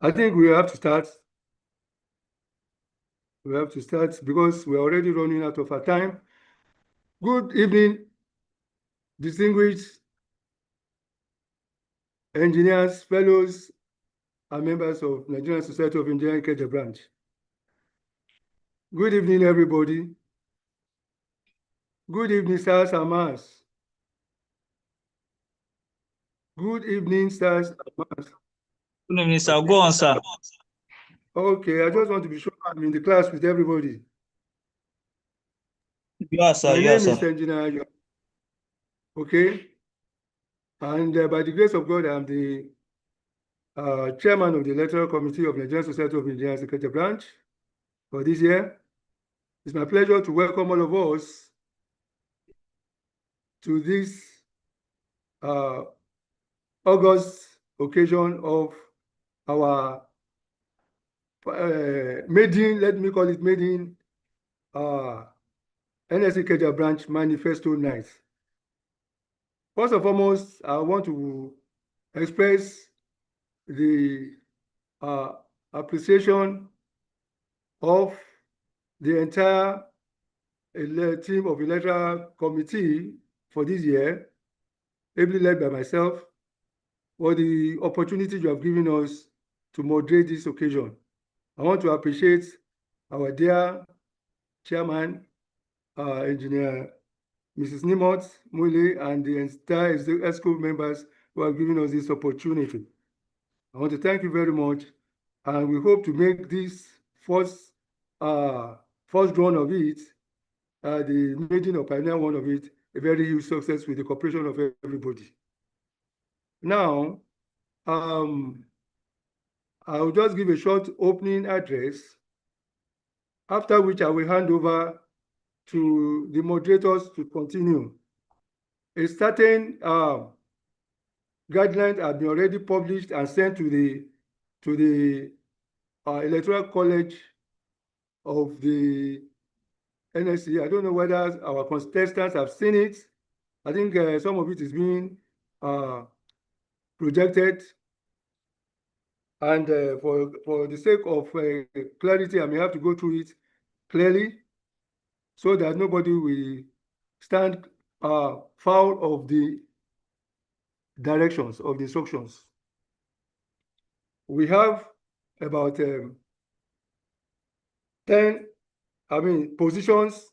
I think we have to start. We have to start because we're already running out of our time. Good evening, distinguished engineers, fellows, and members of Nigerian Society of Engineering Ikeja branch. Good evening, everybody. Good evening, sirs and ma'ams. Good evening, sirs and ma'ams. Good evening, sir. Go on, sir. Okay, I just want to be sure I'm in the class with everybody. You are, sir. My You are, name is sir. Engineer. Okay, and by the grace of God, I'm the chairman of the electoral committee of Nigerian Society of Engineers Ikeja branch for this year. It's my pleasure to welcome all of us to this August occasion of our maiden, let me call it maiden, NS Ikeja branch Manifesto night. First and foremost, I want to express the appreciation of the entire team of electoral committee for this year, ably led by myself, for the opportunity you have given us to moderate this occasion. I want to appreciate our dear chairman, engineer Mrs. Nimot Mule, and the entire ESCO members who have given us this opportunity. I want to thank you very much, and we hope to make this first run of it, the maiden or pioneer one of it, a very huge success with the cooperation of everybody. Now, I'll just give a short opening address, after which I will hand over to the moderators to continue. A certain guidelines have been already published and sent to the Electoral College of the NSC. I don't know whether our contestants have seen it. I think some of it is being projected. And for the sake of clarity, I may have to go through it clearly so that nobody will stand foul of the directions, of the instructions. We have about 10 positions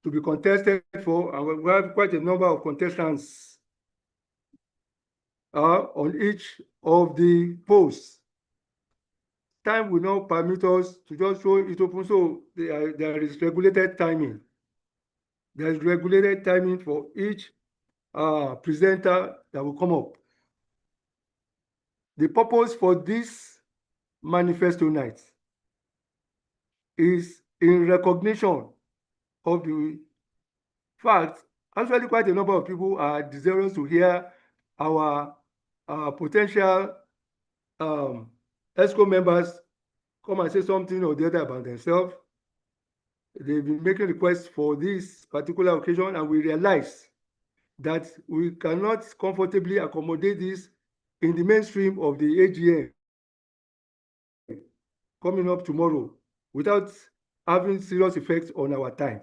to be contested for, and we have quite a number of contestants on each of the posts. Time will not permit us to just throw it open, so there is regulated timing. There is regulated timing for each presenter that will come up. The purpose for this manifesto night is in recognition of the fact, actually quite a number of people are desirous to hear our potential ESCO members come and say something or the other about themselves. They've been making requests for this particular occasion, and we realize that we cannot comfortably accommodate this in the mainstream of the AGM coming up tomorrow without having serious effects on our time.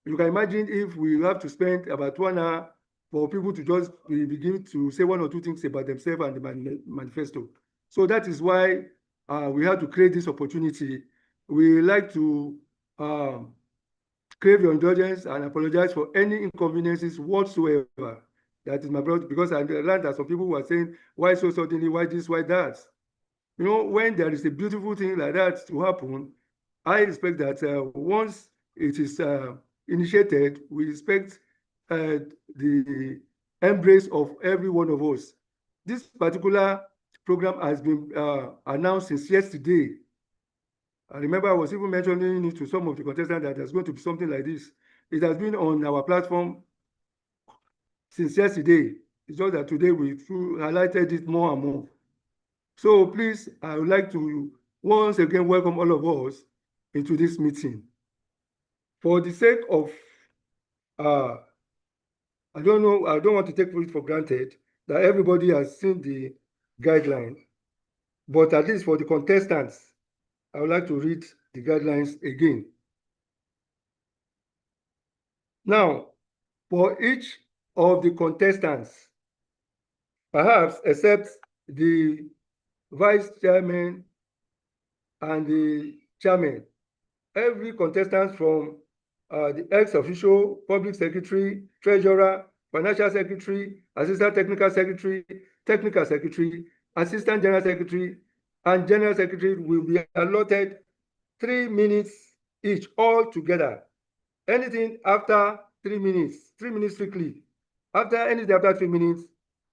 You can imagine if we have to spend about 1 hour for people to just begin to say one or two things about themselves and the manifesto. So that is why we had to create this opportunity. We like to crave your indulgence and apologize for any inconveniences whatsoever. That is my brother, because I learned that some people were saying, why so suddenly, why this, why that? You know, when there is a beautiful thing like that to happen, I expect that once it is initiated, we expect the embrace of every one of us. This particular program has been announced since yesterday. I remember I was even mentioning it to some of the contestants that there's going to be something like this. It has been on our platform since yesterday. It's just that today we highlighted it more and more. So please, I would like to once again welcome all of us into this meeting. For the sake of, I don't want to take it for granted that everybody has seen the guideline. But at least for the contestants, I would like to read the guidelines again. Now, for each of the contestants, perhaps except the vice chairman and the chairman, every contestant from the ex-official, public secretary, treasurer, financial secretary, assistant technical secretary, assistant general secretary, and general secretary will be allotted 3 minutes each all together. Anything after 3 minutes, 3 minutes strictly. After anything after 3 minutes,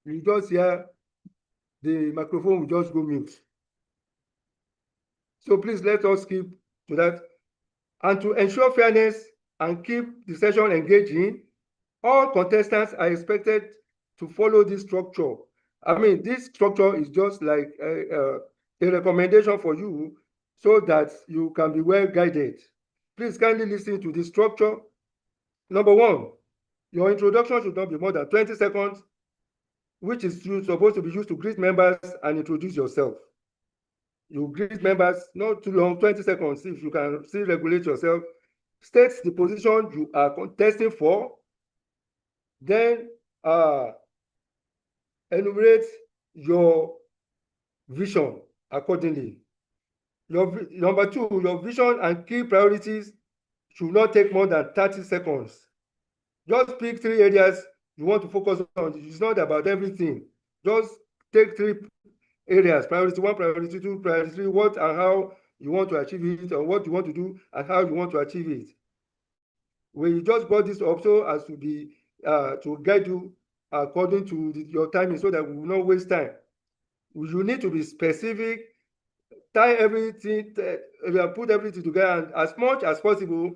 you just hear the microphone will just go mute. So please let us keep to that. And to ensure fairness and keep the session engaging, all contestants are expected to follow this structure. I mean, this structure is just like a recommendation for you so that you can be well guided. Please kindly listen to this structure. Number one, your introduction should not be more than 20 seconds, which is supposed to be used to greet members and introduce yourself. You greet members, not too long, 20 seconds. If you can still regulate yourself, state the position you are contesting for, then enumerate your vision accordingly. Number two, your vision and key priorities should not take more than 30 seconds. Just pick 3 areas you want to focus on. It's not about everything. Just take 3 areas: priority 1, priority 2, priority 3, what and how you want to achieve it, or what you want to do and how you want to achieve it. We just brought this up so as to be to guide you according to your timing, so that we will not waste time. You need to be specific, tie everything, put everything together, and as much as possible,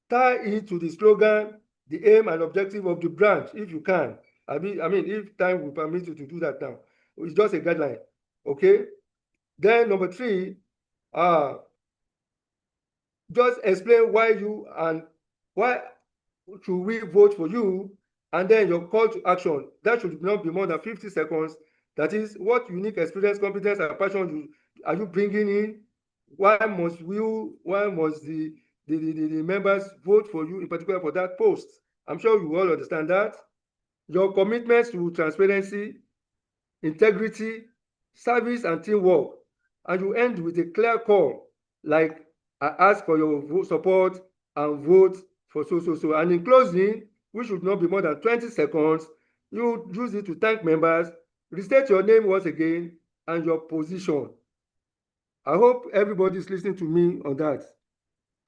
tie it to the slogan, the aim and objective of the branch, if you can. I mean, if time will permit you to do that now. It's just a guideline. Okay. Then number 3, just explain why should we vote for you, and then your call to action. That should not be more than 50 seconds. That is, what unique experience, competence, and passion are you bringing in? Why must the members vote for you in particular for that post? I'm sure you all understand that. Your commitments to transparency, integrity, service, and teamwork. And you end with a clear call, like, I ask for your support and vote for so. And in closing, which should not be more than 20 seconds, you use it to thank members, restate your name once again, and your position. I hope everybody is listening to me on that.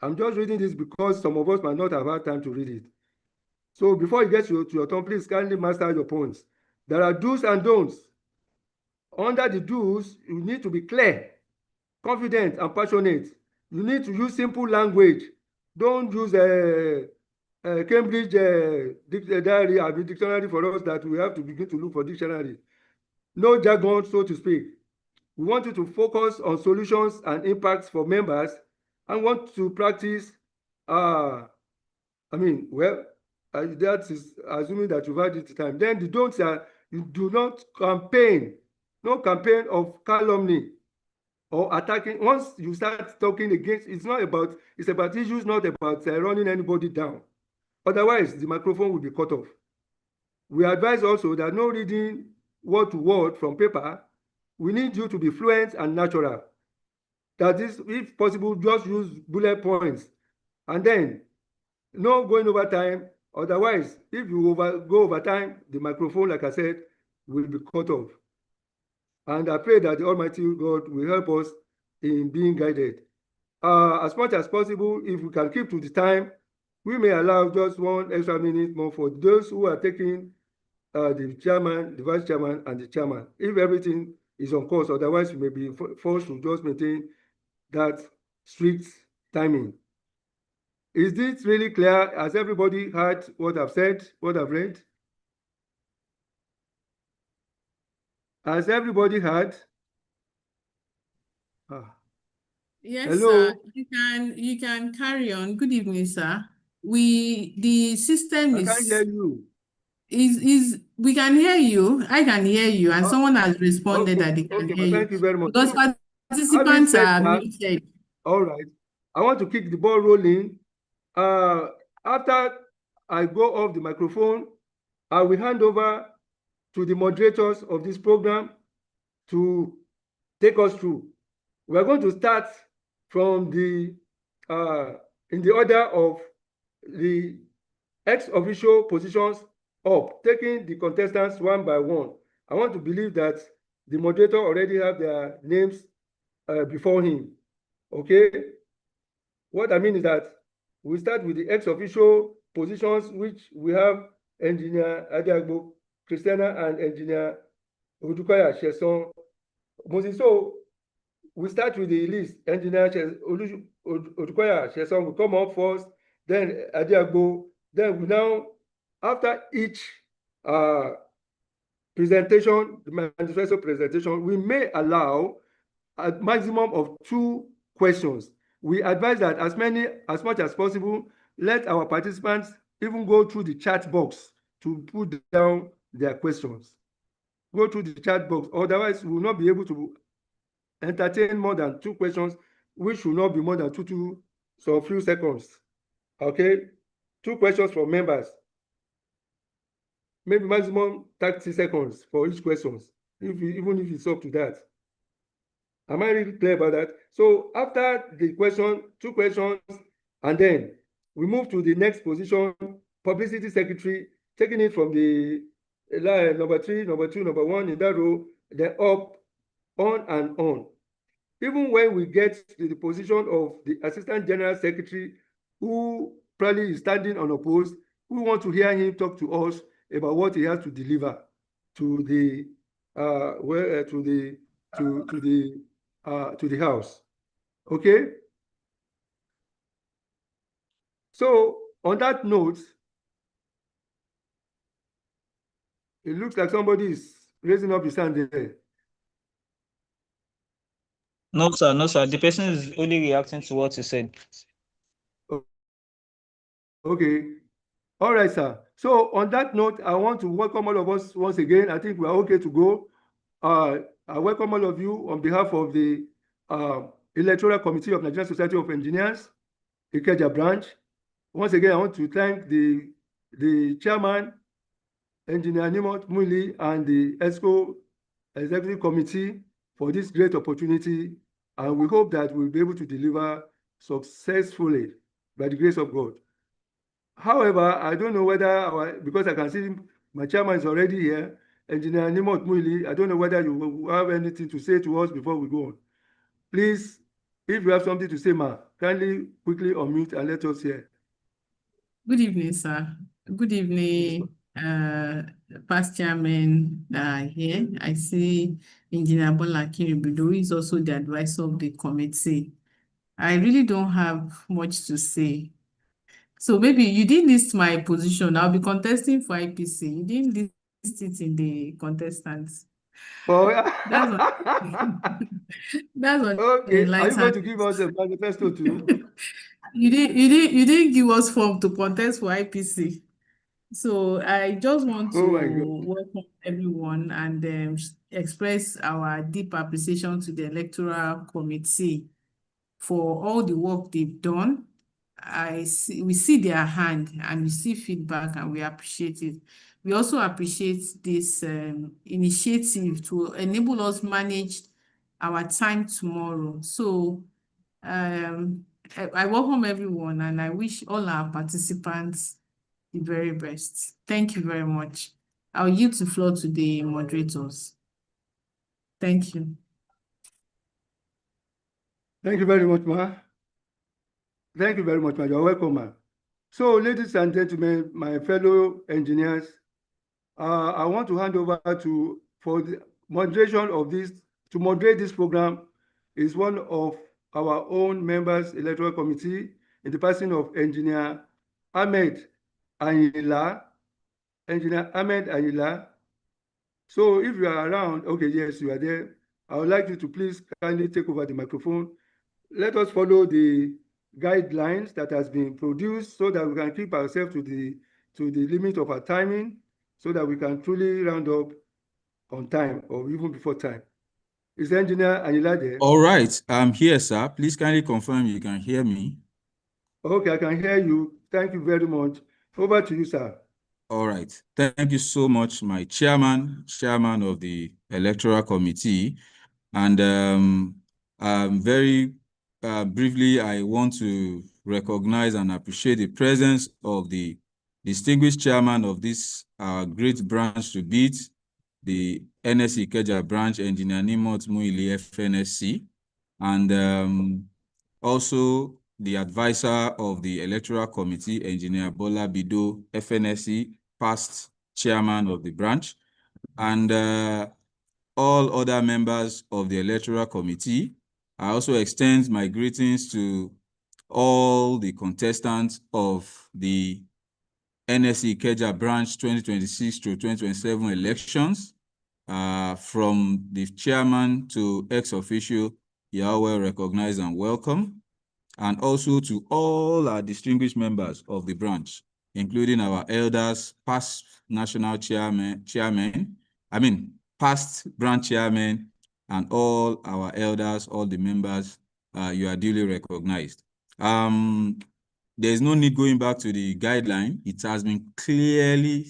I'm just reading this because some of us might not have had time to read it. So before you get to your turn, please kindly master your points. There are do's and don'ts. Under the do's, you need to be clear, confident, and passionate. You need to use simple language. Don't use Cambridge diary, I mean dictionary for us that we have to begin to look for dictionary. No jargon, so to speak. We want you to focus on solutions and impacts for members, and want to practice, that is assuming that you've had it time. Then the don'ts are, you do not campaign. No campaign of calumny or attacking. Once you start talking against, it's about issues, not about running anybody down. Otherwise, the microphone will be cut off. We advise also that no reading word to word from paper. We need you to be fluent and natural. That is, if possible, just use bullet points. And then, no going over time. Otherwise, if you go over time, the microphone, like I said, will be cut off. And I pray that the Almighty God will help us in being guided. As much as possible, if we can keep to the time, we may allow just 1 extra minute more for those who are taking the chairman, the vice chairman, and the chairman, if everything is on course. Otherwise, we may be forced to just maintain that strict timing. Is this really clear? Has everybody heard what I've said, what I've read? Has everybody heard? Yes, hello? sir. You can carry on. Good evening, sir. The system I can't hear is you. we can hear you. I can hear you, and someone has responded Okay, that they can okay, hear you thank you very much. because So, having participants said are that, muted. all right, I want to kick the ball rolling. After I go off the microphone, I will hand over to the moderators of this program to take us through. We are going to start from the in the order of the ex-official positions up, taking the contestants one by one. I want to believe that the moderator already have their names before him. Okay? What I mean is that we start with the ex-official positions, which we have Engineer Adiagbo Christiana and Engineer Odukoya Sheson Moses. So we start with the list. Engineer Odukoya Sheson will come up first, then Adiagbo. Then we now, after each presentation, the manifesto presentation, we may allow a maximum of 2 questions. We advise that as much as possible, let our participants even go through the chat box to put down their questions. Go through the chat box, otherwise we will not be able to entertain more than 2 questions, which should not be more than so few seconds. Okay, 2 questions from members, maybe maximum 30 seconds for each question, even if it's up to that. Am I really clear about that? So after the 2 questions, and then we move to the next position, publicity secretary, taking it from the number 3, number 2, number 1 in that row, then up, on and on. Even when we get to the position of the assistant general secretary, who probably is standing unopposed, we want to hear him talk to us about what he has to deliver to the to the House. Okay. So on that note, it looks like somebody is raising up his hand there. No, sir. No, sir. The person is only reacting to what you said. Okay. All right, sir. So on that note, I want to welcome all of us once again. I think we are okay to go. I welcome all of you on behalf of the Electoral Committee of Nigerian Society of Engineers, Ikeja branch. Once again, I want to thank the chairman, Engineer Nimot Muli, and the ESCO Executive Committee for this great opportunity. And we hope that we'll be able to deliver successfully by the grace of God. However, I don't know whether because I can see my chairman is already here, Engineer Nimot Muli, I don't know whether you have anything to say to us before we go on. Please, if you have something to say, ma, kindly quickly unmute and let us hear. Good evening, sir. Good evening, past chairman here. I see Engineer Bola Kiribudo, who is also the advisor of the committee. I really don't have much to say. So maybe you didn't list my position. I'll be contesting for IPC. You didn't list it in the contestants. Oh, That's on, that's on the okay. light Are you going hand. to give us a manifesto too? You didn't give us form to contest for IPC. So I just want Oh to my God. welcome everyone and express our deep appreciation to the Electoral Committee for all the work they've done. We see their hand and we see feedback and we appreciate it. We also appreciate this initiative to enable us manage our time tomorrow. So I welcome everyone and I wish all our participants the very best. Thank you very much. I'll yield the floor to the moderators. Thank you. Thank you very much, ma. Thank you very much, ma. You're welcome, ma. So, ladies and gentlemen, my fellow engineers, I want to hand over for the moderation of this, to moderate this program is one of our own members, Electoral Committee, in the person of Engineer Ahmed Ayila. Engineer Ahmed Ayila. So if you are around, okay, yes, you are there. I would like you to please kindly take over the microphone. Let us follow the guidelines that has been produced so that we can keep ourselves to the limit of our timing. so that we can truly round up on time or even before time. Is the engineer Anila there? All right, I'm here, sir. Please kindly confirm you can hear me. Okay, I can hear you. Thank you very much. Over to you, sir. All right. Thank you so much, my chairman of the Electoral Committee. And very briefly, I want to recognize and appreciate the presence of the distinguished chairman of this great branch to beat, the NSC Ikeja branch, Engineer Nimot Muili, FNSC, and also the advisor of the Electoral Committee, Engineer Bola Bido, FNSC, past chairman of the branch, and all other members of the Electoral Committee. I also extend my greetings to all the contestants of the NSC Ikeja branch 2026 to 2027 elections. From the chairman to ex officio, you are well recognized and welcome. And also to all our distinguished members of the branch, including our elders, past national past branch chairmen, and all our elders, all the members, you are duly recognized. There's no need going back to the guideline. It has been clearly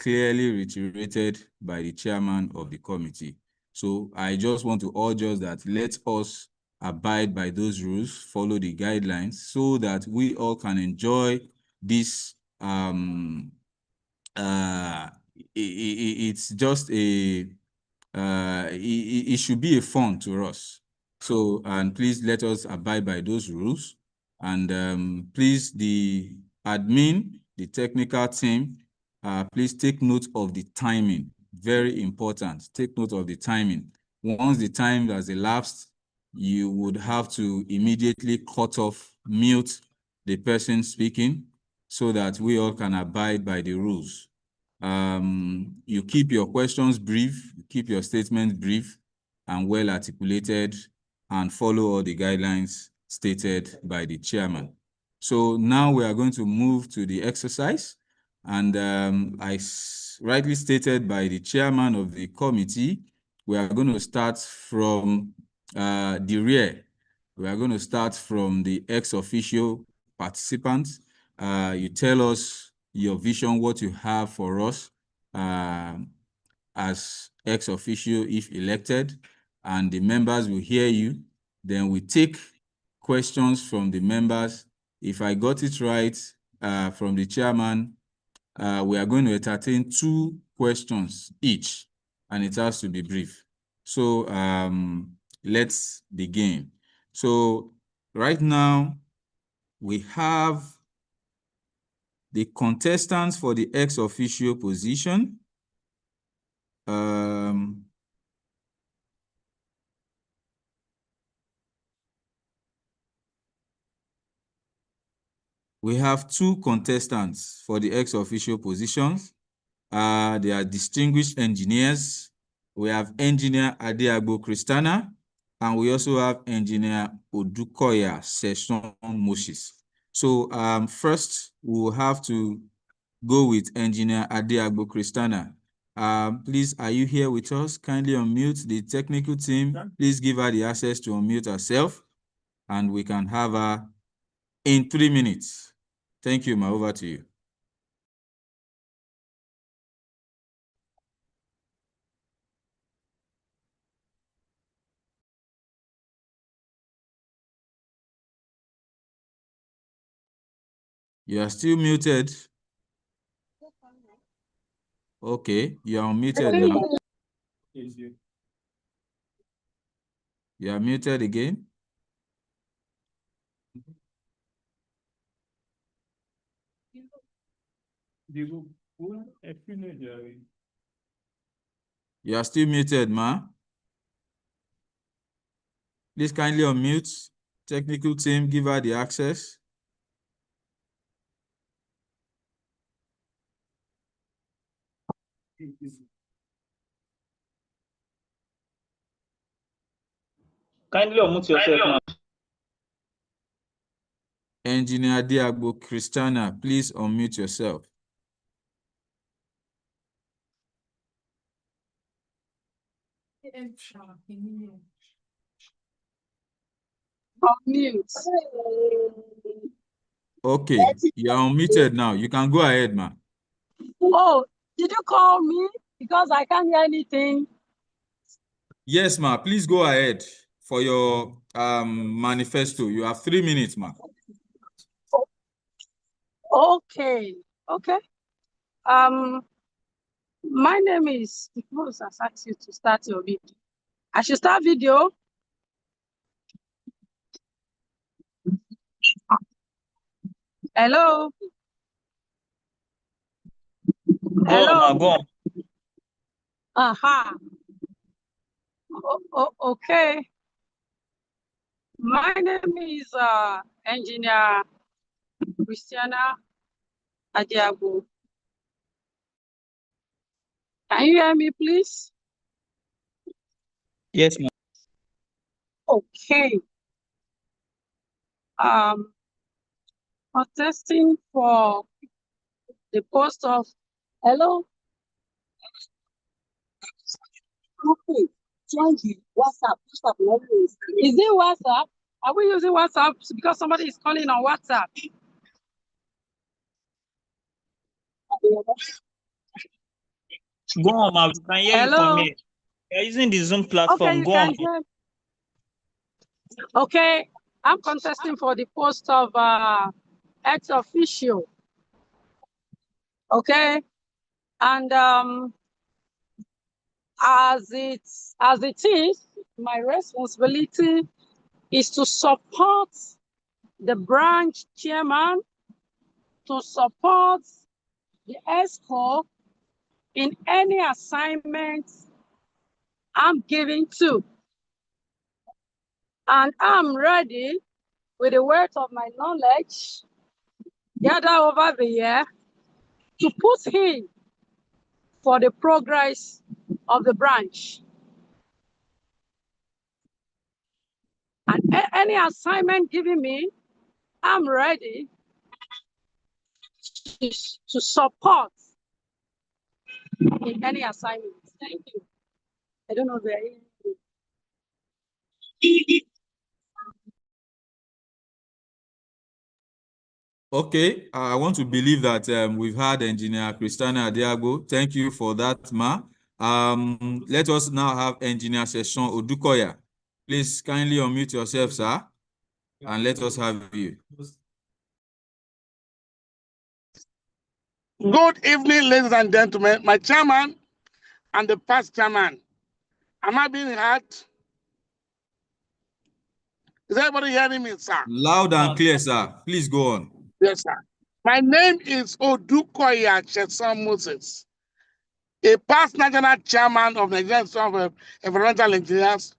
reiterated by the chairman of the committee. So I just want to urge us that let us abide by those rules, follow the guidelines, so that we all can enjoy this. It's just it should be a fun to us. So, and please let us abide by those rules. And please, the admin, the technical team, please take note of the timing. Very important. Take note of the timing. Once the time has elapsed, you would have to immediately cut off, mute the person speaking, so that we all can abide by the rules. You keep your questions brief, you keep your statements brief and well articulated, and follow all the guidelines stated by the chairman. So now we are going to move to the exercise. And rightly stated by the chairman of the committee, we are going to start from the rear. We are going to start from the ex officio participants. You tell us your vision, what you have for us as ex officio if elected, and the members will hear you. Then we take questions from the members. If I got it right from the chairman, we are going to entertain 2 questions each, and it has to be brief. So let's begin. So right now, we have the contestants for the ex officio position. We have 2 contestants for the ex officio positions. They are distinguished engineers. We have Engineer Adeagbo Christiana, and we also have Engineer Odukoya Session Moses. So first, we'll have to go with Engineer Adeagbo Christiana. Please, are you here with us? Kindly unmute the technical team. Please give her the access to unmute herself, and we can have her in 3 minutes. Thank you, ma. Over to you. You are still muted. Okay, you are unmuted now. You are muted again. You are still muted, ma. Please kindly unmute. Technical team, give her the access. Kindly unmute yourself now. Engineer Adeagbo Christiana, please unmute yourself. Mute. Okay, you are unmuted now. You can go ahead, ma. Oh, did you call me? Because I can't hear anything. Yes, ma. Please go ahead for your manifesto. You have 3 minutes, ma. Okay. Okay. My name is Moses. I asked you to start your video. I should start video. Hello. Go on, ma, Hello. go on. Okay. My name is Engineer Christiana Adiago. Can you hear me, please? Yes, ma. Okay. Contesting for the post of hello. Okay. Change it. WhatsApp. Is it WhatsApp? Are we using WhatsApp because somebody is calling on WhatsApp? Go on, ma. We can hear you from Hello. here. You're using the Zoom Okay, platform. you Go on. can hear. Okay, I'm contesting for the post of ex officio. Okay, and as it is, my responsibility is to support the branch chairman, to support the ESCO in any assignment I'm giving to. And I'm ready with the wealth of my knowledge gathered over the year to put in for the progress of the branch. And any assignment given me, I'm ready to support in any assignment. Thank you. I don't know where. Okay, I want to believe that we've had Engineer Christiana Adiago. Thank you for that, ma. Let us now have Engineer Session Odukoya. Please kindly unmute yourself, sir, and let us have you. Good evening, ladies and gentlemen. My chairman and the past chairman. Am I being heard? Is everybody hearing me, sir? Loud and clear, sir. Please go on. Yes, sir. My name is Odukoya Cheson Moses, a past national chairman of Nigerian Institute of Environmental Engineers,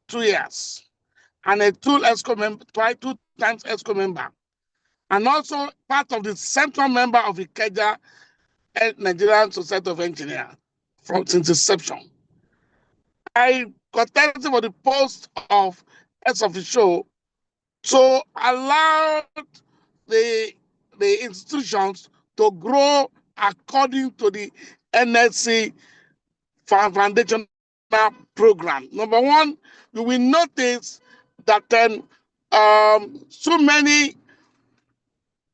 2 years, and a two times ESCO member, and also part of the central member of Ikeja, Nigerian Society of Engineers, since inception. I contested for the post of ex officio to allow the institutions to grow according to the NSC foundational program. Number one, you will notice that so many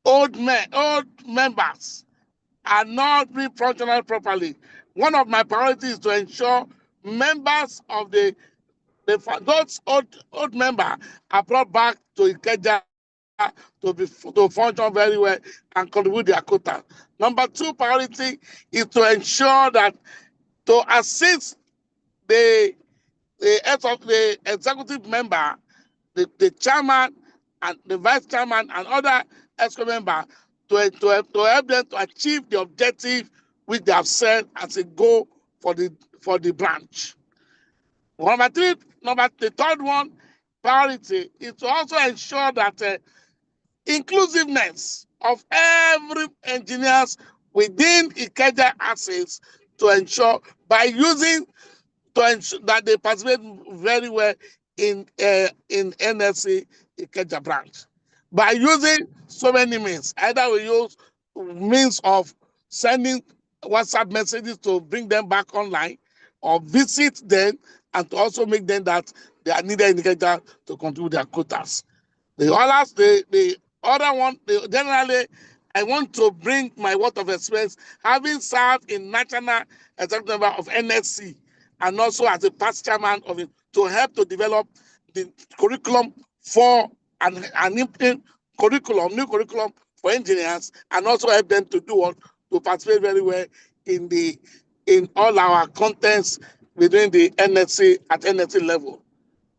old members are not being functional properly. One of my priorities is to ensure members of those old members are brought back to Ikeja to function very well and contribute their quota. Number two priority is to ensure that to assist the executive member, the chairman and the vice chairman and other ESCO members to help them to achieve the objective which they have set as a goal for the branch. The third one priority is to also ensure that inclusiveness of every engineers within Ikeja assets to ensure by using to ensure that they participate very well in NSC Ikeja branch. By using so many means, either we use means of sending WhatsApp messages to bring them back online, or visit them and to also make them that they are needed in Ikeja to contribute their quotas. The other one, generally, I want to bring my word of experience, having served in national executive member of NSC and also as a past chairman of it, to help to develop the curriculum for new curriculum for engineers, and also help them to do what, to participate very well in all our contents within the NSC at NSC level.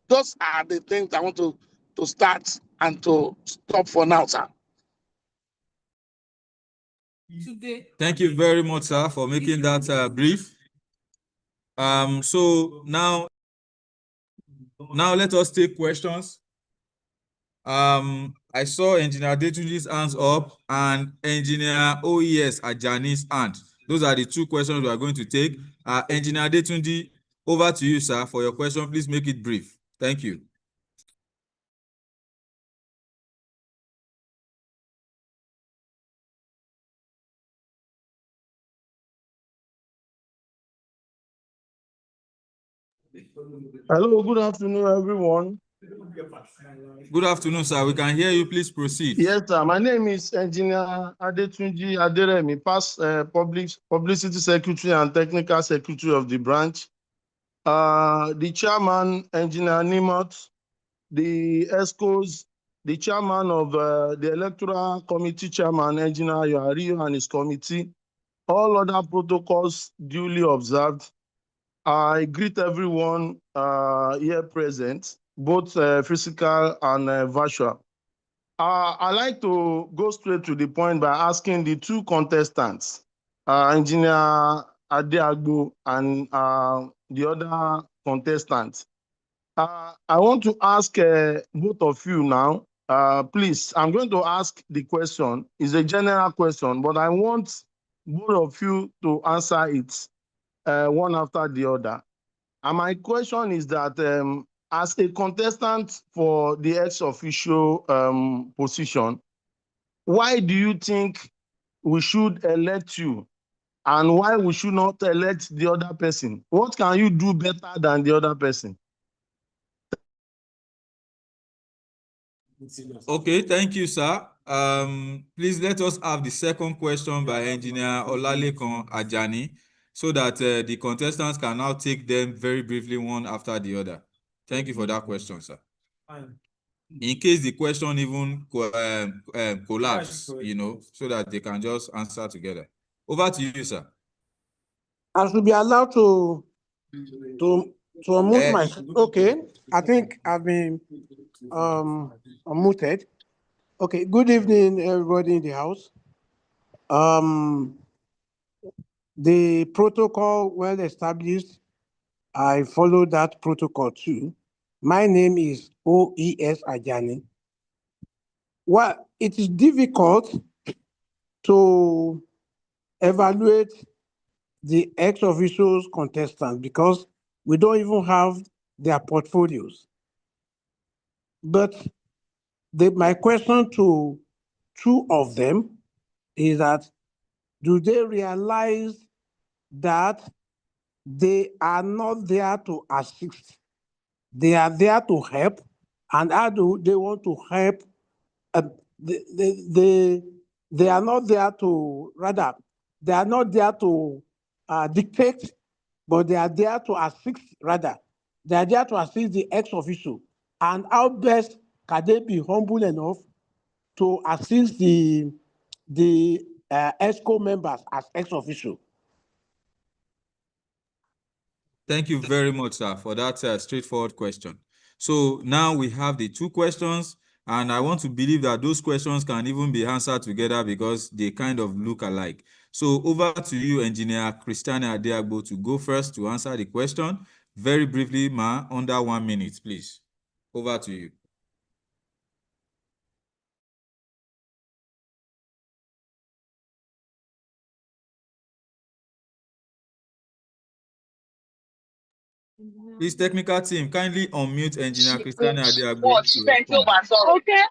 Those are the things I want to start and to stop for now, sir. Thank you very much, sir, for making that brief. So now let us take questions. I saw Engineer Adetunji's hands up and Engineer OES Ajani's hand. Those are the two questions we are going to take. Engineer Adetunji, over to you, sir, for your question. Please make it brief. Thank you. Hello, good afternoon, everyone. Good afternoon, sir. We can hear you. Please proceed. Yes, sir. My name is Engineer Adetunji Aderemi, past Publicity Secretary and Technical Secretary of the branch. The chairman, Engineer Nimot, the ESCOs, the chairman of the Electoral Committee chairman, Engineer Yohariyo and his committee, all other protocols duly observed. I greet everyone here present, both physical and virtual. I'd like to go straight to the point by asking the two contestants, Engineer Adeagbo and the other contestant. I want to ask both of you now. Please, I'm going to ask the question. It's a general question, but I want both of you to answer it one after the other. And my question is that as a contestant for the ex-officio position, why do you think we should elect you and why we should not elect the other person? What can you do better than the other person? Okay, thank you, sir. Please let us have the second question by Engineer Olalekan Ajani, so that the contestants can now take them very briefly one after the other. Thank you for that question, sir. In case the question even collapse, so that they can just answer together. Over to you, sir. I should be allowed to unmute myself. Okay, I think I've been unmuted. Okay, good evening, everybody in the house. The protocol well established, I follow that protocol too. My name is OES Ajani. Well, it is difficult to evaluate the ex-officials contestants because we don't even have their portfolios. But my question to two of them is that, do they realize that they are not there to assist? They are there to help, and how do they want to help? They are not there to, rather, they are not there to dictate, but they are there to assist, rather. They are there to assist the ex-official. And how best can they be humble enough to assist the ESCO members as ex-official? Thank you very much, sir, for that straightforward question. So now we have the two questions, and I want to believe that those questions can even be answered together because they kind of look alike. So over to you, Engineer Christiana Adeagbo, to go first to answer the question. Very briefly, ma, under 1 minute, please. Over to you. Please, technical team, kindly unmute Engineer Christiana Adeagbo. Okay.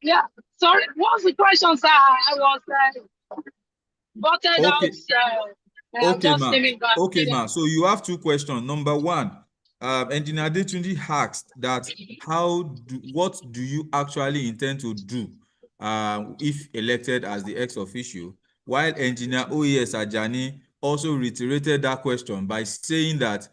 Yeah. Sorry. What's the question, sir? I was voted Okay. out. I'm Okay, just ma. naming back. Okay, ma. So you have two questions. Number one, Engineer Adetunji asked that what do you actually intend to do if elected as the ex officio, while Engineer OES Ajani also reiterated that question by saying that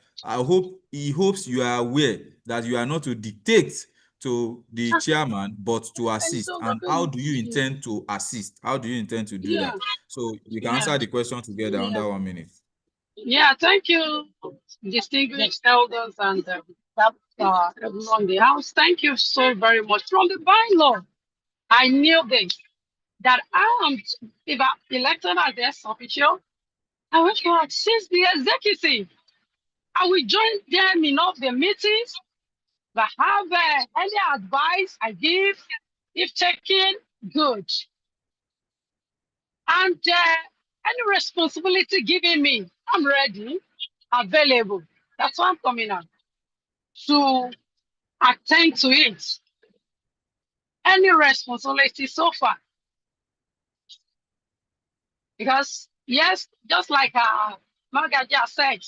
he hopes you are aware that you are not to dictate to the chairman, but to assist. And how do you intend to assist? How do you intend to do that? So you can answer the question together under 1 minute. Yeah, thank you, distinguished elders and everyone in the house. Thank you so very much. From the bylaw, I knew this, that if I'm elected as the ex officio, I will to assist the executive. I will join them in all the meetings. If I have any advice I give, if checking, good. And any responsibility given me, I'm ready, available. That's why I'm coming out to attend to it. Any responsibility so far. Because, yes, just like Magaja said,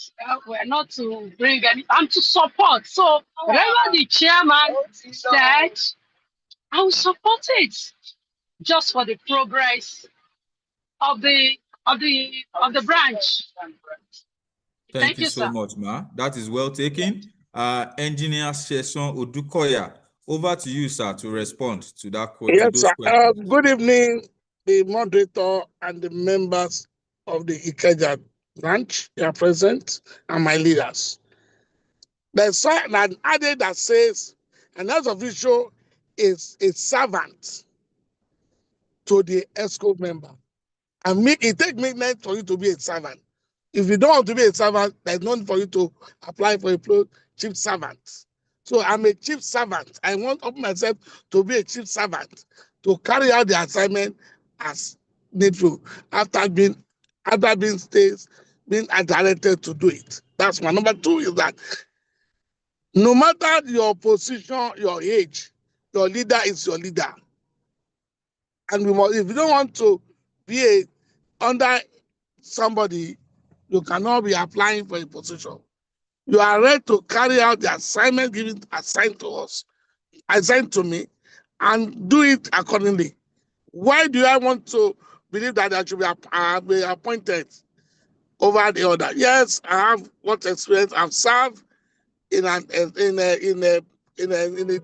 we're not to bring any, I'm to support. So, whatever the chairman said, I will support it just for the progress of the branch. Thank you you, so sir. much, Ma. That is well taken. Engineer Sheson Odukoya, over to you, sir, to respond to that Yes, those sir. questions. Good evening, the moderator and the members of the Ikeja branch that are present and my leaders. There's an adage that says an ex officio is a servant to the ESCO member. And it takes midnight for you to be a servant. If you don't want to be a servant, there's no need for you to apply for a chief servant. So I'm a chief servant. I want myself to be a chief servant to carry out the assignment as needful after being directed to do it. That's one. Number two is that no matter your position, your age, your leader is your leader. And if you don't want to be under somebody, you cannot be applying for a position. You are ready to carry out the assignment assigned to me, and do it accordingly. Why do I want to believe that I should be appointed over the other? Yes, I have what experience. I've served in a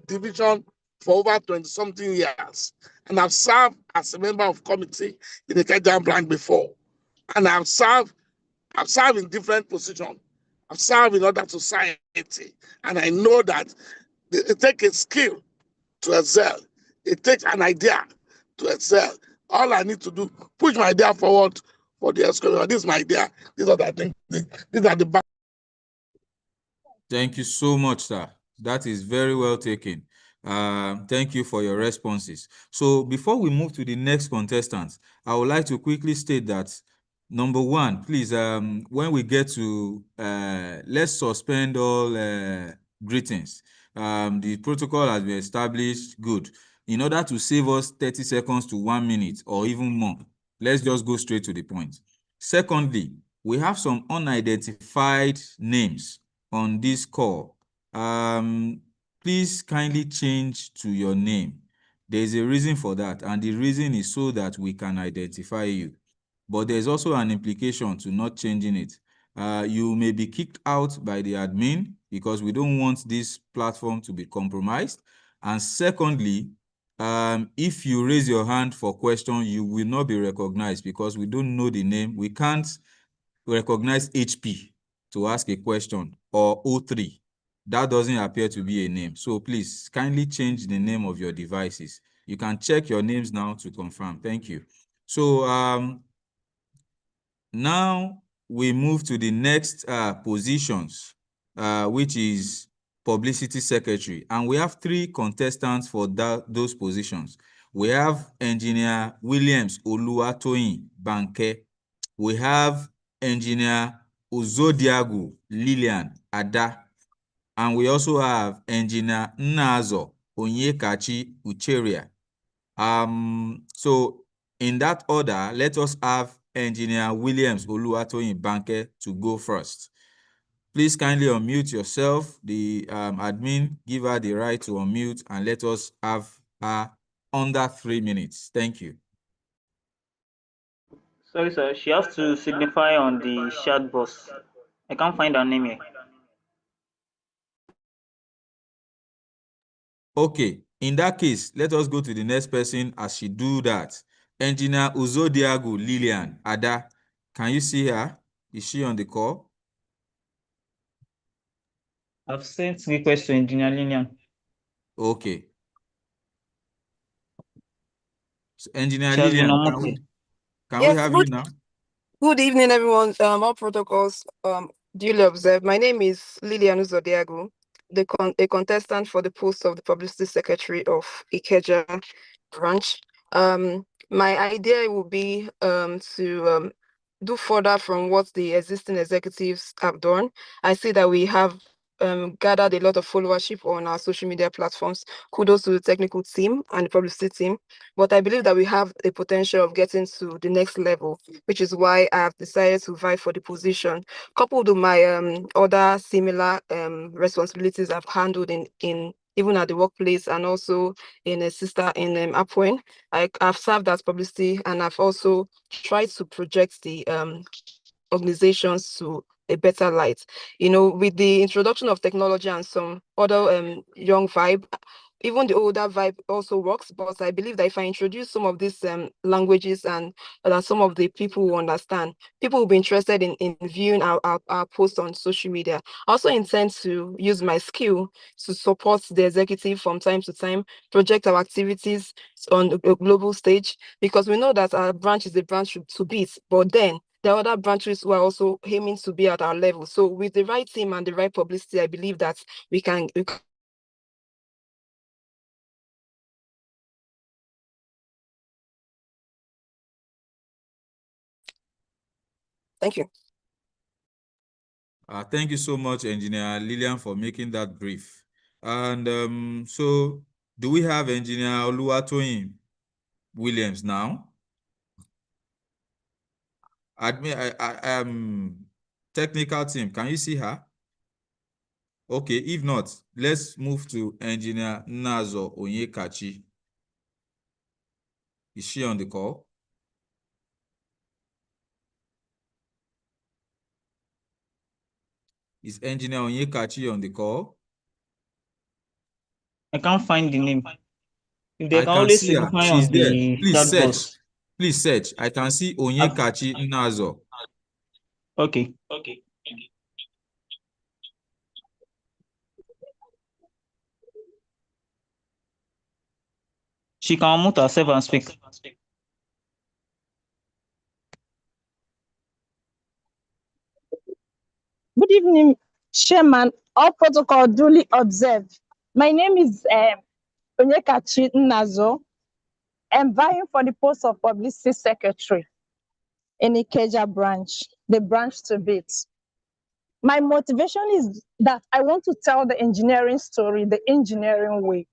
division for over 20-something years, and I've served as a member of committee in the Ikeja branch before, and I've served in different positions. I've served in other society, and I know that it takes a skill to excel. It takes an idea to excel. All I need to do, push my idea forward for the ESCO. This is my idea. These are the things. These are the back. Thank you so much, sir. That is very well taken. Thank you for your responses. So before we move to the next contestant, I would like to quickly state that, number one, please, when we get to, let's suspend all greetings. The protocol has been established, good. In order to save us 30 seconds to 1 minute or even more, let's just go straight to the point. Secondly, we have some unidentified names on this call. Please kindly change to your name. There's a reason for that, and the reason is so that we can identify you. But there's also an implication to not changing it. You may be kicked out by the admin because we don't want this platform to be compromised. And secondly, if you raise your hand for question, you will not be recognized because we don't know the name. We can't recognize HP to ask a question or O3. That doesn't appear to be a name. So please kindly change the name of your devices. You can check your names now to confirm. Thank you. So now we move to the next positions, which is publicity secretary. And we have 3 contestants for those positions. We have Engineer Williams Oluwatoyin Banke. We have Engineer Uzodiagu Lillian Ada. And we also have Engineer Nnazo Onyekachi Ucheria. So in that order, let us have Engineer Williams Oluwatoyin Banke to go first. Please kindly unmute yourself. The admin, give her the right to unmute and let us have her under 3 minutes. Thank you. Sorry, sir. She has to signify on the chat box. I can't find her name here. Okay, in that case, let us go to the next person as she do that. Engineer Uzodiagu Lillian Ada, can you see her? Is she on the call? I've sent request to Engineer Lillian. Okay. So, Engineer She has been Lillian, unmuted. can we have you now? Good evening, everyone. All protocols duly observed. My name is Lilian Uzodiagu, a contestant for the post of the Publicity Secretary of Ikeja branch. My idea would be to do further from what the existing executives have done. I see that we have gathered a lot of followership on our social media platforms. Kudos to the technical team and the publicity team. But I believe that we have a potential of getting to the next level, which is why I have decided to vie for the position. Coupled with my other similar responsibilities I've handled in even at the workplace and also in a sister in Appoint. I've served as publicity and I've also tried to project the organizations to a better light. You know, with the introduction of technology and some other young vibe, even the older vibe also works, but I believe that if I introduce some of these languages and that some of the people who understand, people will be interested in viewing our posts on social media. I also intend to use my skill to support the executive from time to time, project our activities on the global stage, because we know that our branch is a branch to beat, but then there are other branches who are also aiming to be at our level. So with the right team and the right publicity, I believe that we can Thank you. Thank you so much, Engineer Lillian, for making that brief. And so, do we have Engineer Oluwatoyin Williams now? Technical team, can you see her? Okay, if not, let's move to Engineer Nazo Onyekachi. Is she on the call? Is Engineer Onyekachi on the call? I can't find the name. If they I can can always see her. signify She's on there. the Please chat search. box. Please search. I can see Onyekachi Nazo. Okay. She can unmute herself and speak. Good evening, Chairman. All protocol duly observed. My name is Onyekachi Nnazo. I'm vying for the post of Publicity Secretary in Ikeja branch, the branch to beat. My motivation is that I want to tell the engineering story, the engineering way.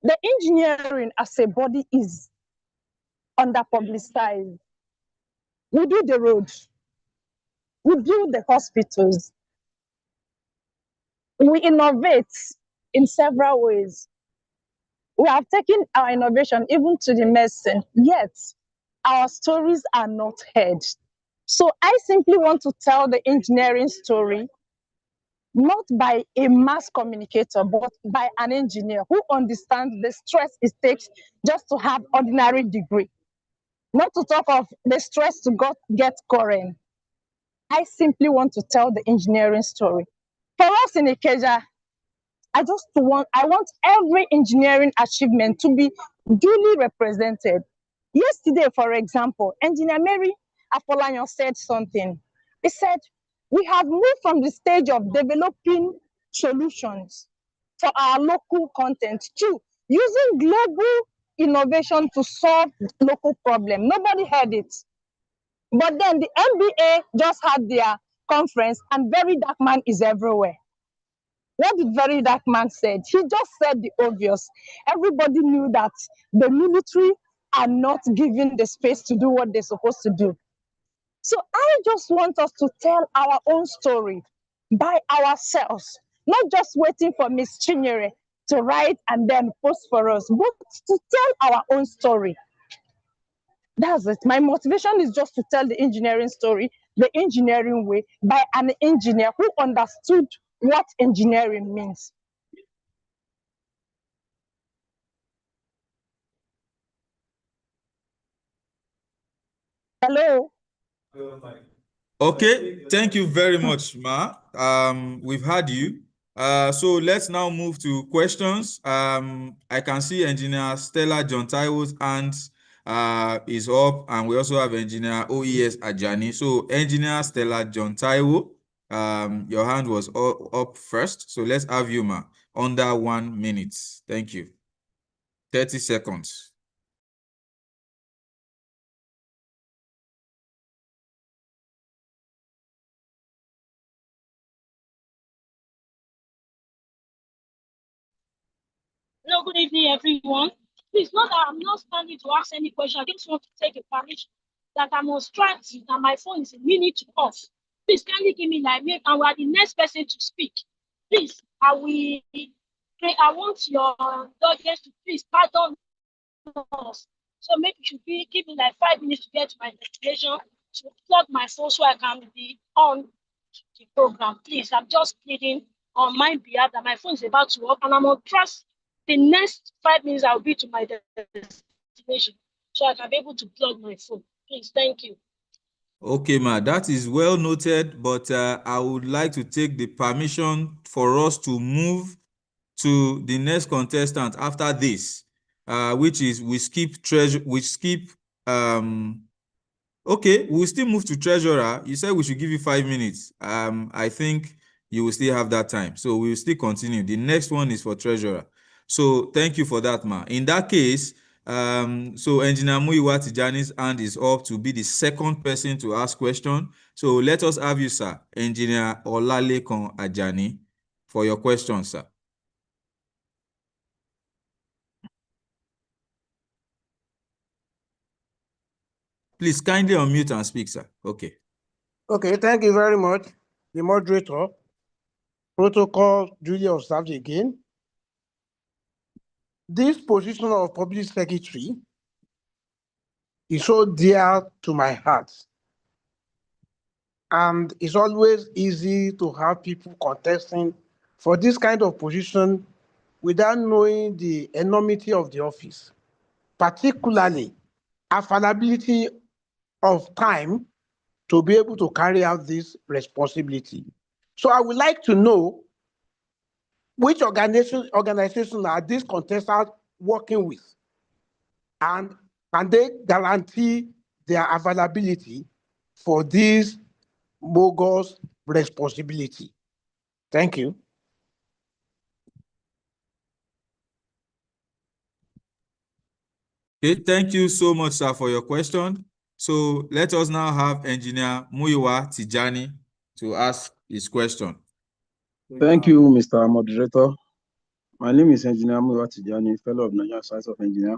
The engineering as a body is under-publicized. We do the roads, we build the hospitals, we innovate in several ways. We have taken our innovation even to the medicine, yet our stories are not heard. So I simply want to tell the engineering story, not by a mass communicator, but by an engineer who understands the stress it takes just to have ordinary degree. Not to talk of the stress to get current. I simply want to tell the engineering story. For us in Ikeja, I want every engineering achievement to be duly represented. Yesterday, for example, Engineer Mary Afolayan said something. He said, we have moved from the stage of developing solutions for our local content to using global innovation to solve local problem. Nobody heard it. But then the MBA just had their conference and Very Dark Man is everywhere. What did Very Dark Man said? He just said the obvious. Everybody knew that the military are not given the space to do what they're supposed to do. So I just want us to tell our own story by ourselves, not just waiting for Miss Chinyere to write and then post for us, but to tell our own story. That's it. My motivation is just to tell the engineering story, the engineering way, by an engineer who understood what engineering means. Hello. Okay, thank you very much, Ma. We've had you. So let's now move to questions. I can see Engineer Stella John Taiwo's hand is up, and we also have Engineer OES Ajani. So Engineer Stella John Taiwo, your hand was up first. So let's have you, Ma, under 1 minute. Thank you. 30 seconds. Hello, good evening, everyone. Please, not that I'm not standing to ask any question. I just want to take a permission that I'm on transit and my phone is a minute off. Please, kindly give me like me, and we are the next person to speak. Please, I want your audience to please pardon us. So maybe you should give me like 5 minutes to get to my destination, to plug my phone so I can be on the program. Please, I'm just pleading on my behalf that my phone is about to work and I'm on trust. The next 5 minutes I'll be to my destination so I can be able to plug my phone. Please, thank you. Okay, Ma, that is well noted, but I would like to take the permission for us to move to the next contestant after this, which is we skip okay, we'll still move to treasurer. You said we should give you 5 minutes. I think you will still have that time. So we will still continue. The next one is for treasurer. So thank you for that, Ma. In that case, so Engineer Muyiwa Tijani's hand is up to be the second person to ask question. So let us have you, sir, Engineer Olalekan Ajani, for your question, sir. Please kindly unmute and speak, sir. Okay. Okay, thank you very much. The moderator, protocol duly observed again. This position of public secretary is so dear to my heart. And it's always easy to have people contesting for this kind of position without knowing the enormity of the office, particularly availability of time to be able to carry out this responsibility. So I would like to know which organization are these contestants working with? And can they guarantee their availability for this bogus responsibility? Thank you. Okay, thank you so much, sir, for your question. So let us now have Engineer Muyiwa Tijani to ask his question. Thank you, Mr. Moderator. My name is Engineer Muyiwa Tijani, fellow of Nigerian Science of Engineer.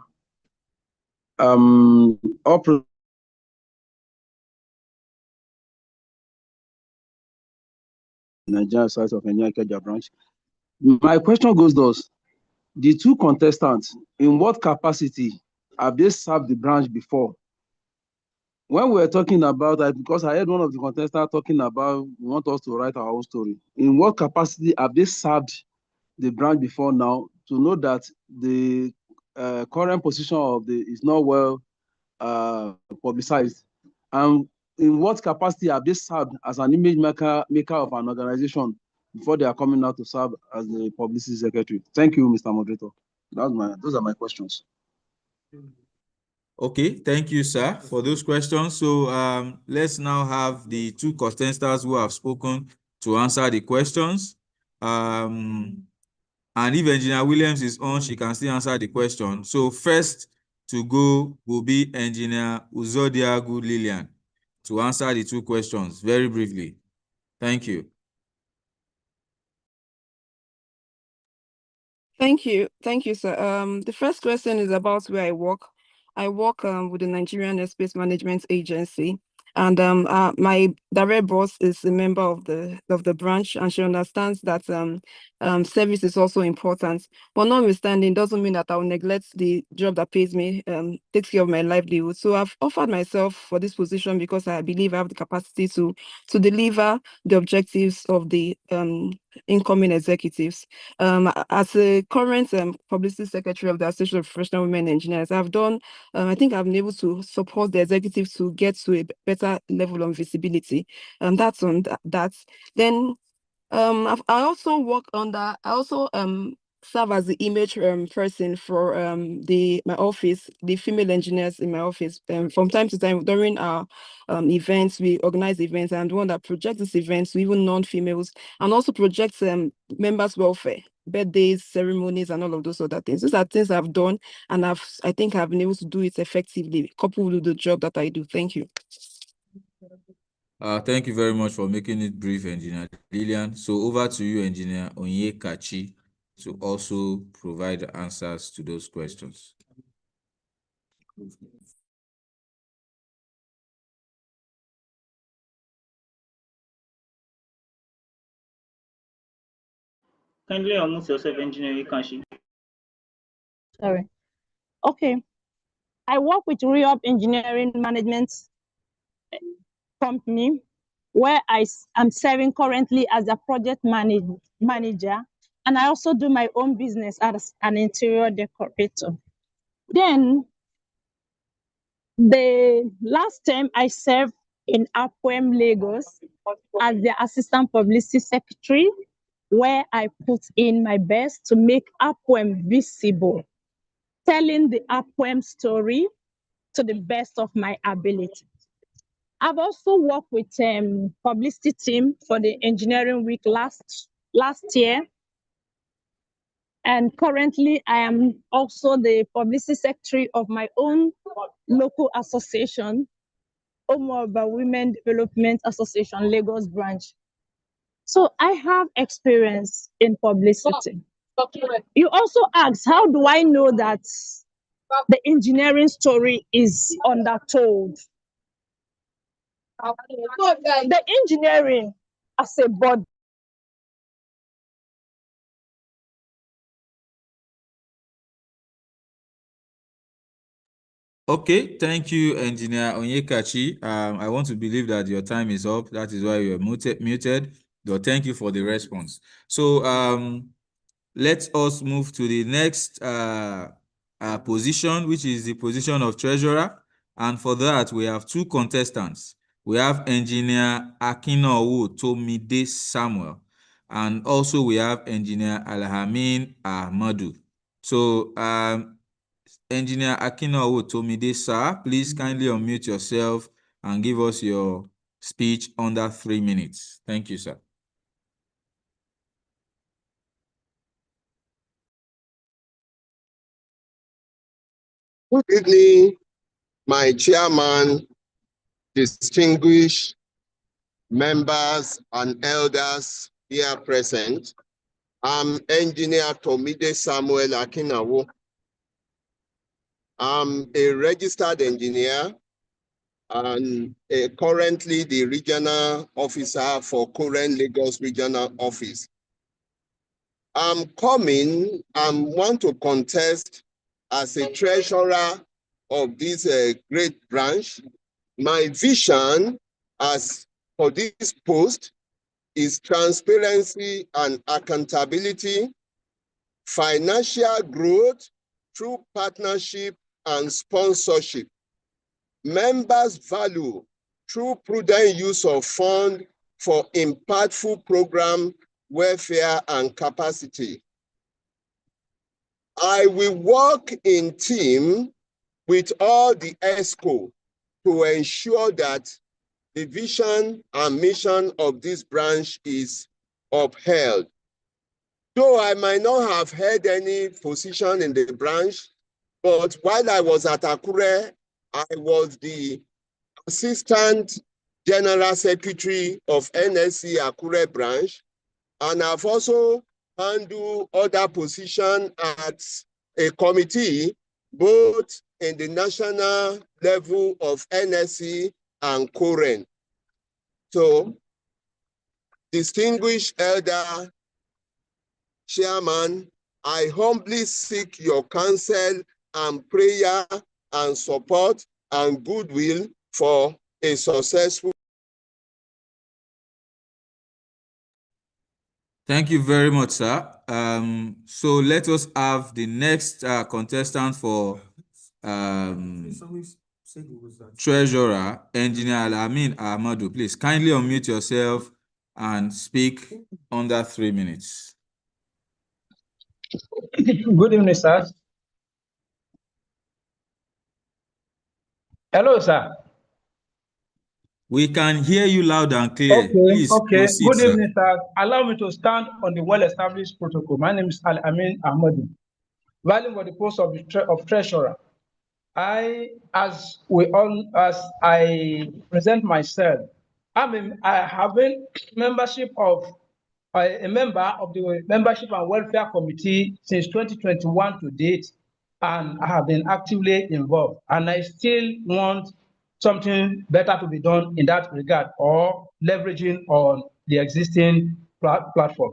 Nigerian Science of Engineer Ikeja branch. My question goes thus: the two contestants, in what capacity have they served the branch before? When we were talking about that, because I heard one of the contestants talking about we want us to write our own story. In what capacity have they served the branch before now, to know that the current position of the is not well publicized? And in what capacity have they served as an image maker of an organization before they are coming out to serve as the publicity secretary? Thank you, Mr. Moderator. Those are my questions. Okay, thank you, sir, for those questions. So let's now have the two contestants who have spoken to answer the questions. And if Engineer Williams is on, she can still answer the question. So first to go will be Engineer Uzodiagu Lillian to answer the two questions very briefly. Thank you. Thank you, sir. The first question is about where I work. I work with the Nigerian Airspace Management Agency, And my direct boss is a member of the branch, and she understands that service is also important. But notwithstanding, doesn't mean that I will neglect the job that pays me, takes care of my livelihood. So I've offered myself for this position because I believe I have the capacity to deliver the objectives of the incoming executives. As a current publicity secretary of the Association of Professional Women Engineers, I've done, I think I've been able to support the executives to get to a better level of visibility. That's on that. Then I also work under, I also serve as the image person for my office, the female engineers in my office. From time to time during our events, we organize events, and one that projects these events to even non-females, and also projects members' welfare, birthdays, ceremonies, and all of those other things. These are things I've done, and I think I've been able to do it effectively, coupled with the job that I do. Thank you. Thank you very much for making it brief, Engineer Lillian. So over to you, Engineer Onyekachi, to also provide the answers to those questions. Kindly unmute yourself, Engineer Ikeja. Sorry. Okay. I work with Reop Engineering Management Company, where I'm serving currently as a project manager, and I also do my own business as an interior decorator. Then, the last time I served in APWEM Lagos as the Assistant Publicity Secretary, where I put in my best to make APWEM visible, telling the APWEM story to the best of my ability. I've also worked with publicity team for the engineering week last year. And currently I am also the publicity secretary of my own local association, Omoba Women Development Association, Lagos branch. So I have experience in publicity. You also asked, how do I know that the engineering story is undertold? The engineering as a body. Okay, thank you, Engineer Onyekachi. I want to believe that your time is up. That is why you're muted. But thank you for the response. So let us move to the next position, which is the position of treasurer. And for that, we have two contestants. We have Engineer Akinowu Tomide Samuel, and also we have Engineer Alhamin Ahmadu. So Engineer Akinowu Tomide, sir, please kindly unmute yourself and give us your speech under 3 minutes. Thank you, sir. Good evening, my chairman, distinguished members and elders here present. I'm Engineer Tomide Samuel Akinowu. I'm a registered engineer and currently the regional officer for current Lagos Regional Office. I'm coming and want to contest as a treasurer of this great branch. My vision as for this post is transparency and accountability, financial growth through partnership and sponsorship, members' value through prudent use of funds for impactful program, welfare, and capacity. I will work in team with all the ESCO to ensure that the vision and mission of this branch is upheld. Though I might not have held any position in the branch, but while I was at Akure, I was the Assistant General Secretary of NSC Akure branch, and I've also handled other positions at a committee, both in the national level of NSC and Koren. So, distinguished elder chairman, I humbly seek your counsel and prayer and support and goodwill for a successful. Thank you very much, sir. So let us have the next contestant for Treasurer, Engineer Alamin Ahmadu. Please kindly unmute yourself and speak under 3 minutes. Good evening, sir. Hello, sir. We can hear you loud and clear. Please Okay. proceed, Good sir. evening, sir. Allow me to stand on the well-established protocol. My name is Alamin Ahmadu, vying for the post of treasurer. I present myself, I have been membership of a member of the Membership and Welfare Committee since 2021 to date, and I have been actively involved. And I still want something better to be done in that regard, or leveraging on the existing platform.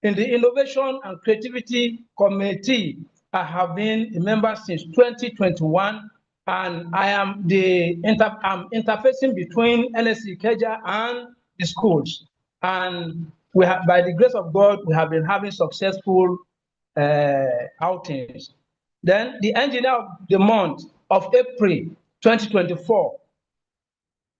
In the Innovation and Creativity Committee, I have been a member since 2021, and I am I'm interfacing between NSC Ikeja and the schools. And we have, by the grace of God, we have been having successful outings. Then the engineer of the month of April 2024.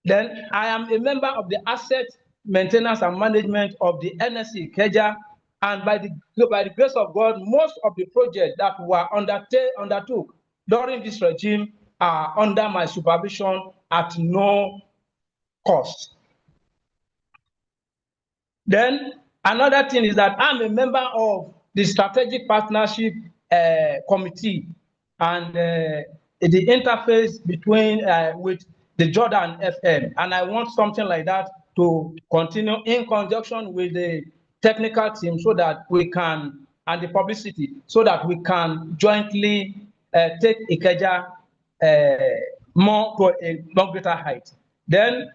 Then I am a member of the asset maintenance and management of the NSC Ikeja, and by the grace of God, most of the projects that were undertook during this regime are under my supervision at no cost. Then another thing is that I'm a member of the Strategic Partnership Committee, and the interface between with the Jordan FM, and I want something like that to continue in conjunction with the technical team, so that we can, and the publicity, so that we can jointly take Ikeja more to a more greater height. Then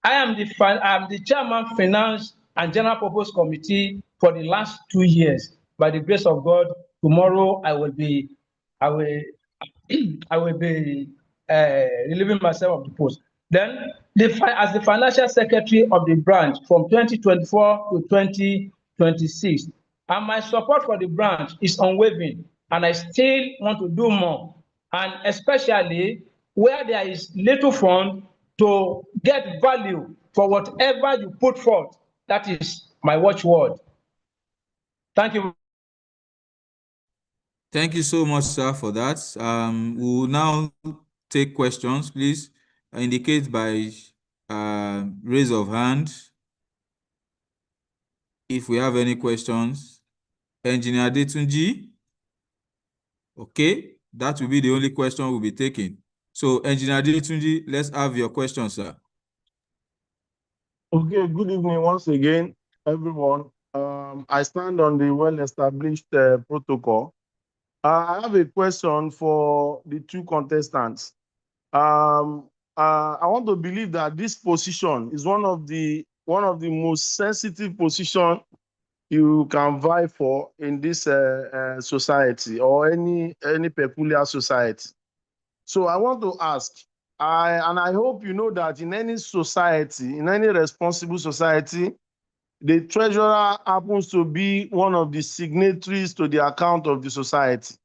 I am the chairman, Finance and General Purpose Committee for the last 2 years. By the grace of God, tomorrow I will be relieving myself of the post. Then, as the financial secretary of the branch from 2024 to 2026, and my support for the branch is unwavering, and I still want to do more, and especially where there is little fund, to get value for whatever you put forth. That is my watchword. Thank you. Thank you so much, sir, for that. We will now take questions. Please indicate by raise of hand if we have any questions. Engineer Detunji. Okay, that will be the only question we'll be taking. So, Engineer Detunji, let's have your question, sir. Okay, good evening once again, everyone. I stand on the well-established protocol. I have a question for the two contestants. I want to believe that this position is one of the most sensitive position you can vie for in this society, or any peculiar society. So I want to ask, I hope you know that in any society, in any responsible society, the treasurer happens to be one of the signatories to the account of the society.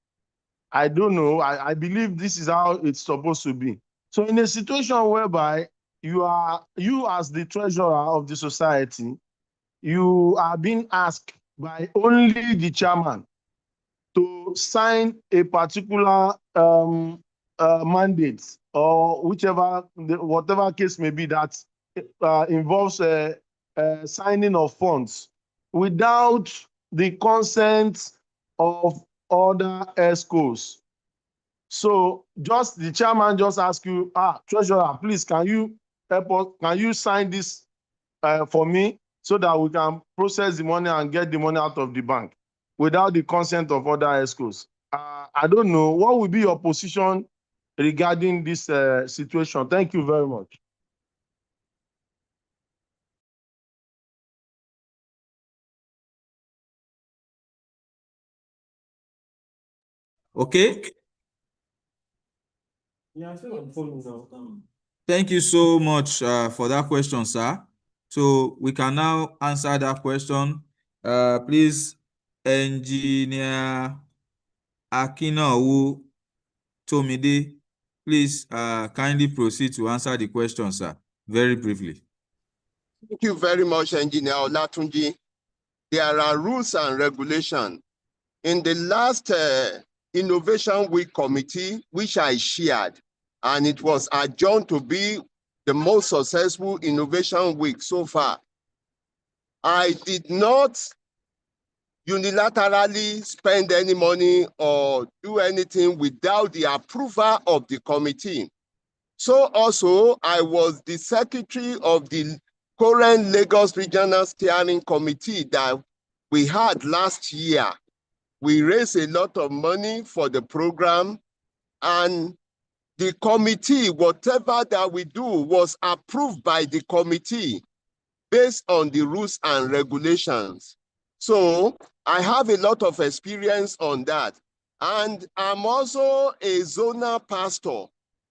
I don't know. I believe this is how it's supposed to be. So in a situation whereby you as the treasurer of the society, you are being asked by only the chairman to sign a particular mandate, or whatever case may be, that involves signing of funds without the consent of other ESCOs. So just the chairman just ask you, treasurer, please, can you help us? Can you sign this for me, so that we can process the money and get the money out of the bank without the consent of other ESCOs? I don't know. What will be your position regarding this situation? Thank you very much. Okay. Yeah, I still on phone now. Thank you so much for that question, sir. So we can now answer that question. Please, Engineer Akinowu Tomide, please kindly proceed to answer the question, sir, very briefly. Thank you very much, Engineer Olatunji. There are rules and regulations. In the last Innovation Week committee, which I chaired, and it was adjourned to be the most successful Innovation Week so far, I did not unilaterally spend any money or do anything without the approval of the committee. So also, I was the secretary of the current Lagos Regional Steering Committee that we had last year. We raised a lot of money for the program, and the committee, whatever that we do, was approved by the committee based on the rules and regulations. So I have a lot of experience on that. And I'm also a zonal pastor.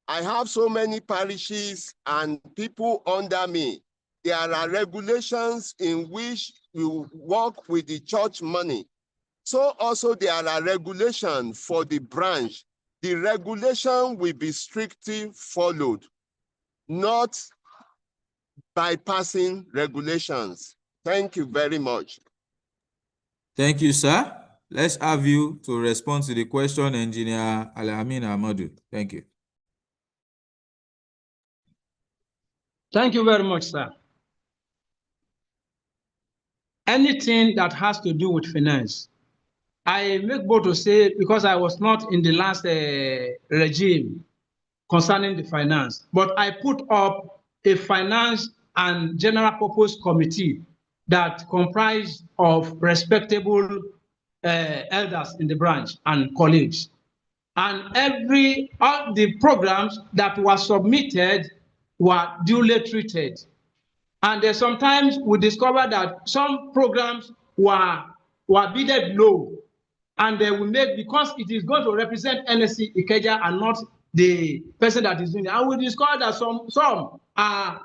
I have so many parishes and people under me. There are regulations in which you work with the church money. So also there are regulations for the branch. The regulation will be strictly followed, not bypassing regulations. Thank you very much. Thank you, sir. Let's have you to respond to the question, Engineer Alamin Ahmadu. Thank you. Thank you very much, sir. Anything that has to do with finance, I make bold to say, because I was not in the last regime concerning the finance, but I put up a finance and general purpose committee that comprised of respectable elders in the branch and colleagues. And all the programs that were submitted were duly treated. And sometimes we discover that some programs were bidded low, and they will make, because it is going to represent NSC Ikeja and not the person that is doing it. And we discover that some are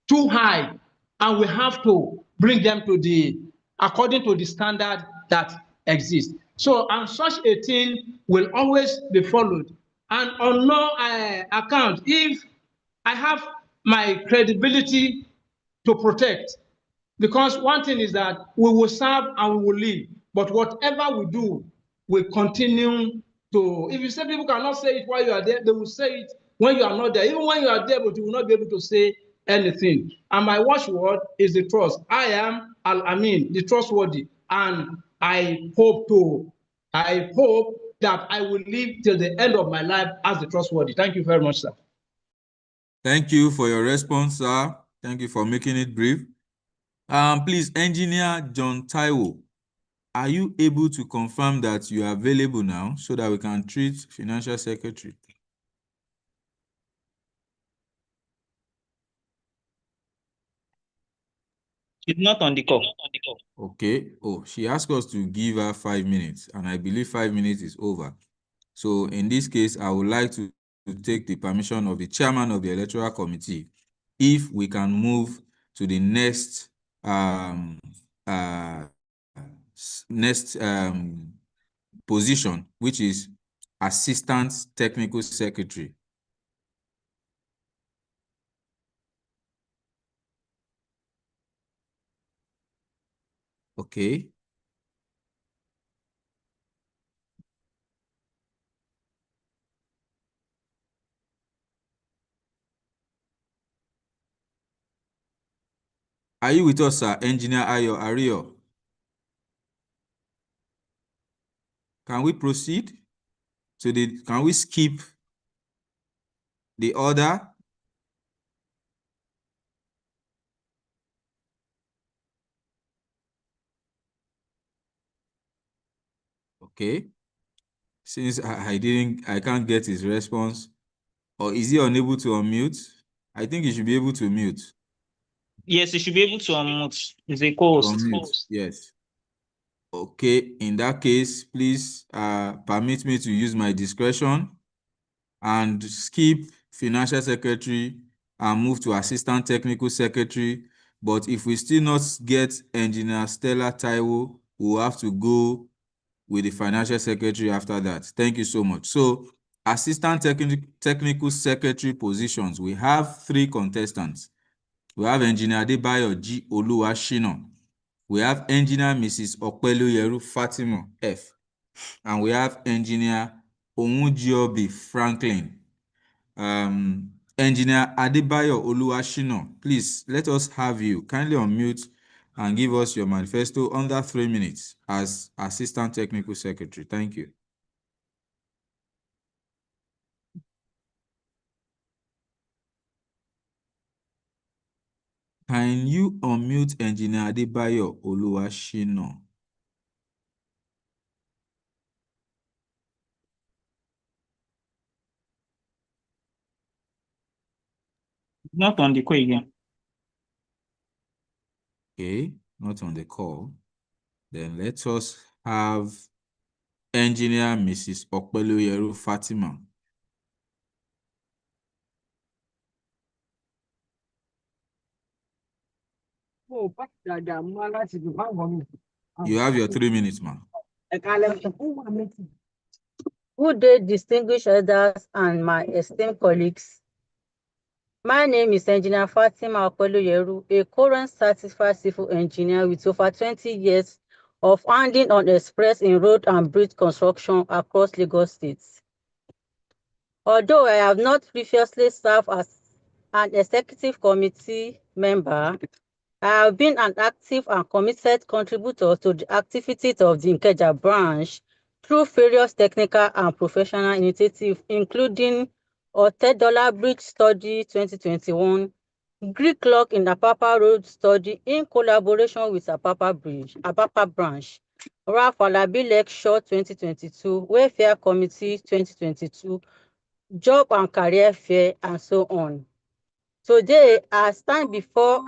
too high, and we have to bring them to according to the standard that exists. So, and such a thing will always be followed. And on no account, if I have my credibility to protect, because one thing is that we will serve and we will live, but whatever we do, we continue to. If you say people cannot say it while you are there, they will say it when you are not there. Even when you are there, but you will not be able to say anything. And my watchword is the trust. I am Al-Amin, the trustworthy, and I hope that I will live till the end of my life as the trustworthy. Thank you very much, sir. Thank you for your response, sir. Thank you for making it brief. Please, Engineer John Taiwo, are you able to confirm that you are available now so that we can treat Financial Secretary? She's not on the call. Okay. Oh, she asked us to give her 5 minutes, and I believe 5 minutes is over. So in this case, I would like to take the permission of the chairman of the Electoral Committee if we can move to the next position, which is Assistant Technical Secretary. Okay. Are you with us, sir? Engineer Ayo Ario? Can we proceed to can we skip the order? Okay. Since I can't get his response, or is he unable to unmute? I think he should be able to mute. Yes, you should be able to unmute. It's a co-host. Yes. Okay, in that case, please permit me to use my discretion and skip Financial Secretary and move to Assistant Technical Secretary. But if we still not get Engineer Stella Taiwo, we'll have to go with the Financial Secretary after that. Thank you so much. So, Assistant Technical Secretary positions, we have 3 contestants. We have Engineer Adebayo G. Oluwashina. We have Engineer Mrs. Opeloyeru Fatima F. And we have Engineer Onwujiobi Franklin. Engineer Adebayo Oluwashina, please let us have you kindly unmute and give us your manifesto under 3 minutes as Assistant Technical Secretary. Thank you. Can you unmute Engineer Adebayo Oluwashina? Not on the call again. Okay, not on the call. Then let us have Engineer Mrs. Opeloyeru Fatima. You have your 3 minutes, ma'am. Good day, distinguished elders and my esteemed colleagues. My name is Engineer Fatima Opeloyeru, a current certified civil engineer with over 20 years of handling on express in road and bridge construction across Lagos State. Although I have not previously served as an executive committee member, I have been an active and committed contributor to the activities of the Ikeja branch through various technical and professional initiatives, including $10 Bridge Study 2021, Greek Lock in Apapa Road Study in collaboration with Apapa branch, Ralph Alabi Lecture 2022, Welfare Committee 2022, Job and Career Fair, and so on. Today, I stand before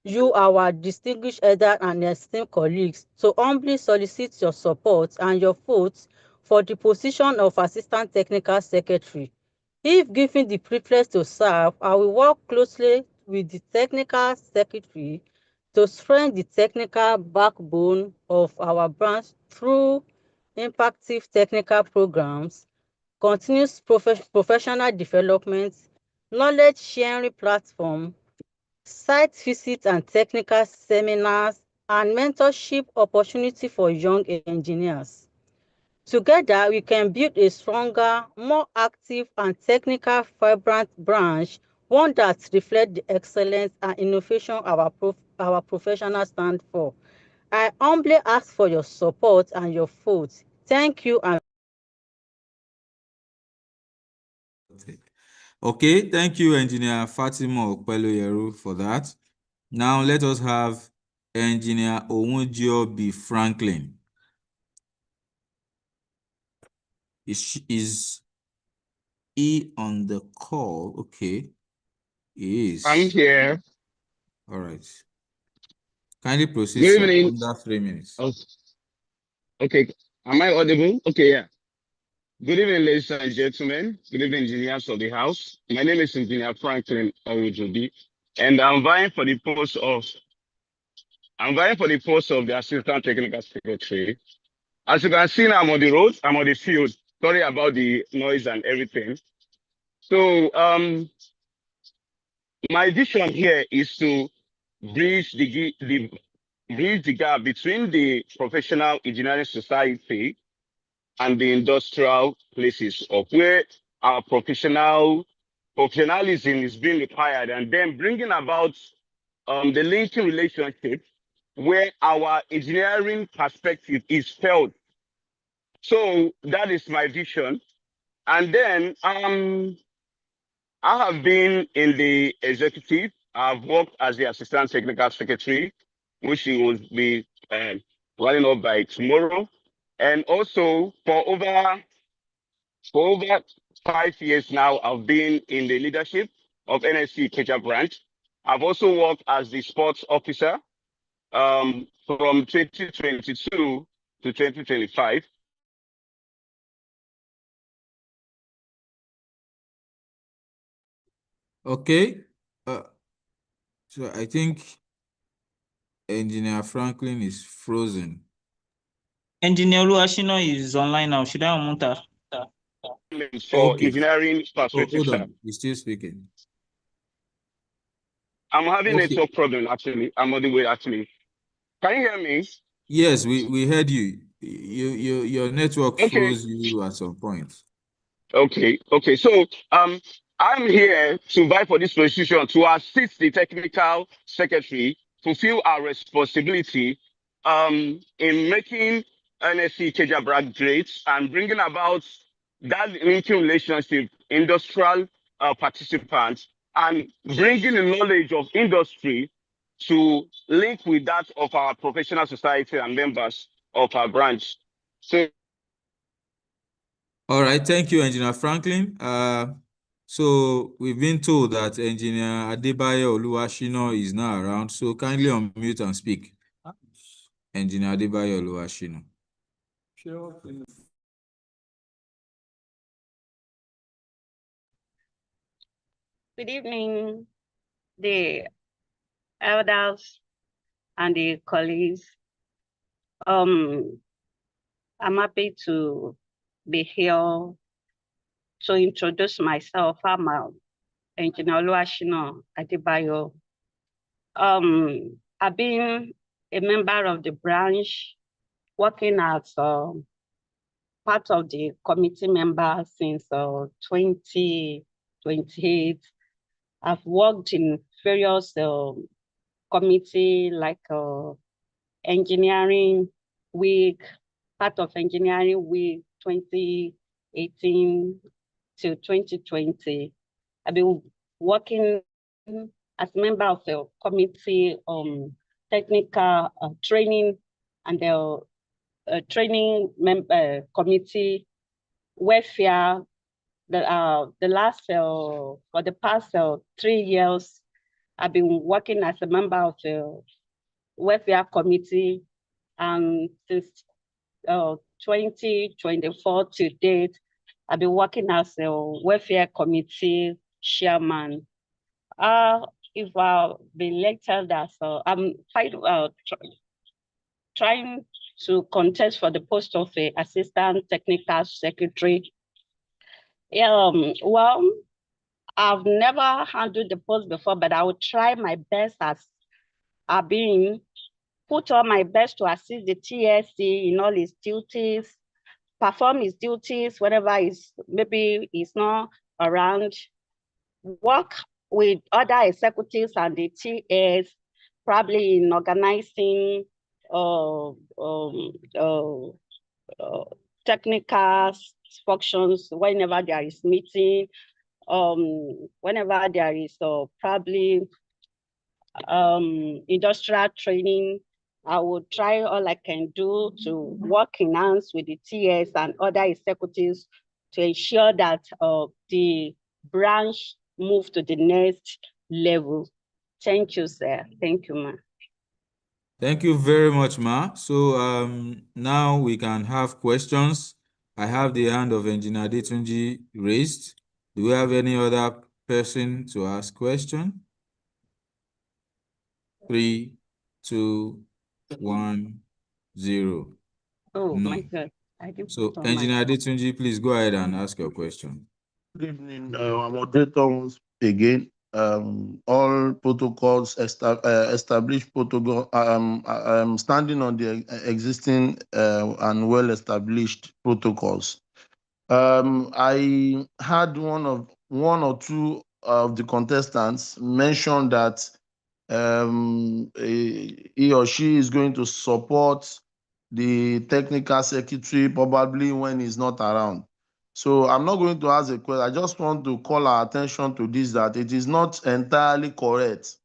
you, our distinguished elder and esteemed colleagues, to humbly solicit your support and your votes for the position of Assistant Technical Secretary. If given the privilege to serve, I will work closely with the Technical Secretary to strengthen the technical backbone of our branch through impactful technical programs, continuous professional development, knowledge sharing platform, site visits and technical seminars, and mentorship opportunity for young engineers. Together, we can build a stronger, more active and technical vibrant branch, one that reflects the excellence and innovation our professionals stand for. I humbly ask for your support and your votes. Thank you. Okay, thank you, Engineer Fatima Opeloyeru, for that. Now let us have Engineer Onwujiobi Franklin. Is he on the call? Okay, he is. I'm here. All right. Kindly proceed, Good sir, evening. under 3 minutes. Okay. Am I audible? Okay, yeah. Good evening, ladies and gentlemen. Good evening, engineers of the house. My name is Engineer Franklin Onwujiobi, and I'm vying for the post of the Assistant Technical Secretary. As you can see now, I'm on the road, I'm on the field. Sorry about the noise and everything. So my vision here is to bridge the gap between the professional engineering society and the industrial places of where our professionalism is being required, and then bringing about the linking relationship where our engineering perspective is felt. So that is my vision. And then I have been in the executive. I've worked as the assistant technical secretary, which will be running up by tomorrow. And also for over 5 years now, I've been in the leadership of NSC Ikeja branch. I've also worked as the sports officer from 2022 to 2025. Okay. So I think Engineer Franklin is frozen. Engineer Oluwashina is online now. Should I unmute her? For Okay. engineering Oh, perspective, hold sir. on. He's still speaking. I'm having Okay. network problem actually. I'm on the way actually. Can you hear me? Yes, we heard you. Your network Okay. froze you at some point. Okay. So I'm here to vie for this position to assist the technical secretary fulfill our responsibility in making NSC Ikeja brand great and bringing about that linking relationship, industrial participants, and bringing the knowledge of industry to link with that of our professional society and members of our branch. So All right. Thank you, Engineer Franklin. So we've been told that Engineer Adebayo Oluwashina is now around. So kindly unmute and speak. Engineer Adebayo Oluwashina. Good evening, the elders and the colleagues. I'm happy to be here to introduce myself. I'm Engineer Oluwashina Adebayo. I've been a member of the branch, working as part of the committee member since 2028. I've worked in various committee like engineering week, part of engineering week 2018 to 2020. I've been working as member of the committee technical training and the training committee welfare. The last for the past 3 years, I've been working as a member of the welfare committee, and since 2024 to date, I've been working as a welfare committee chairman. If I've been elected as I'm trying to contest for the post of a assistant technical secretary. Well, I've never handled the post before, but I will try my best as I've been put on my best to assist the TSC in all his duties, perform his duties whenever maybe he's not around, work with other executives and the TS, probably in organizing technical functions whenever there is meeting, whenever there is probably industrial training. I will try all I can do to work in hands with the TS and other executives to ensure that the branch move to the next level. Thank you, sir. Thank you, ma. Thank you very much, Ma. So now we can have questions. I have the hand of Engineer Adetunji raised. Do we have any other person to ask question? 3, 2, 1, 0. Oh, No. my God. I didn't So, put on my... Engineer Adetunji, please go ahead and ask your question. Good evening, moderator once again. All protocols established protocol. I'm standing on the existing and well-established protocols. I had one or two of the contestants mention that he or she is going to support the technical secretary probably when he's not around. So I'm not going to ask a question. I just want to call our attention to this, that it is not entirely correct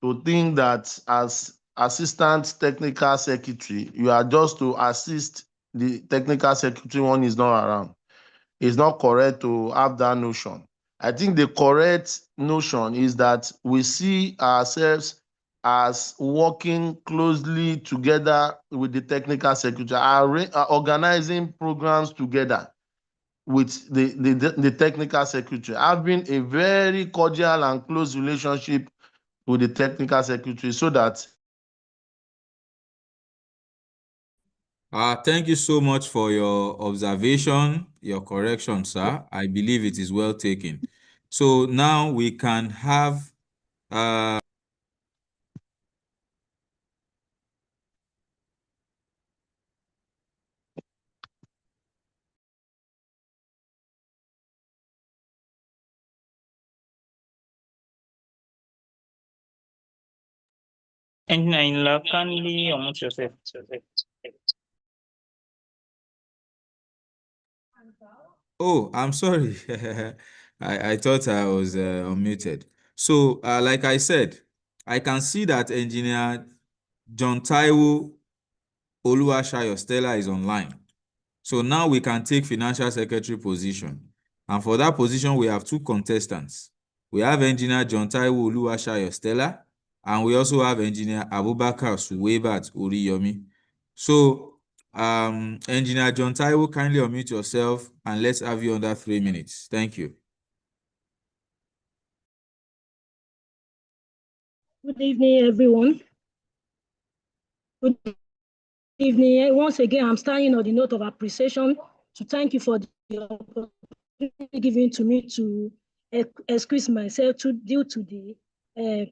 to think that as assistant technical secretary, you are just to assist the technical secretary when he's not around. It's not correct to have that notion. I think the correct notion is that we see ourselves as working closely together with the technical secretary, are organizing programs together with the technical secretary, having a very cordial and close relationship with the technical secretary so that. Thank you so much for your observation, your correction, sir. I believe it is well taken. So now we can have Engineer, kindly unmute yourself. Oh, I'm sorry. I thought I was unmuted. So, like I said, I can see that Engineer John Taiwo Oluwasayo Stella is online. So now we can take financial secretary position. And for that position, we have two contestants. We have Engineer John Taiwo Oluwasayo Stella, and we also have Engineer Abubakar Suwebat Uriyomi. So, Engineer John Taiwo, kindly unmute yourself and let's have you under 3 minutes. Thank you. Good evening, everyone. Good evening. Once again, I'm standing on the note of appreciation to thank you for the opportunity given to me to excuse myself due to the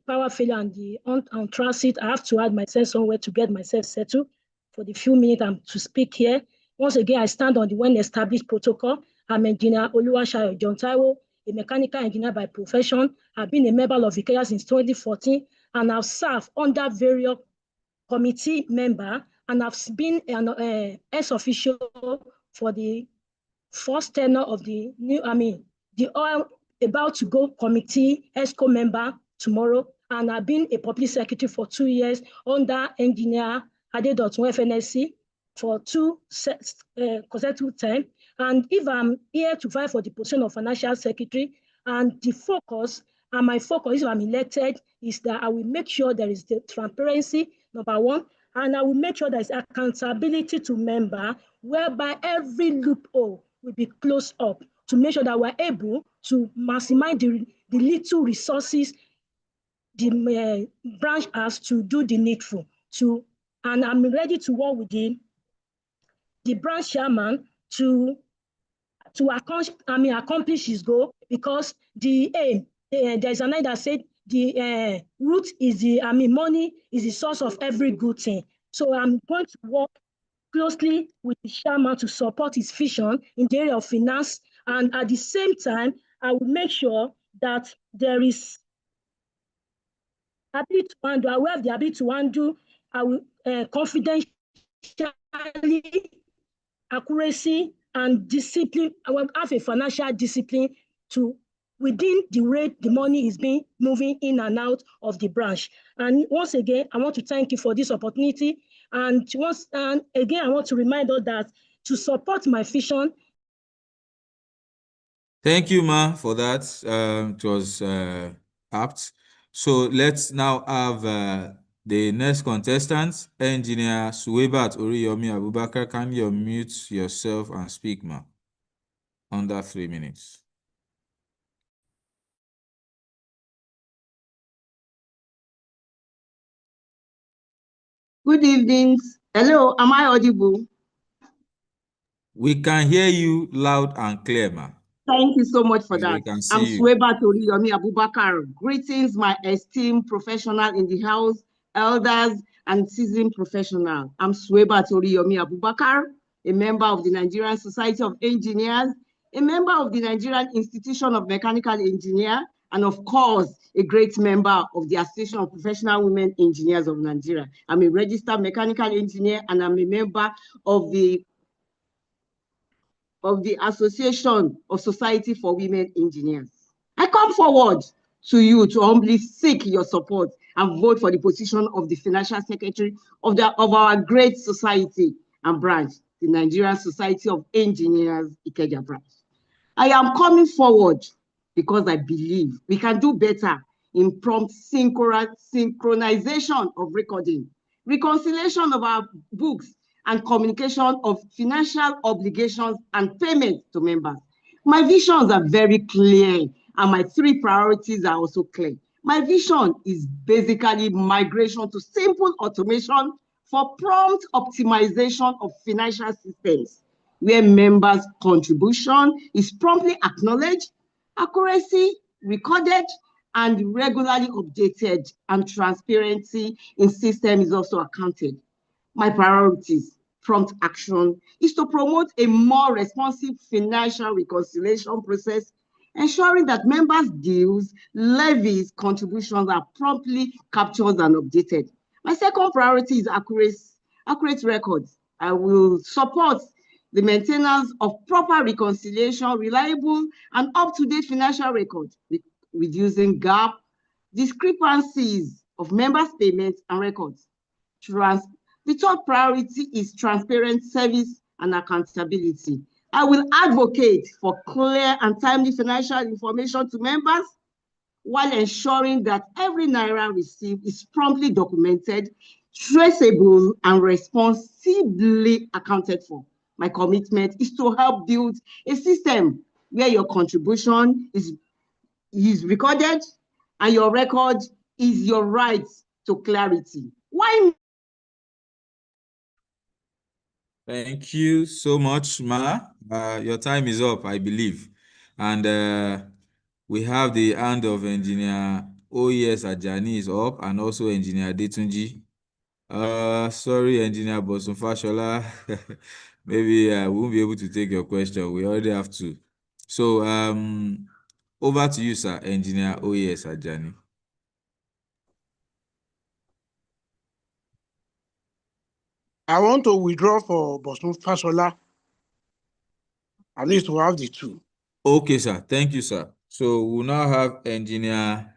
power failure and the on transit. I have to add myself somewhere to get myself settled for the few minutes I'm to speak here. Once again, I stand on the well-established protocol. I'm Engineer Oluwasayo John Taiwo, a mechanical engineer by profession. I've been a member of Ikeja since 2014, and I've served under various committee member, and I've been an ex-official for the first tenure of the the oil about to go committee ESCO member tomorrow, and I've been a public secretary for 2 years under Engineer Adedotun FNSC for 2 consecutive times. And if I'm here to fight for the position of financial secretary, and the focus, and my focus, if I'm elected, is that I will make sure there is the transparency, number one, and I will make sure there is accountability to member, whereby every loophole will be closed up to make sure that we're able to maximize the little resources the branch has to do the needful. And I'm ready to work with the branch chairman to accomplish his goal, because the aim, there's an idea that said the root is money is the source of every good thing. So I'm going to work closely with the chairman to support his vision in the area of finance, and at the same time, I will make sure that there is ability to handle, I will have the ability to handle, I will confidentially, accuracy, and discipline. I will have a financial discipline to within the rate the money is being moving in and out of the branch. And once again, I want to thank you for this opportunity. And again, I want to remind us that to support my vision. Thank you, Ma, for that. It was apt. So let's now have the next contestant, Engineer Suwebat Uriyomi Abubakar. Can you unmute yourself and speak, Ma? Under 3 minutes. Good evening. Hello, am I audible? We can hear you loud and clear, Ma. Thank you so much for Yes, that. we can see I'm you. Suwebat Uriyomi Abubakar. Greetings, my esteemed professional in the house, elders, and seasoned professional. I'm Suwebat Uriyomi Abubakar, a member of the Nigerian Society of Engineers, a member of the Nigerian Institution of Mechanical Engineers, and of course, a great member of the Association of Professional Women Engineers of Nigeria. I'm a registered mechanical engineer, and I'm a member of the Association of Society for Women Engineers. I come forward to you to humbly seek your support and vote for the position of the Financial Secretary of our great society and branch, the Nigerian Society of Engineers, Ikeja branch. I am coming forward because I believe we can do better in prompt synchronization of recording, reconciliation of our books, and communication of financial obligations and payments to members. My visions are very clear, and my 3 priorities are also clear. My vision is basically migration to simple automation for prompt optimization of financial systems, where members' contribution is promptly acknowledged, accuracy recorded, and regularly updated, and transparency in system is also accounted. My priorities, prompt action, is to promote a more responsive financial reconciliation process, ensuring that members' dues, levies, contributions are promptly captured and updated. My second priority is accurate records. I will support the maintenance of proper reconciliation, reliable and up-to-date financial records, reducing gap, discrepancies of members' payments and records. The third priority is transparent service and accountability. I will advocate for clear and timely financial information to members while ensuring that every Naira received is promptly documented, traceable, and responsibly accounted for. My commitment is to help build a system where your contribution is recorded and your record is your right to clarity. Why? Thank you so much, Ma. Your time is up, I believe. And we have the hand of Engineer OES Ajani is up, and also Engineer Detunji. Sorry, Engineer Bosun Fashola. Maybe we won't be able to take your question. We already have to. So over to you, sir, Engineer OES Ajani. I want to withdraw for Bosun Fashola. At least we have the 2. Okay, sir. Thank you, sir. So we'll now have Engineer.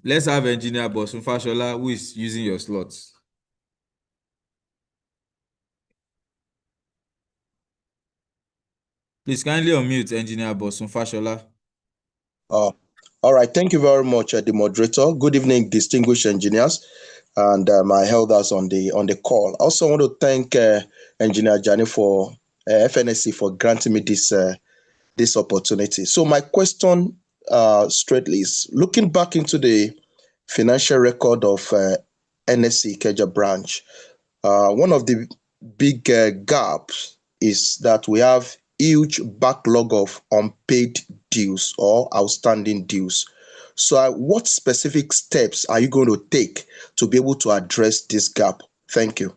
Let's have Engineer Bosun Fashola, who is using your slots. Please kindly unmute Engineer Bosun Fashola. All right. Thank you very much, the moderator. Good evening, distinguished engineers and my elders on the call. I also want to thank Engineer Jani for FNSC for granting me this opportunity. So my question straightly is, looking back into the financial record of NSC Ikeja branch, one of the big gaps is that we have huge backlog of unpaid dues or outstanding dues. So what specific steps are you going to take to be able to address this gap? Thank you.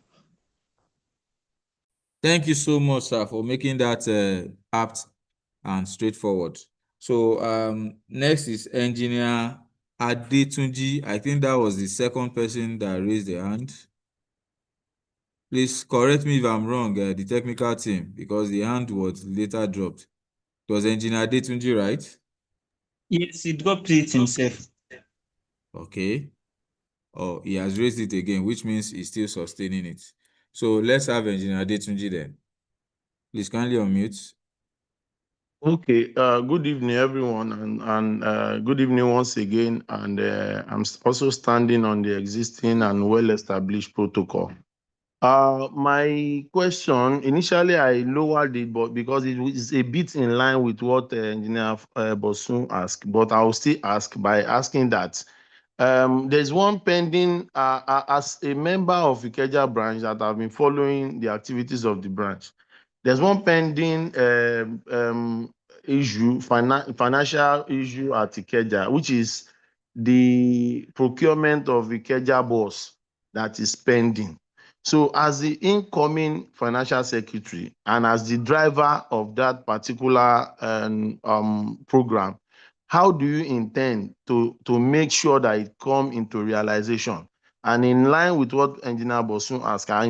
Thank you so much, sir, for making that apt and straightforward. So next is Engineer Adetunji. I think that was the second person that raised their hand. Please correct me if I'm wrong, the technical team, because the hand was later dropped. It was Engineer Adetunji, right? Yes, he dropped it himself. Okay. Oh, he has raised it again, which means he's still sustaining it. So let's have Engineer Adetunji then. Please kindly unmute. Okay, good evening, everyone, and good evening once again. And I'm also standing on the existing and well-established protocol. My question, initially I lowered it, but because it is a bit in line with what Engineer Bosun asked, but I will still ask by asking that there's one pending as a member of Ikeja branch that I've been following the activities of the branch. There's one pending financial issue at Ikeja, which is the procurement of Ikeja bus that is pending. So as the incoming financial secretary and as the driver of that particular program, how do you intend to make sure that it come into realization? And in line with what Engineer Bosun asked, I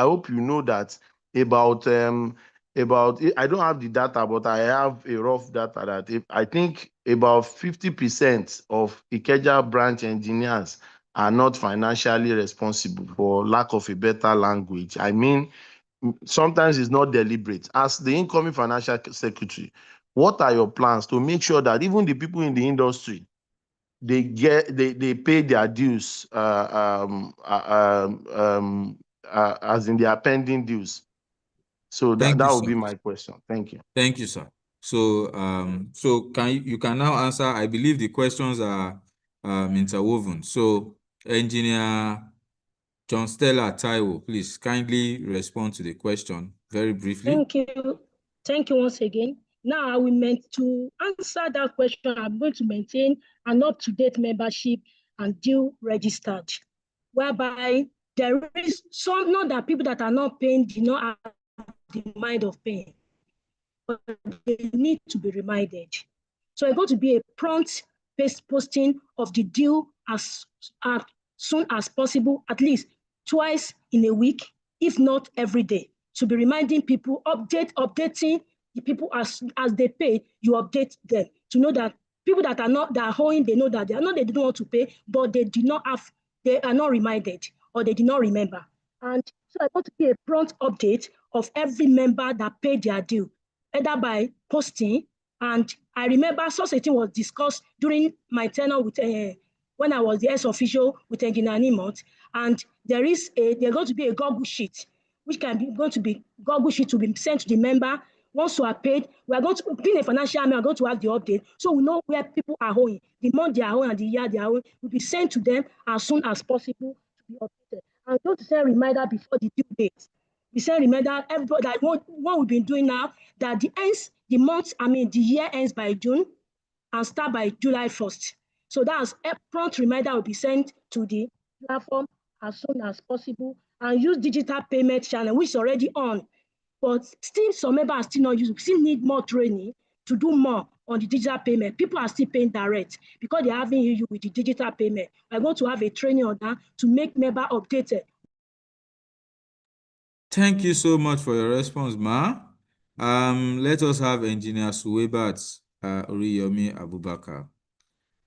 hope you know that about I don't have the data, but I have a rough data that I think about 50% of Ikeja branch engineers are not financially responsible, for lack of a better language. I mean, sometimes it's not deliberate. As the incoming financial secretary, what are your plans to make sure that even the people in the industry they pay their dues as in their pending dues. So that you, would sir. be my question. Thank you. Thank you, sir. So, so you can now answer. I believe the questions are interwoven. So, Engineer John Stella Taiwo, please kindly respond to the question very briefly. Thank you. Thank you once again. Now, I will meant to answer that question. I'm going to maintain an up-to-date membership and due registered, whereby there is some, not that people that are not paying do not have the mind of paying, but they need to be reminded. So it's going to be a prompt posting of the due as soon as possible, at least twice in a week, if not every day, to be reminding people, updating the people as they pay. You update them to know that people that are owing, they know that they don't want to pay, but they are not reminded, or they did not remember. And so I want to be a prompt update of every member that paid their due, either by posting. And I remember such a thing was discussed during my tenure with when I was the ex official with Engineer Nimot, and there's going to be a Google sheet, which going to be Google sheet to be sent to the member. Once you are paid, we are going to, being a financial army, we are going to have the update, so we know where people are owing, the month they are owing and the year they are owing will be sent to them as soon as possible to be updated. And going to send a reminder before the due date. We send reminder, everybody, like what we've been doing now, that the year ends by June and start by July 1st. So that's a prompt reminder will be sent to the platform as soon as possible, and use digital payment channel, which is already on. But still, some members are still not using. We still need more training to do more on the digital payment. People are still paying direct because they haven't used with the digital payment. We're going to have a training on that to make members updated. Thank you so much for your response, Ma. Let us have Engineer Suwebat Oriyomi Abubakar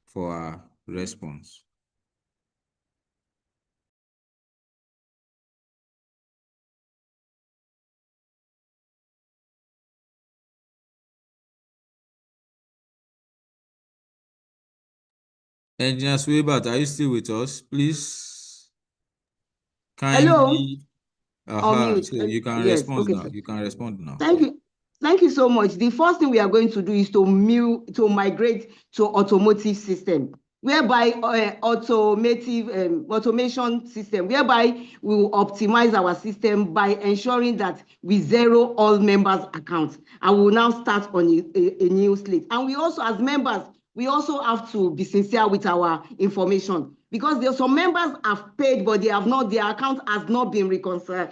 for our response. Engineer Suwebat, are you still with us? Please kindly. Unmute. So you can Yes, respond okay, now. sir. You can respond now. Thank you. Thank you so much. The first thing we are going to do is to migrate to automotive system, whereby automation system, whereby we will optimize our system by ensuring that we zero all members' accounts. And we will now start on a new slate. And we also, as members, we also have to be sincere with our information, because there are some members have paid, but their account has not been reconciled.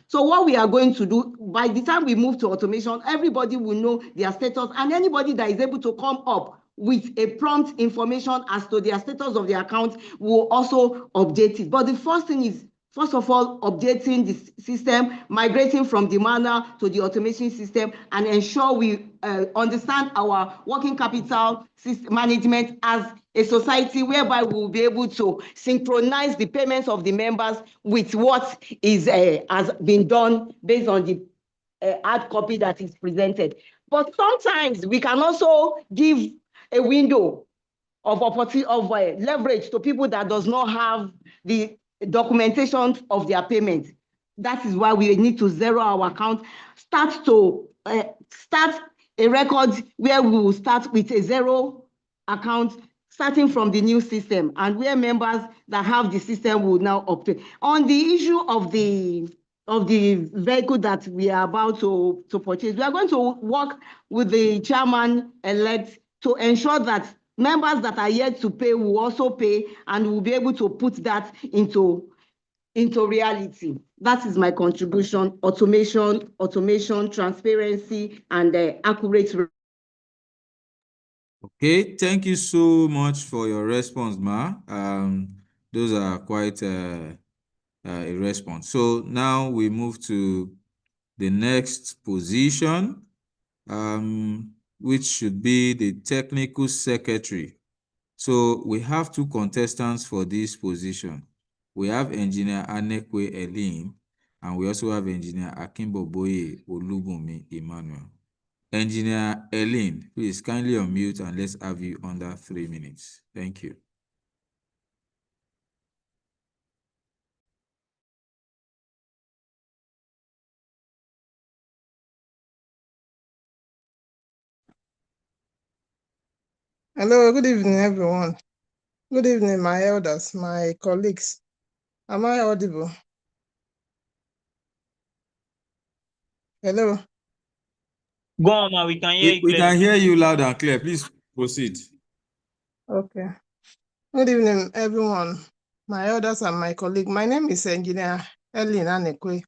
So what we are going to do, by the time we move to automation, everybody will know their status, and anybody that is able to come up with a prompt information as to their status of their account will also update it. But the first thing is, first of all, updating the system, migrating from the manual to the automation system, and ensure we understand our working capital management as a society, whereby we will be able to synchronize the payments of the members with what has been done based on the hard copy that is presented. But sometimes we can also give a window of opportunity, of leverage to people that does not have the documentation of their payment. That is why we need to zero our account, start a record where we will start with a zero account, starting from the new system, and where members that have the system will now operate. On the issue of the vehicle that we are about to purchase, we are going to work with the chairman-elect to ensure that members that are yet to pay will also pay, and will be able to put that into reality. That is my contribution: automation, transparency, and accurate. Okay, thank you so much for your response, Ma. Those are quite a response. So now we move to the next position, which should be the technical secretary. So we have two contestants for this position. We have Engineer Anekwe Elim, and we also have Engineer Akimboboye Olubunmi Emmanuel. Engineer Eileen, please kindly unmute and let's have you under 3 minutes. Thank you. Hello, good evening, everyone. Good evening, my elders, my colleagues. Am I audible? Hello. Go on, ma. We can hear you We clearly. can hear you loud and clear. Please proceed. Okay. Good evening, everyone, my elders and my colleague. My name is Engineer Eileen Anekwe.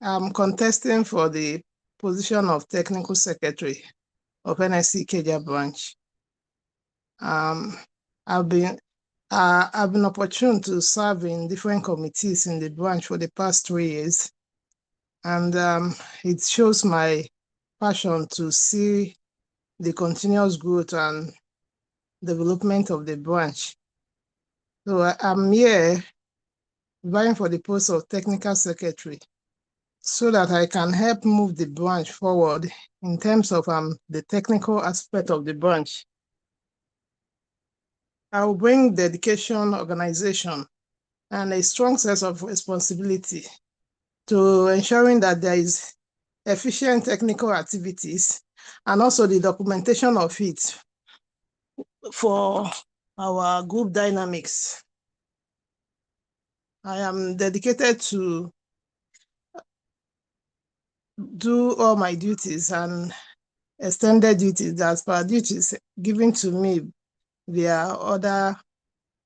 I'm contesting for the position of Technical Secretary of NSC Ikeja branch. I've been opportune to serve in different committees in the branch for the past 3 years, and it shows my passion to see the continuous growth and development of the branch. So I'm here vying for the post of Technical Secretary so that I can help move the branch forward in terms of the technical aspect of the branch. I will bring dedication, organization, and a strong sense of responsibility to ensuring that there is efficient technical activities and also the documentation of it for our group dynamics. I am dedicated to do all my duties and extended duties as per duties given to me via other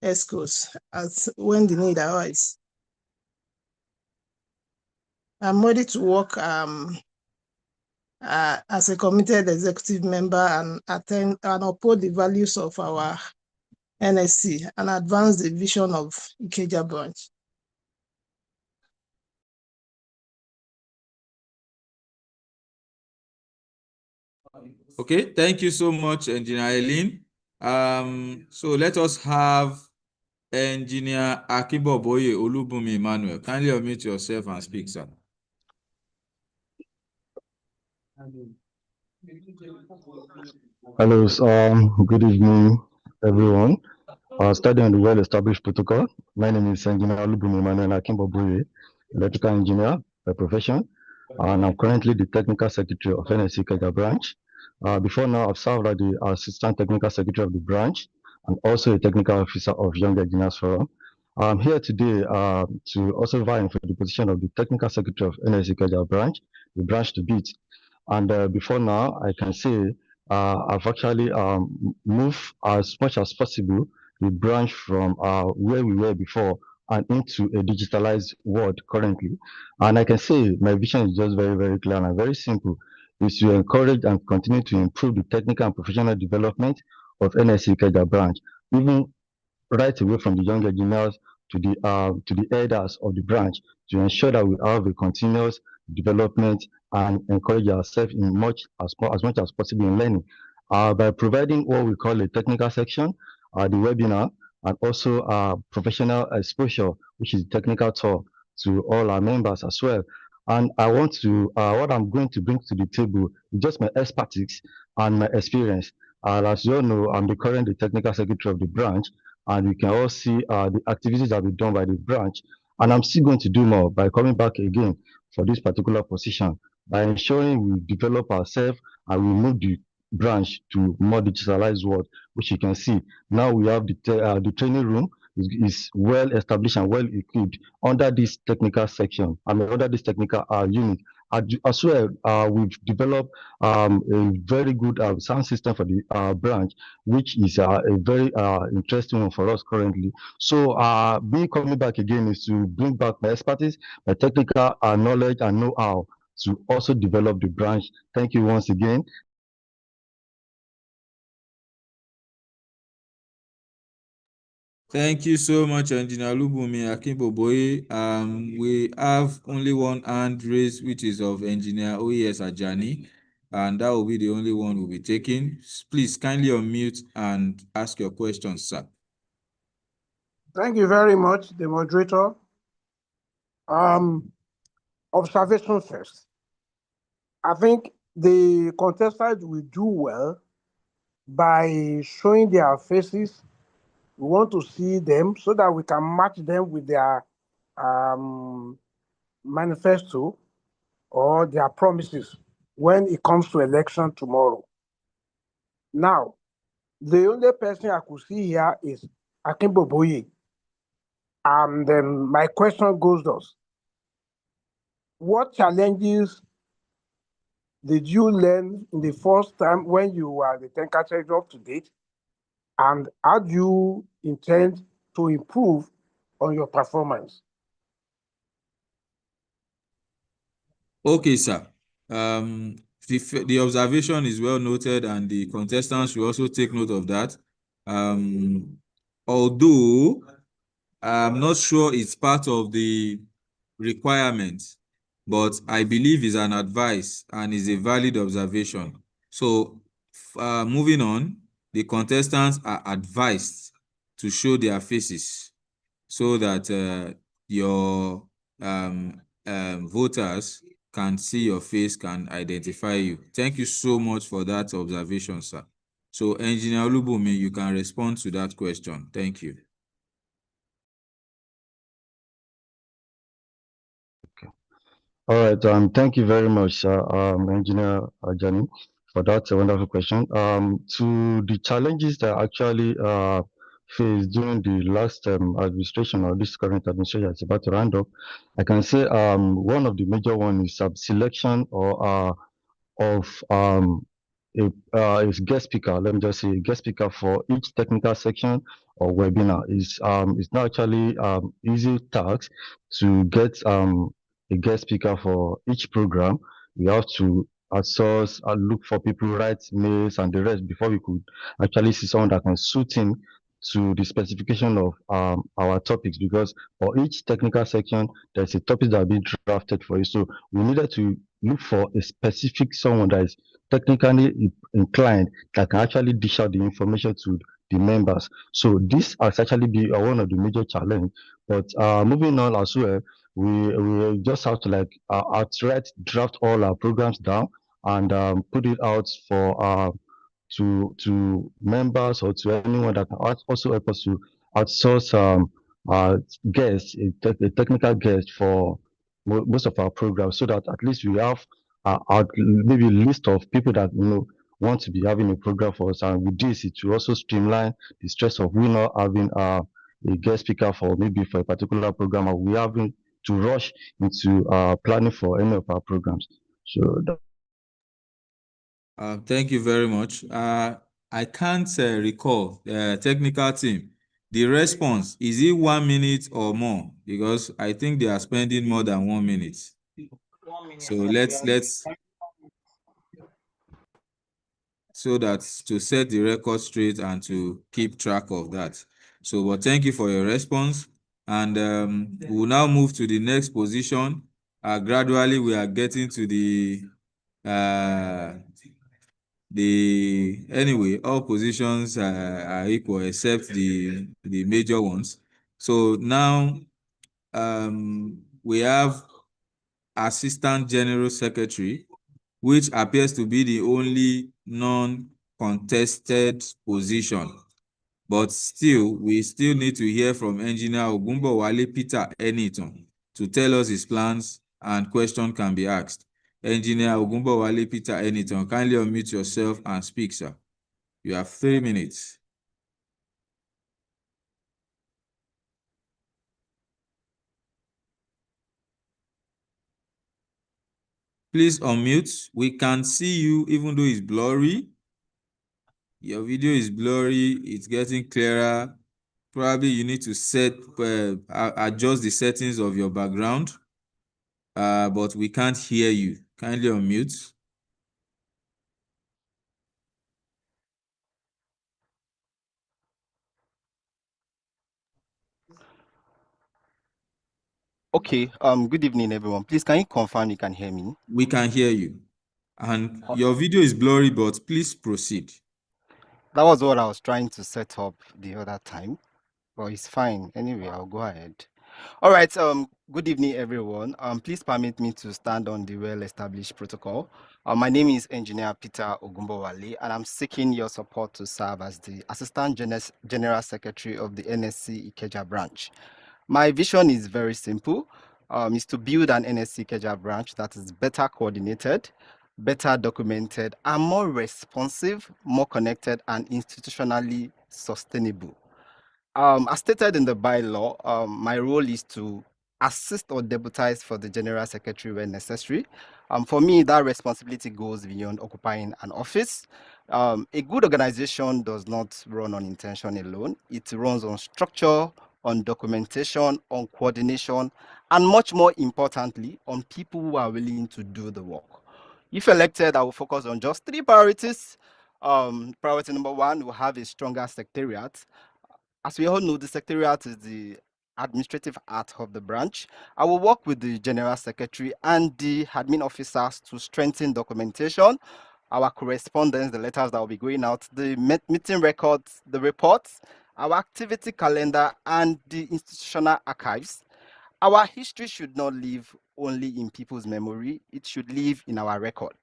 ESCOs as when the need arises. I'm ready to work as a committed executive member and attend and uphold the values of our NSC and advance the vision of Ikeja branch. Okay, thank you so much, Engineer Eileen. So let us have Engineer Akiboboye Olubumi Emmanuel. Kindly unmute yourself and speak, sir. Hello, good evening, everyone. Studying the well-established protocol. My name is Engineer Olubumi Emmanuel Akimboboye, electrical engineer by profession, and I'm currently the technical secretary of NSC Ikeja branch. Before now, I've served as the assistant technical secretary of the branch and also a technical officer of Young Engineers Forum. I'm here today to also vie for the position of the technical secretary of NSC Ikeja branch, the branch to beat. And before now, I can say I've actually moved as much as possible the branch from where we were before and into a digitalized world currently. And I can say my vision is just very, very clear and very simple. Is to encourage and continue to improve the technical and professional development of NSC Ikeja branch, even right away from the young engineers to the elders of the branch, to ensure that we have a continuous development and encourage ourselves in as much as possible in learning by providing what we call a technical section, the webinar, and also professional exposure, which is technical talk to all our members as well. And I want to, what I'm going to bring to the table is just my expertise and my experience. As you all know, I'm the current technical secretary of the branch, and you can all see the activities that we've done by the branch. And I'm still going to do more by coming back again for this particular position, by ensuring we develop ourselves and we move the branch to more digitalized world, which you can see. Now we have the training room is well established and well equipped under this technical section, under this technical unit. As well, we've developed a very good sound system for the branch, which is a very interesting one for us currently. So me coming back again is to bring back my expertise, my technical knowledge and know-how to also develop the branch. Thank you once again. Thank you so much, Engineer Olubumi Akimboboye. We have only one hand raised, which is of Engineer OES Ajani, and that will be the only one we'll be taking. Please kindly unmute and ask your questions, sir. Thank you very much, the moderator. Observation first. I think the contestants will do well by showing their faces. We want to see them so that we can match them with their manifesto or their promises when it comes to election tomorrow. Now, the only person I could see here is Akinboboye. And my question goes thus: what challenges did you learn in the first time when you were the technical secretary up to date? And how do you intend to improve on your performance? Okay, sir. The observation is well noted, and the contestants will also take note of that. Although I'm not sure it's part of the requirement, but I believe it's an advice and is a valid observation. So, moving on, the contestants are advised to show their faces so that your voters can see your face, can identify you. Thank you so much for that observation, sir. So, Engineer Olubumi, you can respond to that question. Thank you. All right. Thank you very much, Engineer Ajani, for that wonderful question. To the challenges that actually faced during the last administration or this current administration is about to round up, I can say one of the major ones is selection or of a guest speaker. Let me just say, a guest speaker for each technical section or webinar is it's not actually easy task to get a guest speaker for each program. We have to outsource and look for people, write mails and the rest before we could actually see someone that can suit in to the specification of our topics, because for each technical section there's a topic that will be drafted for you. So we needed to look for a specific someone that is technically inclined that can actually dish out the information to the members. So this has actually been one of the major challenge. But moving on as well, we just have to like outright draft all our programs down and put it out for to members or to anyone that can also help us to outsource guests, a technical guest for most of our programs, so that at least we have maybe a list of people that want to be having a program for us. And with this, it will also streamline the stress of we not having a guest speaker for maybe for a particular program, or we having to rush into planning for any of our programs. So Thank you very much. I can't recall technical team. The response, is it 1 minute or more? Because I think they are spending more than 1 minute. So let's so that to set the record straight and to keep track of that. So, but thank you for your response. And we'll now move to the next position. Gradually, we are getting to anyway, all positions are equal except the major ones. So now we have Assistant General Secretary, which appears to be the only non-contested position. But still, we still need to hear from Engineer Ogunbowale Peter Eniton to tell us his plans, and question can be asked. Engineer Ogunbowale Peter Eniton, kindly unmute yourself and speak, sir. You have 3 minutes. Please unmute. We can see you even though it's blurry. Your video is blurry. It's getting clearer. Probably you need to adjust the settings of your background. But we can't hear you. Kindly unmute. Okay, good evening, everyone. Please, can you confirm you can hear me? We can hear you. And your video is blurry, but please proceed. That was what I was trying to set up the other time, but it's fine. Anyway, I'll go ahead. All right. Good evening, everyone. Please permit me to stand on the well-established protocol. My name is Engineer Peter Ogumbowale, and I'm seeking your support to serve as the Assistant General Secretary of the NSC Ikeja branch. My vision is very simple. Is to build an NSC Ikeja branch that is better coordinated, better documented, and more responsive, more connected, and institutionally sustainable. As stated in the bylaw, my role is to assist or deputize for the General Secretary when necessary. For me, that responsibility goes beyond occupying an office. A good organization does not run on intention alone. It runs on structure, on documentation, on coordination, and much more importantly, on people who are willing to do the work. If elected, I will focus on just three priorities. Priority number one, we'll have a stronger secretariat. As we all know, the secretariat is the administrative heart of the branch. I will work with the general secretary and the admin officers to strengthen documentation, our correspondence, the letters that will be going out, the meeting records, the reports, our activity calendar, and the institutional archives. Our history should not live only in people's memory, it should live in our record,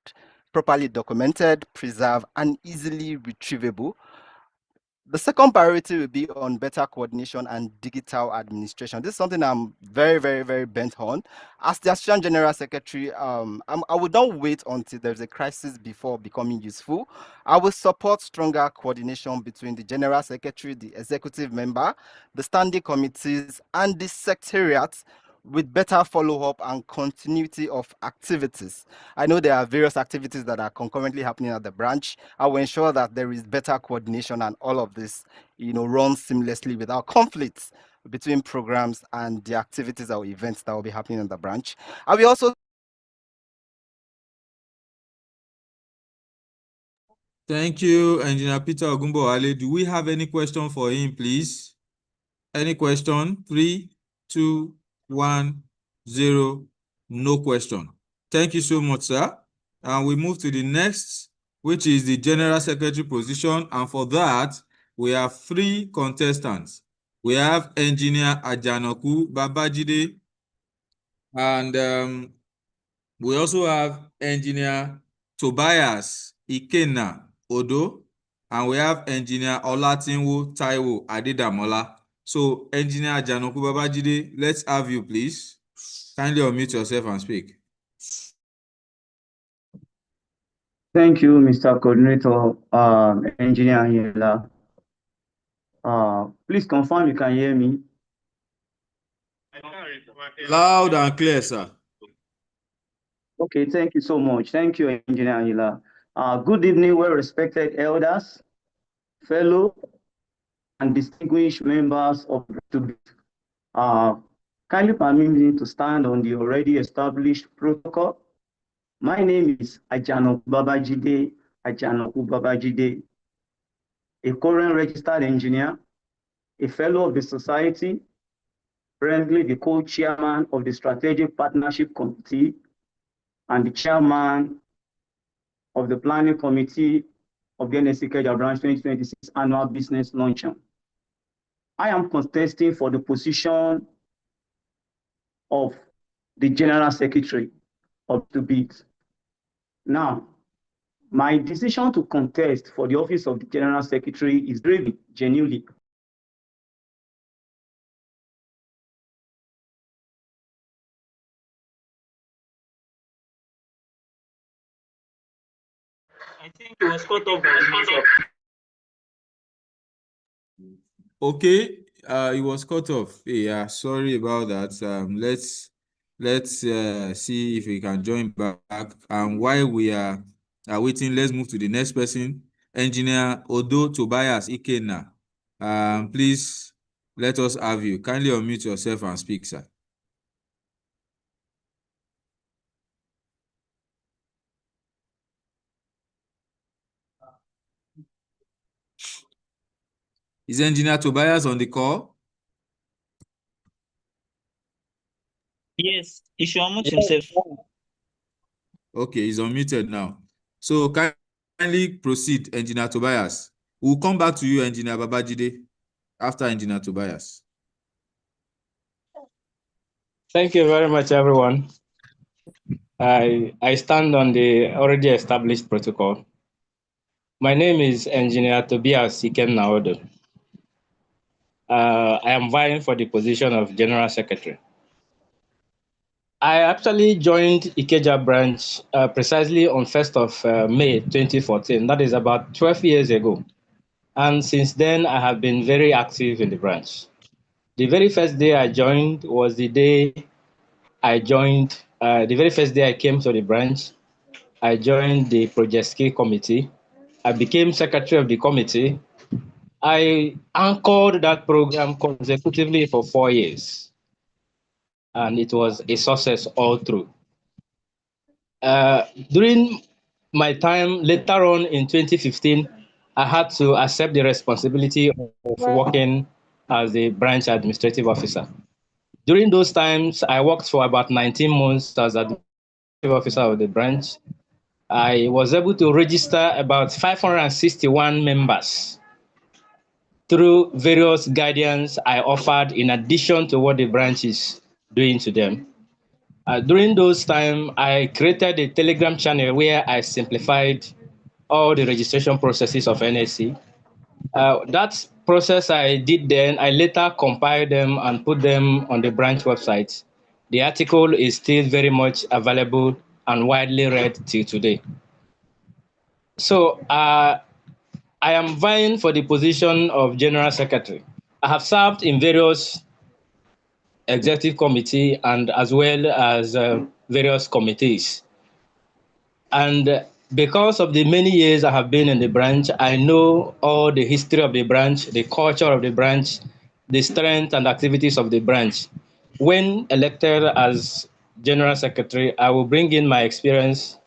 properly documented, preserved, and easily retrievable. The second priority will be on better coordination and digital administration. This is something I'm very, very, very bent on. As the Assistant General Secretary, I would not wait until there's a crisis before becoming useful. I will support stronger coordination between the General Secretary, the executive member, the standing committees, and the secretariat with better follow-up and continuity of activities. I know there are various activities that are concurrently happening at the branch. I will ensure that there is better coordination and all of this, runs seamlessly without conflicts between programs and the activities or events that will be happening in the branch. I will also Thank you, Engineer Peter Ogumbowale. Do we have any question for him, please? Any question? 3, 2, 1, 0. No question. Thank you so much, sir. And we move to the next, which is the General Secretary position. And for that, we have 3 contestants. We have Engineer Ajanoku Babajide, and we also have Engineer Tobias Ikena Odo, and we have Engineer Olatinwo Taiwo Adedamola. So, Engineer Ajanoku Babajide, let's have you, please. Kindly unmute yourself and speak. Thank you, Mr. Coordinator, Engineer Angela. Please confirm you can hear me. Loud and clear, sir. Okay, thank you so much. Thank you, Engineer Angela. Good evening, well-respected elders, fellow and distinguished members of the kindly permit me to stand on the already established protocol. My name is Ajanoku Babajide, a current registered engineer, a fellow of the society, presently the co-chairman of the Strategic Partnership Committee and the chairman of the Planning Committee of the NSC Ikeja Branch 2026 Annual Business Luncheon. I am contesting for the position of the General Secretary of the bid. Now, my decision to contest for the office of the General Secretary is really genuinely I think it was cut off by the network. Okay, it was cut off. Yeah, sorry about that. Let's see if we can join back. And while we are waiting, let's move to the next person, Engineer Odo Tobias Ikena. Please let us have you. Kindly unmute yourself and speak, sir. Is Engineer Tobias on the call? Yes, he should unmute himself. Okay, he's unmuted now. So kindly proceed, Engineer Tobias. We'll come back to you, Engineer Babajide, after Engineer Tobias. Thank you very much, everyone. I stand on the already established protocol. My name is Engineer Tobias Ikem Naodo. I am vying for the position of General Secretary. I actually joined Ikeja branch precisely on 1st of May 2014. That is about 12 years ago. And since then, I have been very active in the branch. The very first day I joined was the day the very first day I came to the branch, I joined the Projeski committee. I became secretary of the committee. I anchored that program consecutively for 4 years, and it was a success all through. During my time later on in 2015, I had to accept the responsibility of working as a branch administrative officer. During those times, I worked for about 19 months as administrative officer of the branch. I was able to register about 561 members through various guidance I offered in addition to what the branch is doing to them. During those times, I created a Telegram channel where I simplified all the registration processes of NSC. That process I did then, I later compiled them and put them on the branch website. The article is still very much available and widely read till today. So I am vying for the position of General Secretary. I have served in various executive committee and as well as various committees. And because of the many years I have been in the branch, I know all the history of the branch, the culture of the branch, the strength and activities of the branch. When elected as General Secretary, I will bring in my experience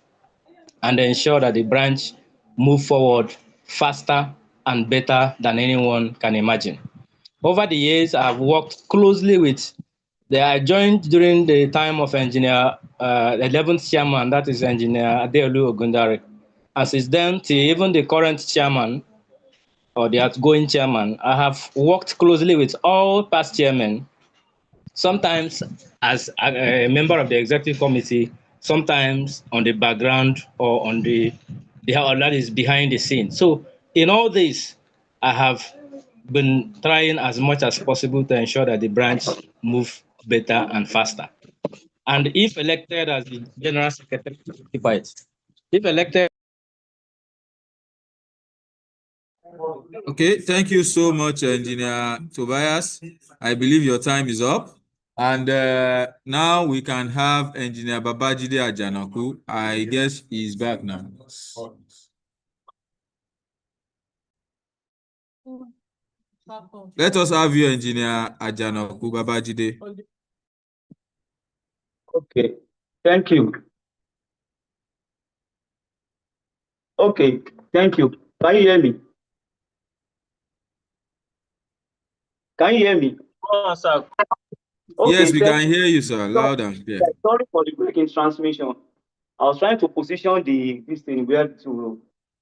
and ensure that the branch move forward faster and better than anyone can imagine. Over the years, I've worked closely with I joined during the time of Engineer 11th chairman, that is Engineer Adeolu Ogundare. And since then, to even the current chairman or the outgoing chairman, I have worked closely with all past chairmen, sometimes as a member of the executive committee, sometimes on the background or on or that is behind the scene. So in all this, I have been trying as much as possible to ensure that the branch move better and faster. And if elected as the general secretary, if elected. Okay, thank you so much, Engineer Tobias. I believe your time is up. And now we can have Engineer Babajide Ajanaku. I guess he's back now. Let us have you, Engineer Ajanaku Babajide. Okay, thank you. Okay, thank you. Can you hear me? Can you hear me? Okay, Yes, we can hear you, sir, loud and clear. Sorry for the break in transmission. I was trying to position this thing where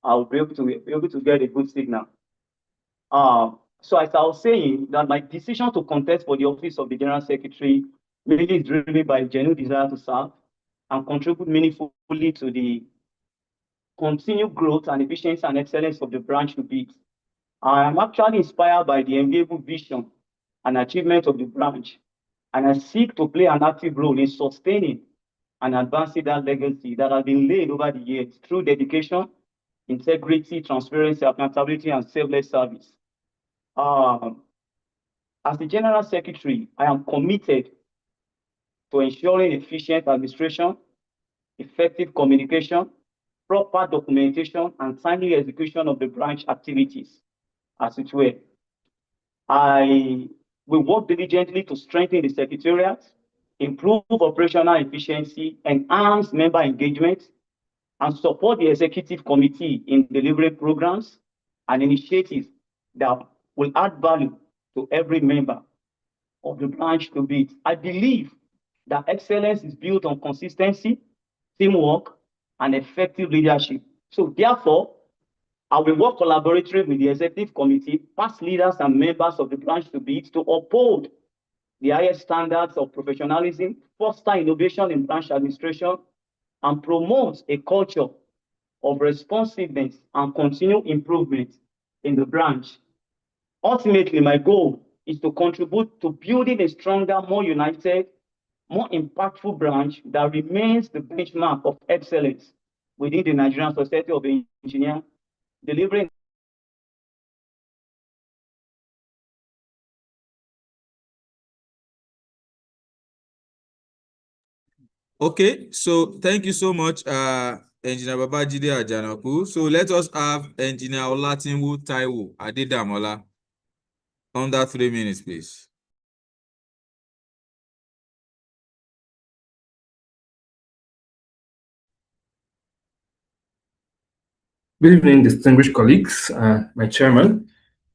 I'll be able to get a good signal. So as I was saying, that my decision to contest for the office of the General Secretary mainly is driven by a genuine desire to serve and contribute meaningfully to the continued growth and efficiency and excellence of the branch to be. I am actually inspired by the enviable vision and achievement of the branch, and I seek to play an active role in sustaining and advancing that legacy that has been laid over the years through dedication, integrity, transparency, accountability, and selfless service. As the General Secretary, I am committed to ensuring efficient administration, effective communication, proper documentation, and timely execution of the branch activities, as it were. I will work diligently to strengthen the Secretariat, improve operational efficiency, enhance member engagement, and support the Executive Committee in delivering programs and initiatives that will add value to every member of the branch to be. I believe that excellence is built on consistency, teamwork, and effective leadership. So therefore, I will work collaboratively with the Executive Committee, past leaders, and members of the branch to be to uphold the highest standards of professionalism, foster innovation in branch administration, and promote a culture of responsiveness and continued improvement in the branch. Ultimately, my goal is to contribute to building a stronger, more united, more impactful branch that remains the benchmark of excellence within the Nigerian Society of Engineers, delivering Okay, so thank you so much, Engineer Babajide Ajanaku. So let us have Engineer Olatinwu Taiwo Adedamola. Under 3 minutes, please. Good evening, distinguished colleagues, my chairman,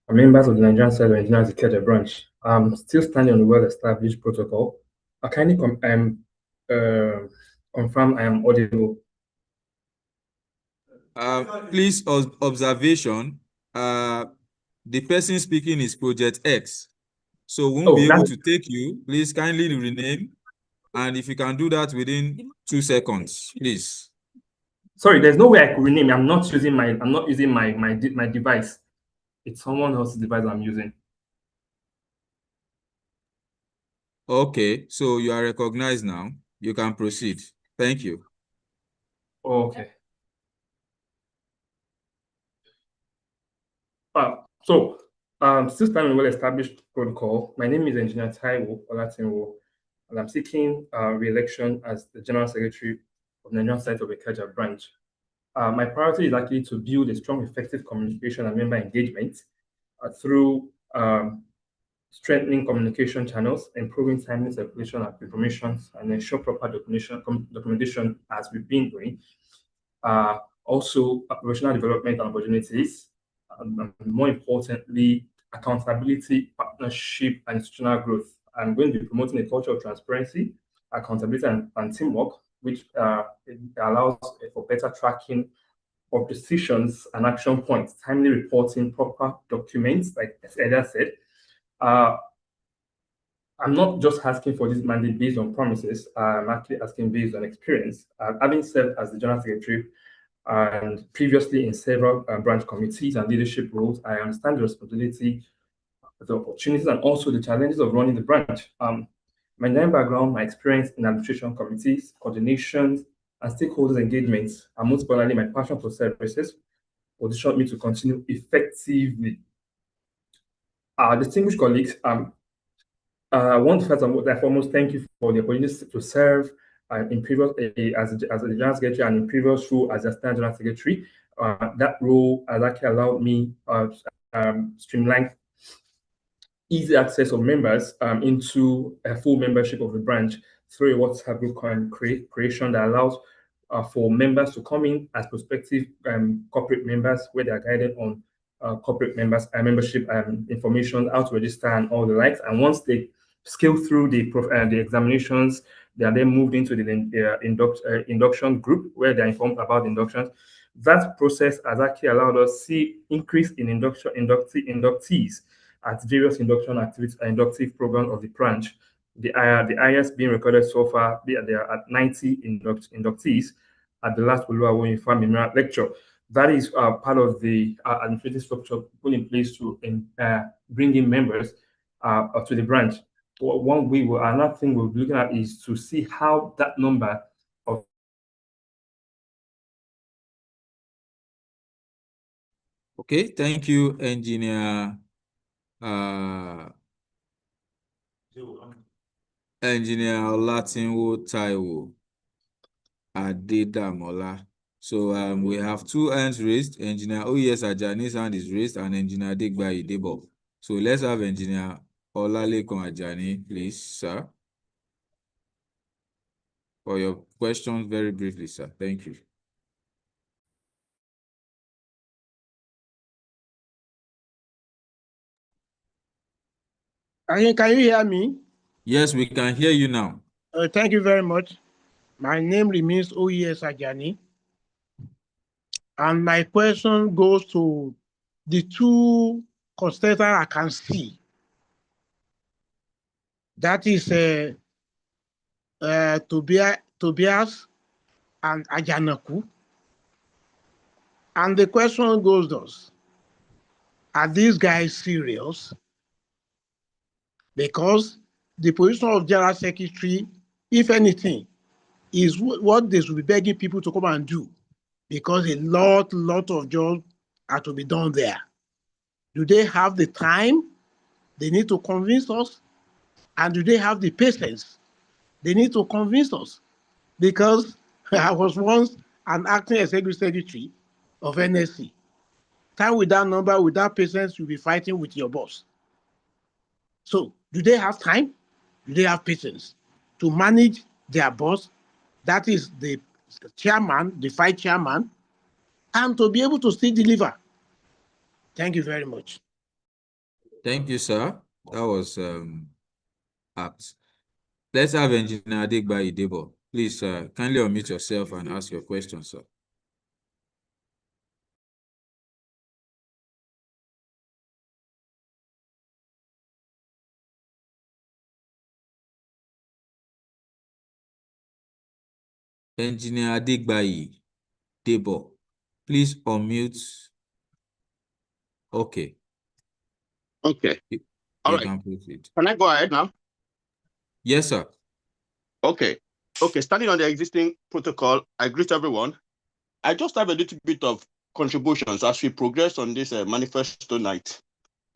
and members of the Nigerian Society of Engineers Ikeja branch. I'm still standing on the well-established protocol. I kindly confirm I am audible. Please, observation. The person speaking is Project X, so won't be able to take you. Please kindly rename, and if you can do that within 2 seconds, please. Sorry, there's no way I could rename. I'm not using my device. It's someone else's device I'm using. Okay, so you are recognized now. You can proceed. Thank you. Okay. Still standing on well-established protocol. My name is Engineer Taiwo Olatinwo, and I'm seeking re-election as the General Secretary of the Nigerian Society of Ikeja branch. My priority is actually to build a strong, effective communication and member engagement through strengthening communication channels, improving timely circulation of information, and ensure proper documentation as we've been doing. Also, professional development and opportunities, and more importantly, accountability, partnership, and institutional growth. I'm going to be promoting a culture of transparency, accountability, and teamwork, which allows for better tracking of decisions and action points, timely reporting, proper documents, like Ikeja said. I'm not just asking for this mandate based on promises. I'm actually asking based on experience. Having served as the General Secretary and previously in several branch committees and leadership roles, I understand the responsibility, the opportunities, and also the challenges of running the branch. My Nigerian background, my experience in administration committees, coordinations, and stakeholders engagements, and most importantly, my passion for services, positioned me to continue effectively. Distinguished colleagues, I want to first and foremost thank you for the opportunity to serve in previous as a General Secretary and in previous role as Assistant General Secretary. That role has actually allowed me streamline easy access of members into a full membership of the branch through a WhatsApp group creation that allows for members to come in as prospective corporate members, where they are guided on corporate members membership information, how to register, and all the likes. And once they scale through the examinations, they are then moved into the induction group, where they are informed about inductions. That process has actually allowed us to see increase in inductees at various induction activities, inductive programs of the branch. The IS being recorded so far, they are at 90 inductees at the last Oluwawo Infam Memorial Lecture. That is part of the administrative structure put in place to bring in members to the branch. Another thing we're looking at is to see how that number of Okay, thank you, Engineer Olatinwo Taiwo Adedamola. So we have 2 hands raised. Engineer OES Ajani's hand is raised, and Engineer Adegbayi Debo. So let's have Engineer Olalekon Ajani, please, sir, for your questions very briefly, sir. Thank you. Can you hear me? Yes, we can hear you now. Thank you very much. My name remains OES Ajani. And my question goes to the 2 contestants I can see. That is Tobias and Ajanaku. And the question goes thus: are these guys serious? Because the position of General Secretary, if anything, is what they should be begging people to come and do, because a lot of jobs are to be done there. Do they have the time? They need to convince us. And do they have the patience? They need to convince us. Because I was once an acting executive secretary of NSC. Time without number, without patience, you'll be fighting with your boss. So do they have time? Do they have patience to manage their boss? That is the chairman, the vice chairman, and to be able to still deliver. Thank you very much. Thank you, sir. That was apt. Let's have Engineer Adegbayi Debo. Please kindly unmute yourself and ask your question, sir. Engineer Adegbayi Debo, please unmute. Okay. Okay. All right. Can proceed. Can I go ahead now? Yes, sir. Okay. Okay. Standing on the existing protocol, I greet everyone. I just have a little bit of contributions as we progress on this manifesto night.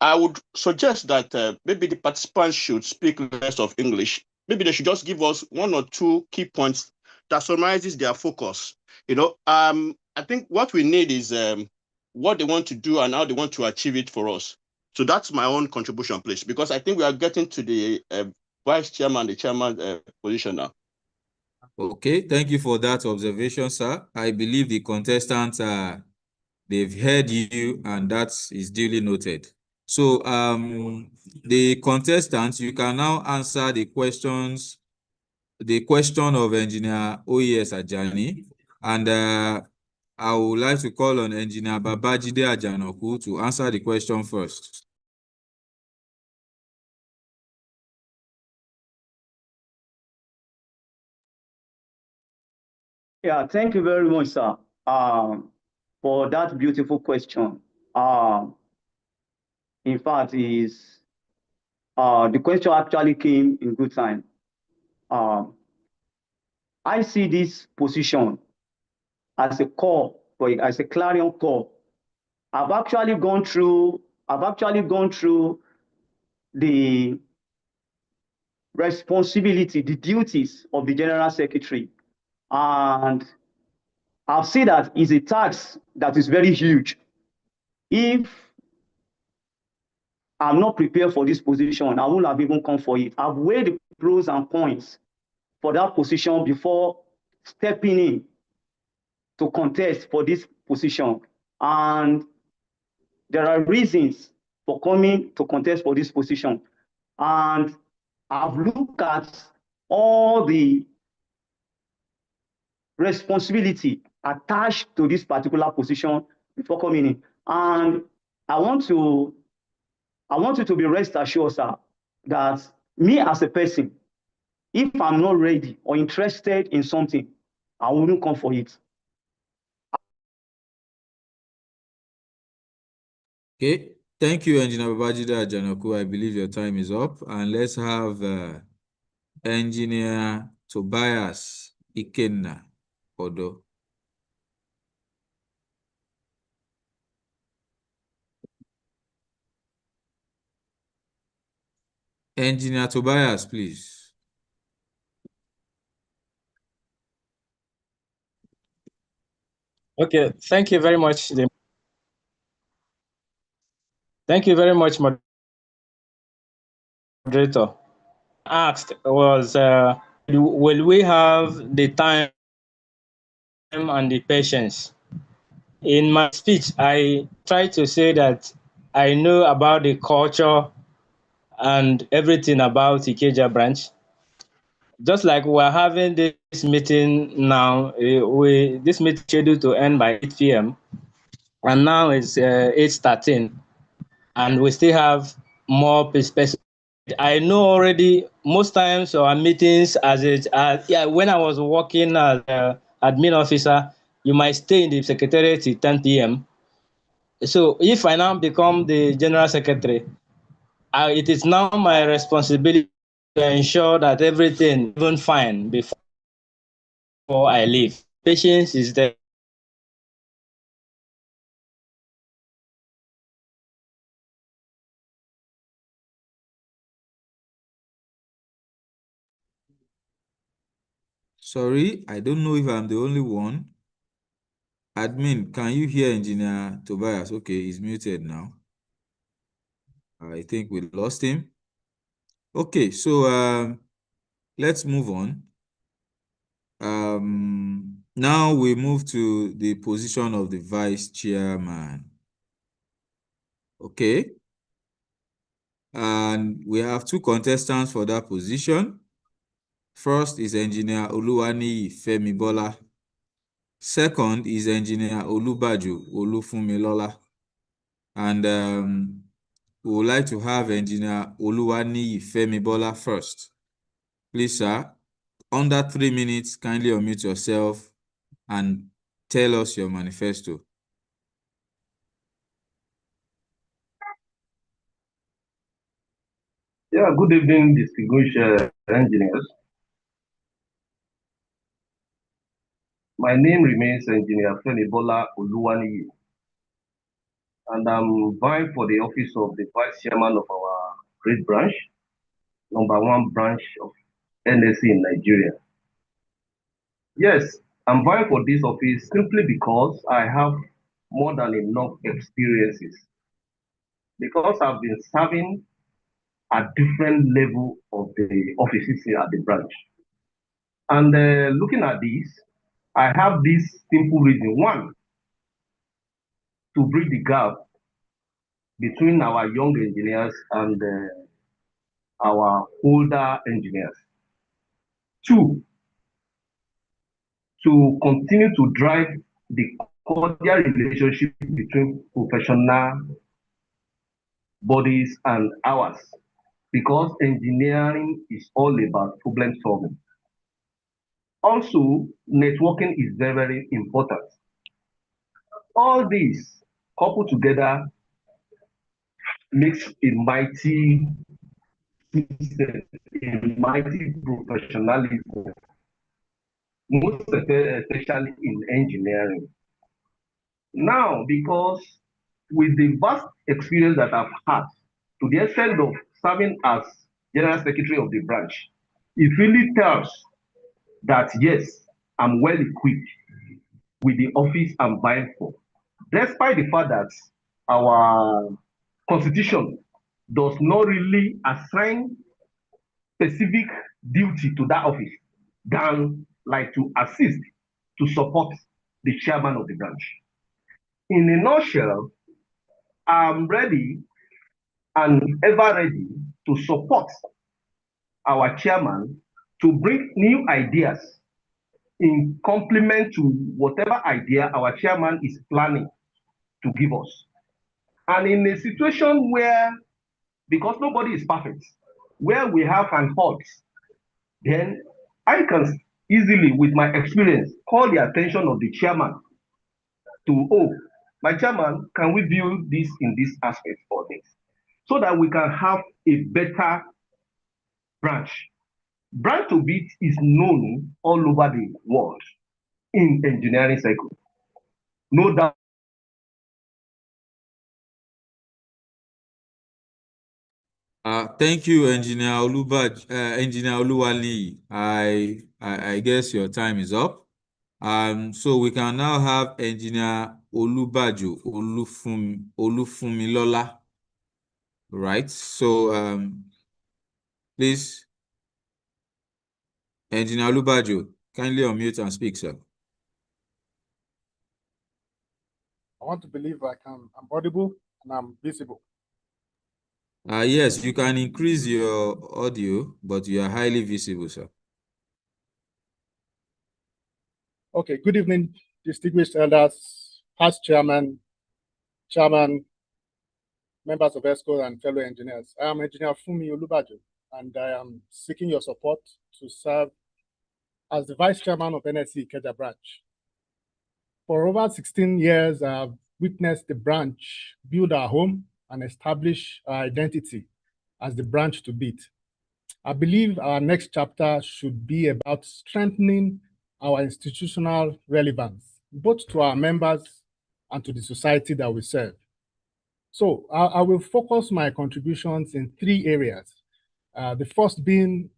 I would suggest that maybe the participants should speak less of English. Maybe they should just give us one or two key points that summarizes their focus. I think what we need is what they want to do and how they want to achieve it for us. So that's my own contribution, please, because I think we are getting to the vice chairman, the chairman position now. Okay, thank you for that observation, sir. I believe the contestants, they've heard you, and that is duly noted. So the contestants, you can now answer the questions, the question of Engineer OES Ajani, and I would like to call on Engineer Babajide Ajanoku to answer the question first. Yeah, thank you very much, sir, for that beautiful question. In fact, the question actually came in good time. I see this position as a call, as a clarion call. I've actually gone through the responsibility, the duties of the General Secretary, and I've seen that it's a task that is very huge. If I'm not prepared for this position, I wouldn't have even come for it. I've weighed the pros and cons for that position before stepping in to contest for this position. And there are reasons for coming to contest for this position. And I've looked at all the responsibility attached to this particular position before coming in. And I want you to be rest assured, sir, that me as a person, if I'm not ready or interested in something, I wouldn't come for it. Okay, thank you, Engineer Babajide Ajanoku. I believe your time is up, and let's have Engineer Tobias Ikenna Odo. Engineer Tobias, please. Okay, thank you very much. Thank you very much, moderator. Asked was, will we have the time and the patience? In my speech, I tried to say that I know about the culture and everything about Ikeja branch. Just like we're having this meeting now, this meeting scheduled to end by 8 p.m. and now it's 8:13, and we still have more perspectives I know already most times our meetings when I was working as an admin officer, you might stay in the secretariat till 10 p.m. So if I now become the general secretary, it is now my responsibility to ensure that everything even fine before I leave. Patience is there. Sorry, I don't know if I'm the only one. Admin, can you hear Engineer Tobias? Okay, he's muted now. I think we lost him. Okay, so let's move on. Now we move to the position of the vice chairman. Okay. And we have two contestants for that position. First is Engineer Oluwani Femibola. Second is Engineer Olubaju Olufunmilola. And we would like to have Engineer Oluwani Femibola first. Please, sir, under 3 minutes, kindly unmute yourself and tell us your manifesto. Yeah, good evening, distinguished engineers. My name remains Engineer Femibola Oluwani, and I'm vying for the office of the Vice Chairman of our great branch, #1 branch of NSC in Nigeria. Yes, I'm vying for this office simply because I have more than enough experiences. Because I've been serving at different level of the offices here at the branch. And looking at this, I have this simple reason. One, to bridge the gap between our young engineers and our older engineers. Two, to continue to drive the cordial relationship between professional bodies and ours, because engineering is all about problem solving. Also, networking is very, very important. All these coupled together makes a mighty system, a mighty professionalism, most especially in engineering. Now, because with the vast experience that I've had, to the extent of serving as General Secretary of the branch, it really tells that yes, I'm well equipped with the office I'm vying for. Despite the fact that our constitution does not really assign specific duty to that office than like to assist, to support the chairman of the branch. In a nutshell, I'm ready and ever ready to support our chairman to bring new ideas in complement to whatever idea our chairman is planning to give us. And in a situation where, because nobody is perfect, where we have an halt, then I can easily, with my experience, call the attention of the chairman to, oh, my chairman, can we do this in this aspect for this? So that we can have a better branch. Branch to bit is known all over the world in engineering cycle. No doubt. Thank you, Engineer Engineer Oluwali. I guess your time is up. So we can now have Engineer Olubaju Olufunmilola. Right. So please, Engineer Olubaju, kindly unmute and speak, sir. I want to believe I'm audible and I'm visible. Yes, you can increase your audio, but you are highly visible, sir. Okay, good evening, distinguished elders, past chairman, members of ESCO and fellow engineers. I am Engineer Fumi Olubajo, and I am seeking your support to serve as the Vice Chairman of NSE Ikeja branch. For over 16 years, I've witnessed the branch build our home and establish our identity as the branch to beat. I believe our next chapter should be about strengthening our institutional relevance, both to our members and to the society that we serve. So I will focus my contributions in 3 areas. The first being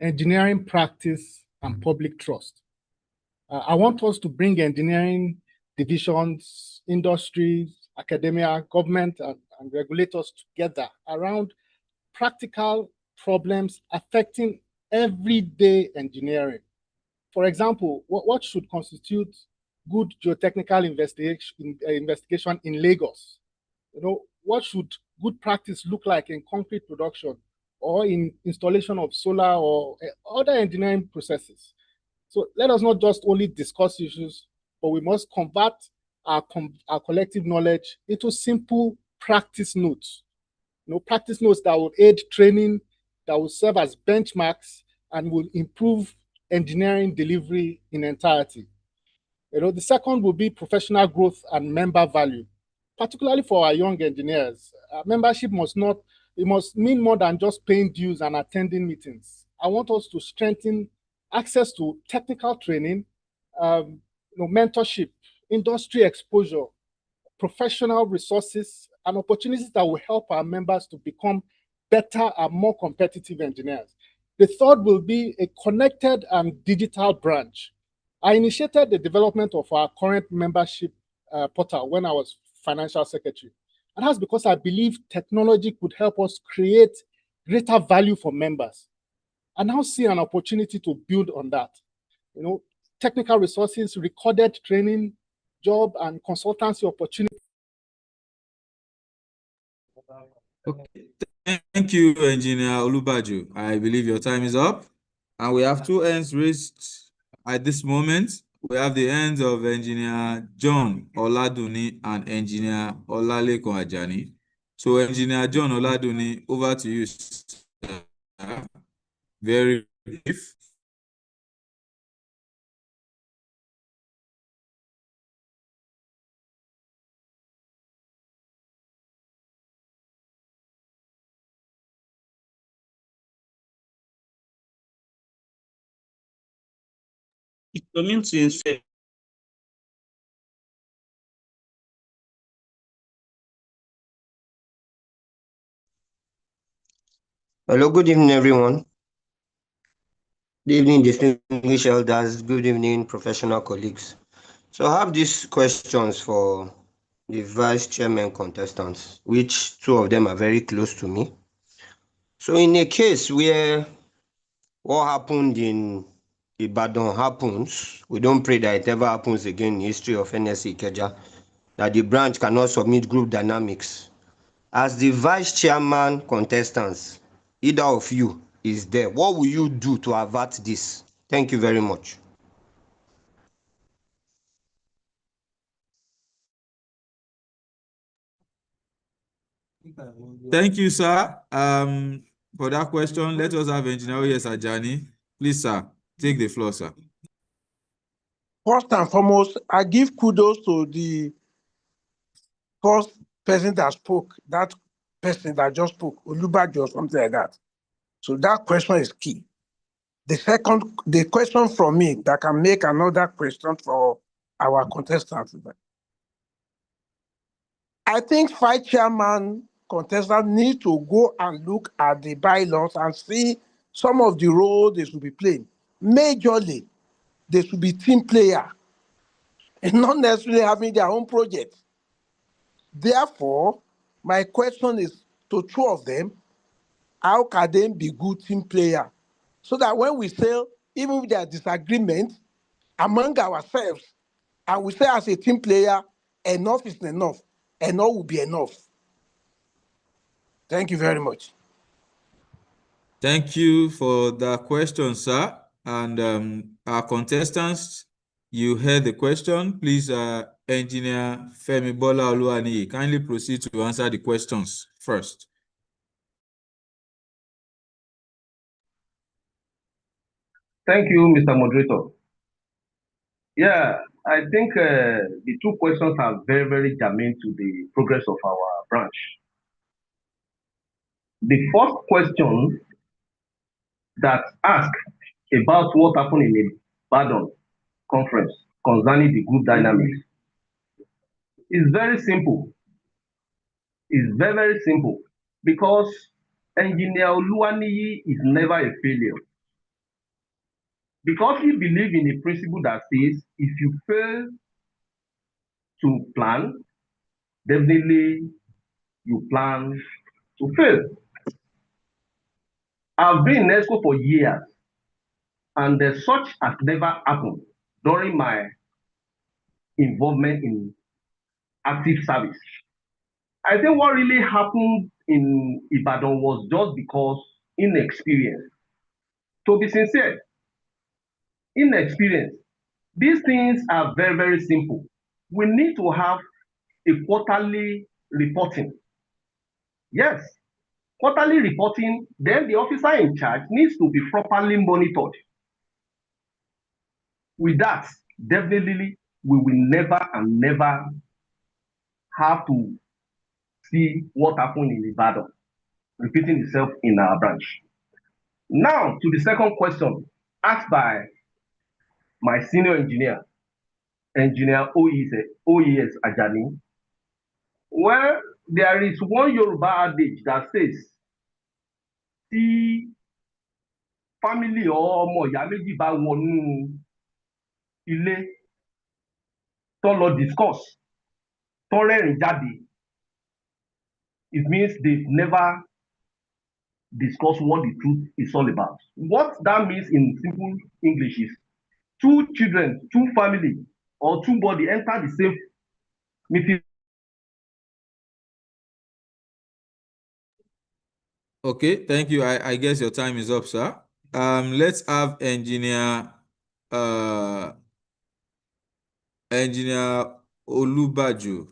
engineering practice and public trust. I want us to bring engineering divisions, industries, academia, government, and regulators together around practical problems affecting everyday engineering. For example, what should constitute good geotechnical investigation in Lagos? What should good practice look like in concrete production or in installation of solar or other engineering processes? So let us not just only discuss issues, but we must convert our collective knowledge into simple practice notes. Practice notes that will aid training, that will serve as benchmarks, and will improve engineering delivery in entirety. The second will be professional growth and member value, particularly for our young engineers. Membership must mean more than just paying dues and attending meetings. I want us to strengthen access to technical training, mentorship, industry exposure, professional resources, and opportunities that will help our members to become better and more competitive engineers. The third will be a connected and digital branch. I initiated the development of our current membership portal when I was financial secretary. And that's because I believe technology could help us create greater value for members. I now see an opportunity to build on that. Technical resources, recorded training, job and consultancy opportunities. Okay. Thank you, Engineer Olubajo. I believe your time is up. And we have 2 hands raised at this moment. We have the hands of Engineer John Oladuni and Engineer Olalekon Ajani. So, Engineer John Oladuni, over to you, sir. Very brief. Hello, good evening, everyone. Good evening, distinguished elders. Good evening, professional colleagues. So I have these questions for the vice chairman contestants, which 2 of them are very close to me. So in a case where what happened in Ibadan happens, we don't pray that it ever happens again in the history of NSE Ikeja, that the branch cannot submit group dynamics. As the vice chairman contestants, either of you is there, what will you do to avert this? Thank you very much. Thank you, sir. For that question, let us have Engineer Oyes Ajani. Please, sir, take the floor, sir. First and foremost, I give kudos to the first person that spoke, that person that just spoke, Olubajo or something like that. So that question is key. The question from me that can make another question for our contestants. I think vice chairman contestants need to go and look at the bylaws and see some of the roles they should be playing. Majorly, they should be team player and not necessarily having their own project. Therefore, my question is to 2 of them, how can they be good team player? So that when we say, even with their disagreement among ourselves, and we say as a team player, enough is enough, enough will be enough. Thank you very much. Thank you for the question, sir. And our contestants, you heard the question. Please, Engineer Femi Bola Oluwaniyi, kindly proceed to answer the questions first. Thank you, Mr. Moderator. Yeah, I think the two questions are very, very germane to the progress of our branch. The first question that asks about what happened in the Badon conference concerning the group dynamics is very simple. It's very, very simple because Engineer Oluwaniyi is never a failure. Because we believe in a principle that says if you fail to plan, definitely you plan to fail. I've been in ESCO for years, and such has never happened during my involvement in active service. I think what really happened in Ibadan was just because inexperience. To be sincere, inexperience. These things are very, very simple. We need to have a quarterly reporting. Yes, quarterly reporting, then the officer in charge needs to be properly monitored. With that, definitely, we will never and never have to see what happened in Ibadan repeating itself in our branch. Now, to the second question asked by my senior engineer, Engineer OES Ajani. Well, there is one Yoruba adage that says, tí family or ọmọ ìyá méjì bá wọnú ilé tó lọ discuss tó rẹ́rìn jáde, it means they've never discussed what the truth is all about. What that means in simple English is two children, two family, or two body enter the same meeting. Okay, thank you. I guess your time is up, sir. Let's have Engineer Olubaju.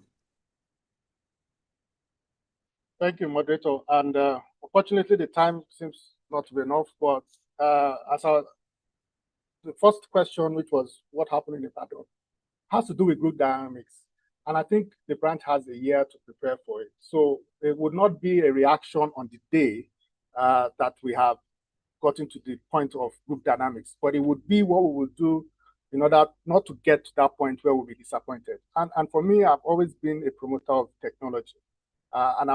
Thank you, moderator. And unfortunately, the time seems not to be enough. But the first question, which was what happened in the Ibadan, has to do with group dynamics. And I think the branch has a year to prepare for it. So it would not be a reaction on the day that we have gotten to the point of group dynamics, but it would be what we would do in order not to get to that point where we'll be disappointed. And for me, I've always been a promoter of technology. And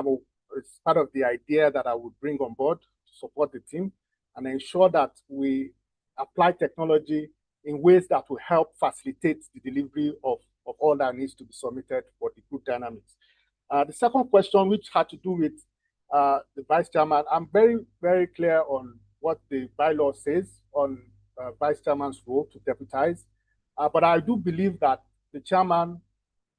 it's part of the idea that I would bring on board to support the team and ensure that we apply technology in ways that will help facilitate the delivery of all that needs to be submitted for the group dynamics. The second question, which had to do with the vice chairman, I'm very, very clear on what the bylaw says on vice chairman's role to deputize. But I do believe that the chairman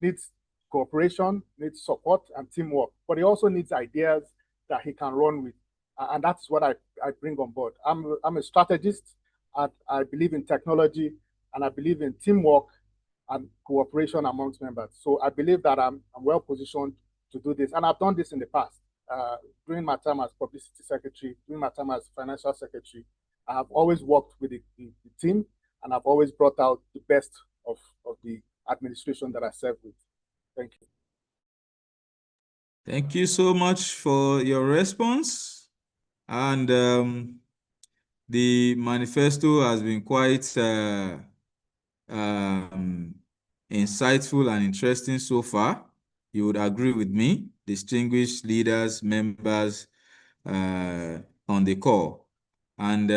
needs cooperation, needs support and teamwork, but he also needs ideas that he can run with. And that's what I bring on board. I'm a strategist. I believe in technology, and I believe in teamwork and cooperation amongst members. So I believe that I'm well positioned to do this. And I've done this in the past. During my time as publicity secretary, during my time as financial secretary, I have always worked with the team, and I've always brought out the best of the administration that I serve with. Thank you. Thank you so much for your response. And the manifesto has been quite insightful and interesting so far. You would agree with me, distinguished leaders, members on the call. And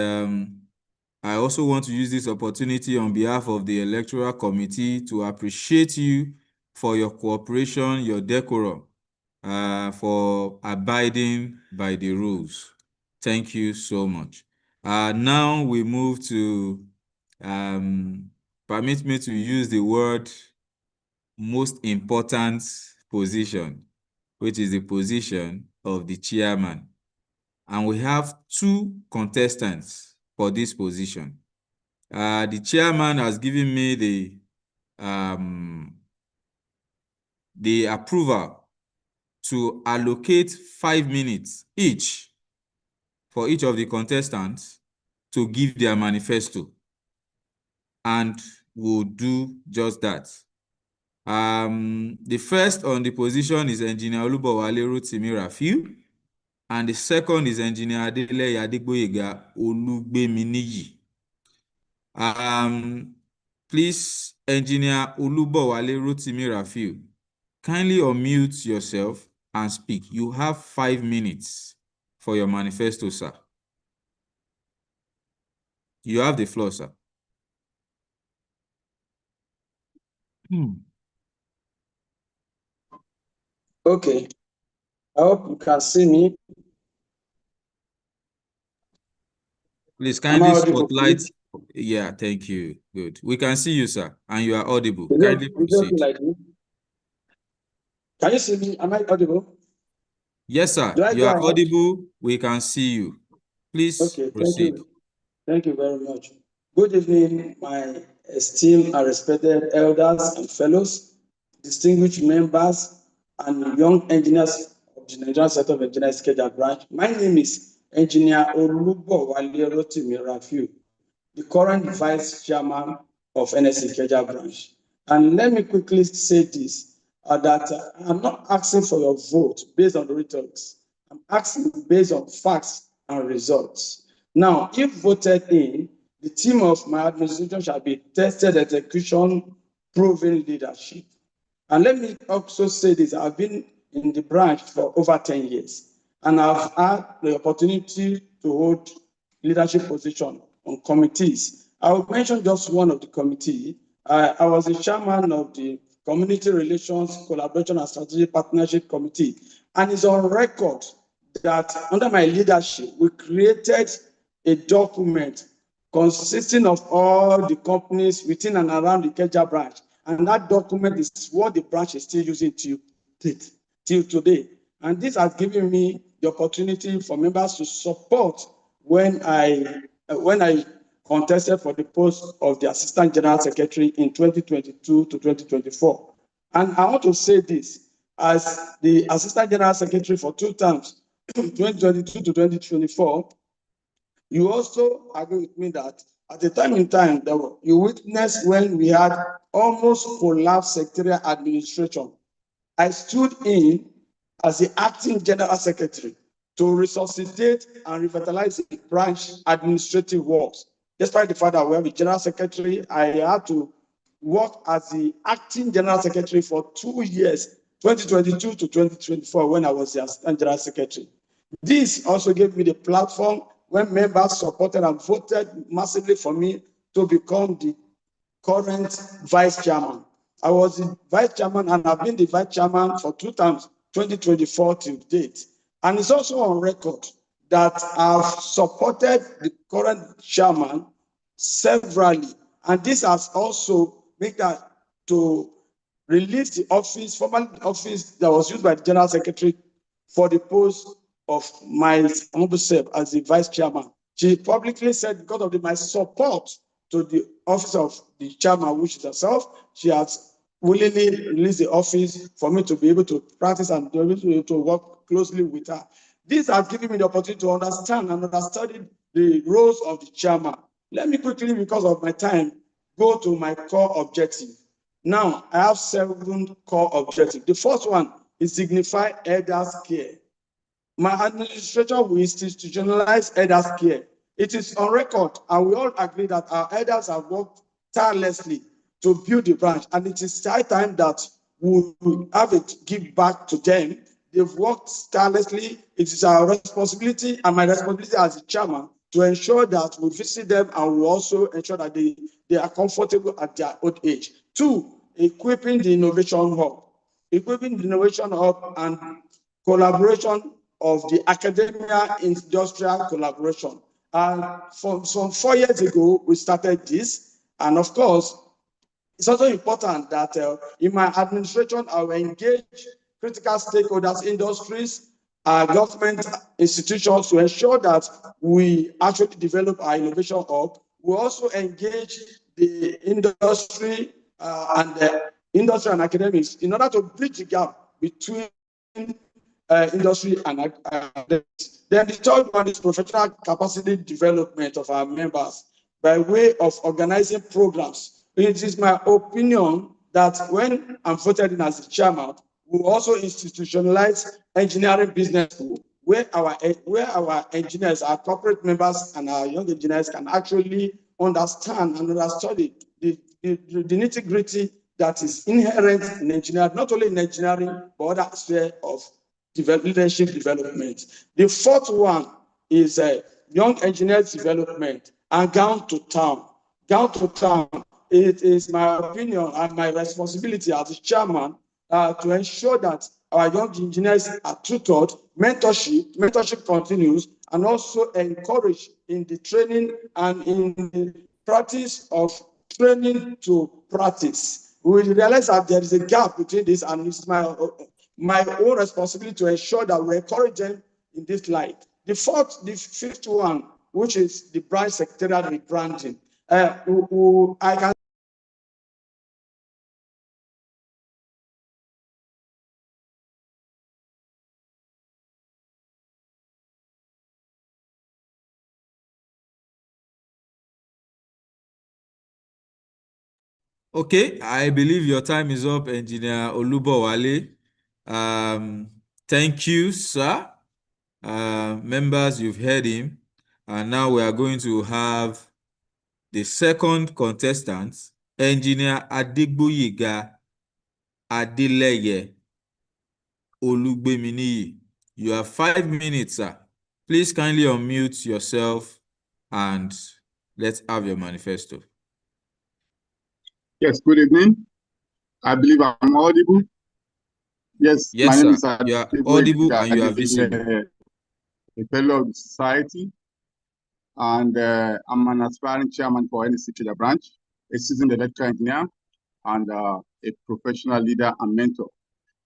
I also want to use this opportunity on behalf of the Electoral Committee to appreciate you for your cooperation, your decorum, for abiding by the rules. Thank you so much. Now we move to, permit me to use the word most important position, which is the position of the chairman. And we have two contestants for this position. The chairman has given me the approval to allocate 5 minutes each for each of the contestants to give their manifesto. And we'll do just that. The first on the position is Engineer Olubowale Rotimi Rafiu, and the second is Engineer Adeleye Adegboyega Olugbeminiyi. Please, Engineer Olubowale Rotimi Rafiu, kindly unmute yourself and speak. You have 5 minutes for your manifesto, sir. You have the floor, sir. Okay, I hope you can see me. Please Am I kindly audible, spotlight. please? Yeah, thank you. Good. We can see you, sir, and you are audible. Is Kindly it okay proceed. like this? Can you see me? Am I audible? Yes, sir. Do I You go are ahead? audible. We can see you. Please Okay, thank proceed. you. Thank you very much. Good evening, my esteemed and respected elders and fellows, distinguished members, and young engineers of the Nigerian Center of Engineers Ikeja branch. My name is Engineer Olubowale Rotimi Rafiu, the current Vice Chairman of NSE Ikeja branch. And let me quickly say this, that I'm not asking for your vote based on the rhetorics. I'm asking based on facts and results. Now, if voted in, the team of my administration shall be tested execution, proven leadership. And let me also say this, I've been in the branch for over 10 years, and I've had the opportunity to hold leadership position on committees. I will mention just one of the committee. I was the chairman of the Community Relations, Collaboration and Strategic Partnership Committee, and it's on record that under my leadership, we created a document consisting of all the companies within and around the Ikeja branch. And that document is what the branch is still using till today. And this has given me the opportunity for members to support when I contested for the post of the Assistant General Secretary in 2022 to 2024. And I want to say this, as the Assistant General Secretary for 2 terms, 2022 to 2024, you also agree with me that at the time in time, you witnessed when we had almost collapsed secretarial administration. I stood in as the acting general secretary to resuscitate and revitalize the branch administrative works. Despite the fact that we have a general secretary, I had to work as the acting general secretary for 2 years, 2022 to 2024, when I was the assistant general secretary. This also gave me the platform when members supported and voted massively for me to become the current vice chairman. I was the vice chairman and I've been the vice chairman for 2 terms, 2024 to date. And it's also on record that I've supported the current chairman severally. And this has also made that to release the office, former office that was used by the general secretary for the post of my humble self as the vice chairman. She publicly said because of my support to the office of the chairman, which is herself, she has willingly released the office for me to be able to practice and be able to work closely with her. This has given me the opportunity to understand and understudy the roles of the chairman. Let me quickly, because of my time, go to my core objective. Now, I have 7 core objectives. The first one is signify elders' care. My administration will institutionalize elders' care. It is on record, and we all agree that our elders have worked tirelessly to build the branch, and it is high time that we have it give back to them. They've worked tirelessly. It is our responsibility and my responsibility as the chairman to ensure that we visit them and we also ensure that they are comfortable at their old age. 2, equipping the innovation hub. Equipping the innovation hub and collaboration of the academia industrial collaboration. And from some 4 years ago, we started this. And of course, it's also important that in my administration, I will engage critical stakeholders, industries, government institutions to ensure that we actually develop our innovation hub. We also engage the industry and academics in order to bridge the gap between industry and academics. Then the third one is professional capacity development of our members by way of organizing programs. It is my opinion that when I'm voted in as the chairman, we will also institutionalize engineering business school where our engineers, our corporate members, and our young engineers can actually understand and understudy the nitty-gritty that is inherent in engineering, not only in engineering, but other sphere of leadership development. The fourth one is young engineers development and gown to town. Gown to town. It is my opinion and my responsibility as the chairman to ensure that our young engineers are tutored, mentorship continues, and also encouraged in the training and in the practice of training to practice. We realize that there is a gap between this, and it's my own responsibility to ensure that we encourage them in this light. The fifth one, which is the branch secretarial rebranding. I can Okay, I believe your time is up, Engineer Olubowale. Thank you, sir. Members, you've heard him. And now we are going to have the second contestant, Engineer Adigboyega Adeleye Olugbeminiyi. You have 5 minutes, sir. Please kindly unmute yourself and let's have your manifesto. Yes, good evening. I believe I'm audible. Yes, Yes, my name sir. is You are audible and you are visible. a fellow of the society, and I'm an aspiring chairman for NEC Ikeja branch, a seasoned electrical engineer, and a professional leader and mentor.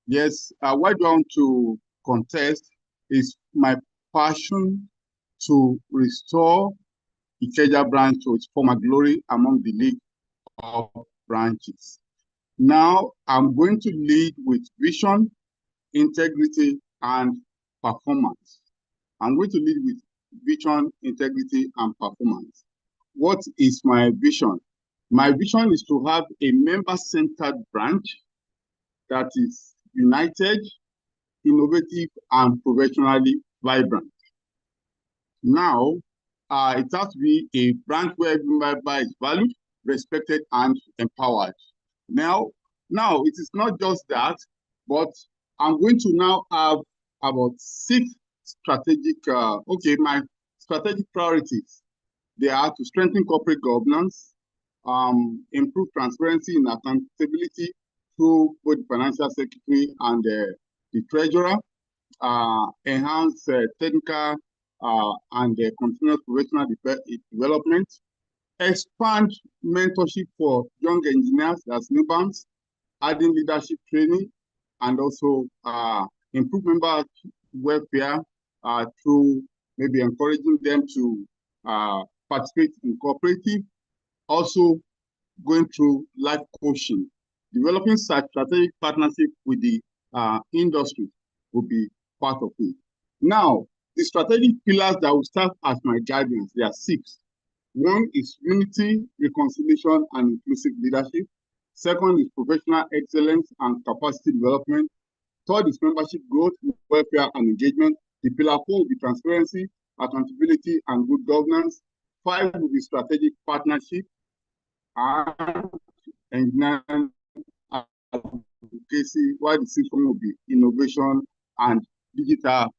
Yes, why do I want to contest is my passion to restore Ikeja branch to its former glory among the league of branches. Now, I'm going to lead with vision, integrity, and performance. I'm going to lead with vision, integrity, and performance. What is my vision? My vision is to have a member-centered branch that is united, innovative, and professionally vibrant. Now, it has to be a branch where every member is valued, respected, and empowered. Now, it is not just that, but I'm going to now have about 6 strategic, my strategic priorities. They are to strengthen corporate governance, improve transparency and accountability through both the financial secretary and the treasurer, enhance technical and continuous professional development, expand mentorship for young engineers as newborns, adding leadership training, and also improve member welfare through maybe encouraging them to participate in cooperative, also going through life coaching. Developing such strategic partnership with the industry will be part of it. Now, the strategic pillars that will serve as my guidance, there are 6. One is unity, reconciliation, and inclusive leadership. Second is professional excellence and capacity development. Third is membership growth, welfare, and engagement. The pillar 4 will be transparency, accountability, and good governance. 5 will be strategic partnership and engineering advocacy, while the 6th one will be innovation and digital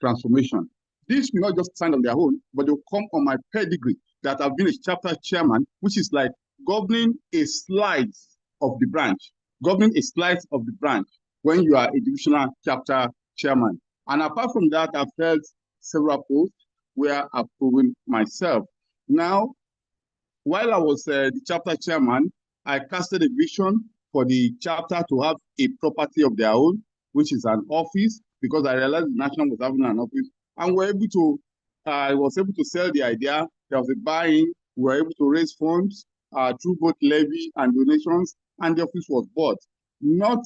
transformation. This will not just stand on their own, but they will come on my pedigree that I've been a chapter chairman, which is like governing a slice of the branch, when you are a divisional chapter chairman. And apart from that, I've held several posts where I've proven myself. Now, while I was the chapter chairman, I casted a vision for the chapter to have a property of their own, which is an office, because I realized the national was having an office, and I was able to sell the idea. There was a buy-in. We were able to raise funds through both levy and donations, and the office was bought. Not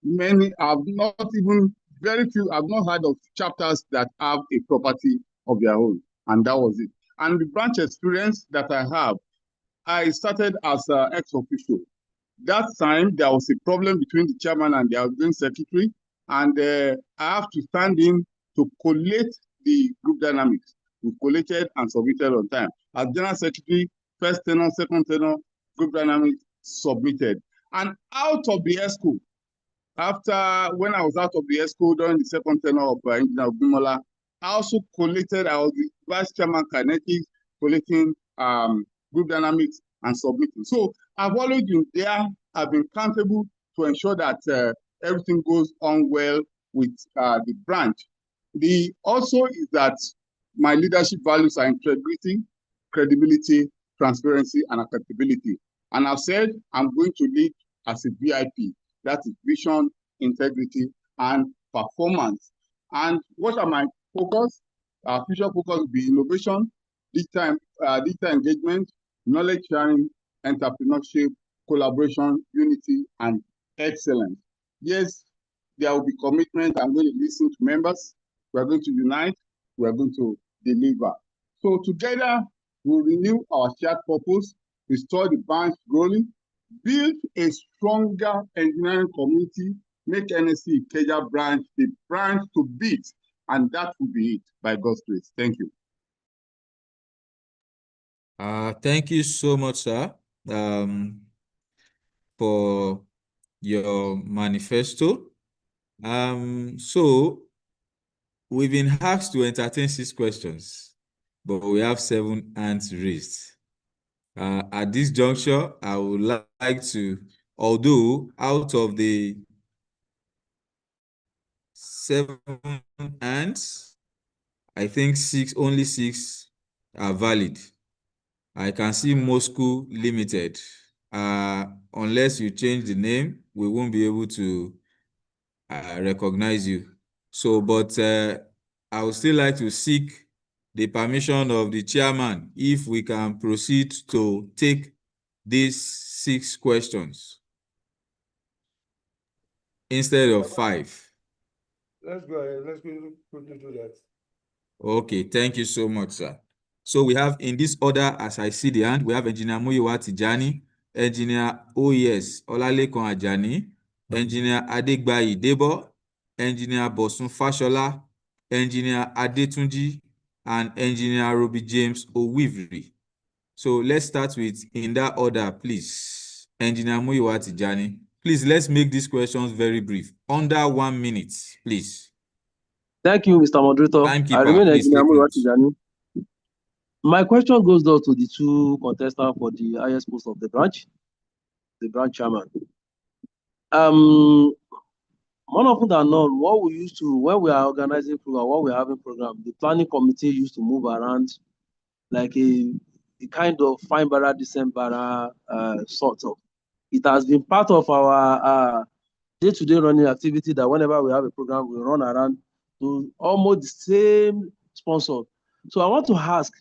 many have not even very few, I've not heard of chapters that have a property of their own, and that was it. And the branch experience that I have, I started as an ex-officio. That time, there was a problem between the chairman and the outgoing secretary, and I have to stand in to collate the group dynamics. We collated and submitted on time. As general secretary, first tenor, second tenor, group dynamics submitted. And out of the ESCO, after when I was out of the ESCO during the second tenor of Engineer Gumola, I also collated, I was the vice chairman kinetics, collating group dynamics and submitting. So I've always been there, I've been accountable to ensure that everything goes on well with the branch. The also is that my leadership values are integrity, credibility, transparency, and accountability. And I've said I'm going to lead as a VIP. That is vision, integrity, and performance. And what are my focus? Our future focus will be innovation, digital engagement, knowledge sharing, entrepreneurship, collaboration, unity, and excellence. Yes, there will be commitment. I'm going to listen to members. We're going to unite. We're going to deliver. So together, we'll renew our shared purpose, restore the branch growing, build a stronger engineering community, make NSE Ikeja branch the branch to beat, and that will be it by God's grace. Thank you. Thank you so much, sir, for your manifesto. So we've been asked to entertain 6 questions, but we have 7 hands raised. At this juncture, I would like to, although out of the 7 hands, I think only 6 are valid. I can see Moscow Limited. Unless you change the name, we won't be able to recognize you. So, but I would still like to seek the permission of the chairman if we can proceed to take these 6 questions instead of 5. Let's go ahead. Let's go do that. Okay, thank you so much, sir. So we have in this order, as I see the hand, we have Engineer Muyiwa Tijani, Engineer OES Olalekan Ajani, Engineer Adegbayi Debo, Engineer Bosun Fashola, Engineer Adetunji, and Engineer Robbie James Owivri. So let's start with, in that order, please. Engineer Muyiwa Tijani. Please, let's make these questions very brief. Under 1 minute, please. Thank you, Mr. Moderator. Timekeeper, I remain please Engineer take Muyiwa notes. Tijani. My question goes down to the 2 contestants for the highest post of the branch chairman. More often than not, what we used to, when we are organizing program, what we're having program, the planning committee used to move around like a kind of fine bara, decent bara sort of. It has been part of our day-to-day running activity that whenever we have a program, we run around to almost the same sponsor. So I want to ask,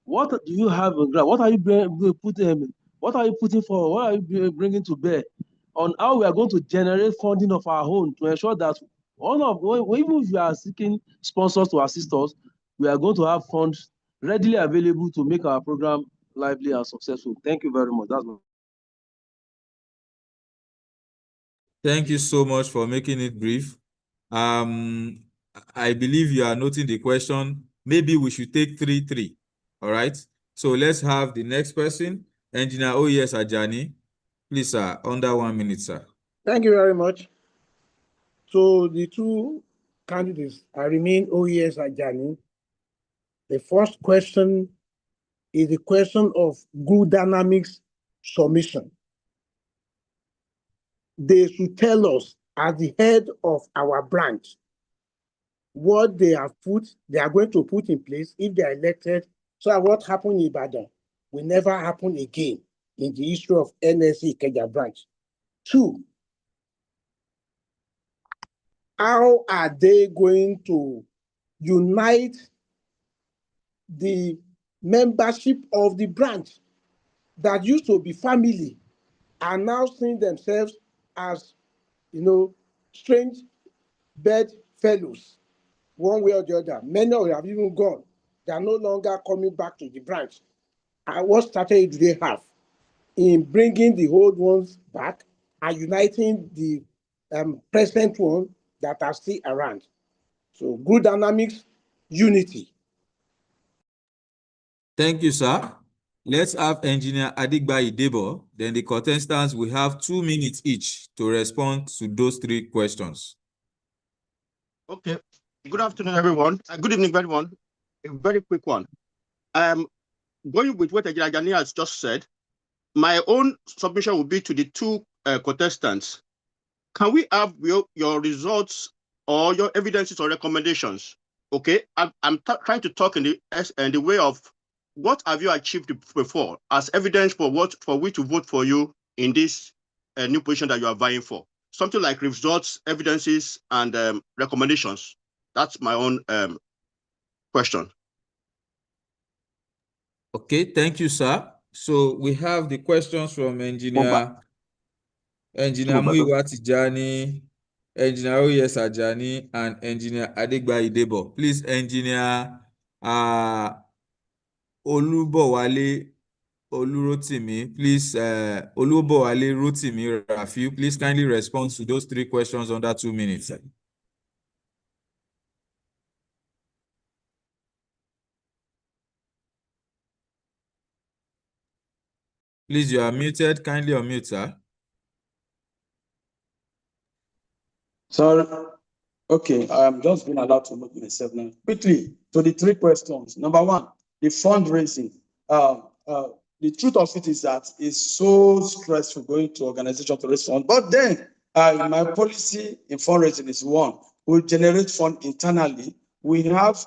what do you have in ground? What are you putting? What are you putting forward? What are you bringing to bear on how we are going to generate funding of our own to ensure that even if we are seeking sponsors to assist us, we are going to have funds readily available to make our program lively and successful. Thank you very much. That's my... Thank you so much for making it brief. I believe you are noting the question. Maybe we should take 3-3. All right. So let's have the next person, Engineer OES Ajani. Please, sir, under 1 minute, sir. Thank you very much. So the 2 candidates, I remain OES Ajani. The first question is the question of group dynamics submission. They should tell us at the head of our branch what they are going to put in place if they are elected, so that what happened in Ibadan will never happen again in the history of NSE Ikeja branch. 2, how are they going to unite the membership of the branch that used to be family and now seeing themselves as, strange bed fellows, one way or the other. Many of them have even gone. They are no longer coming back to the branch. And what strategy do they have in bringing the old ones back and uniting the present ones that are still around? So good dynamics, unity. Thank you, sir. Let's have Engineer Adigbayi Debo. Then the contestants will have 2 minutes each to respond to those 3 questions. Okay. Good afternoon, everyone. Good evening, everyone. A very quick one. Going with what Ajani has just said, my own submission will be to the 2 contestants. Can we have your results or your evidences or recommendations? Okay, I'm trying to talk in the way of what have you achieved before as evidence for we to vote for you in this new position that you are vying for. Something like results, evidences, and recommendations. That's my own question. Okay, thank you, sir. So we have the questions from Engineer Muyiwa Tijani, Engineer Oyes Ajani, and Engineer Adigbayi Debo. Please, Engineer Olubowale Olurotimi, please, Olubowale Rotimi Rafiu, please kindly respond to those 3 questions under 2 minutes. Please, you are muted. Kindly unmute, sir. Sorry. Okay, I am just being allowed to mute myself now. Quickly, to the 3 questions. Number 1, the fundraising. The truth of it is that it's so stressful going to organization to raise funds. But then, my policy in fundraising is 1, we generate fund internally. We have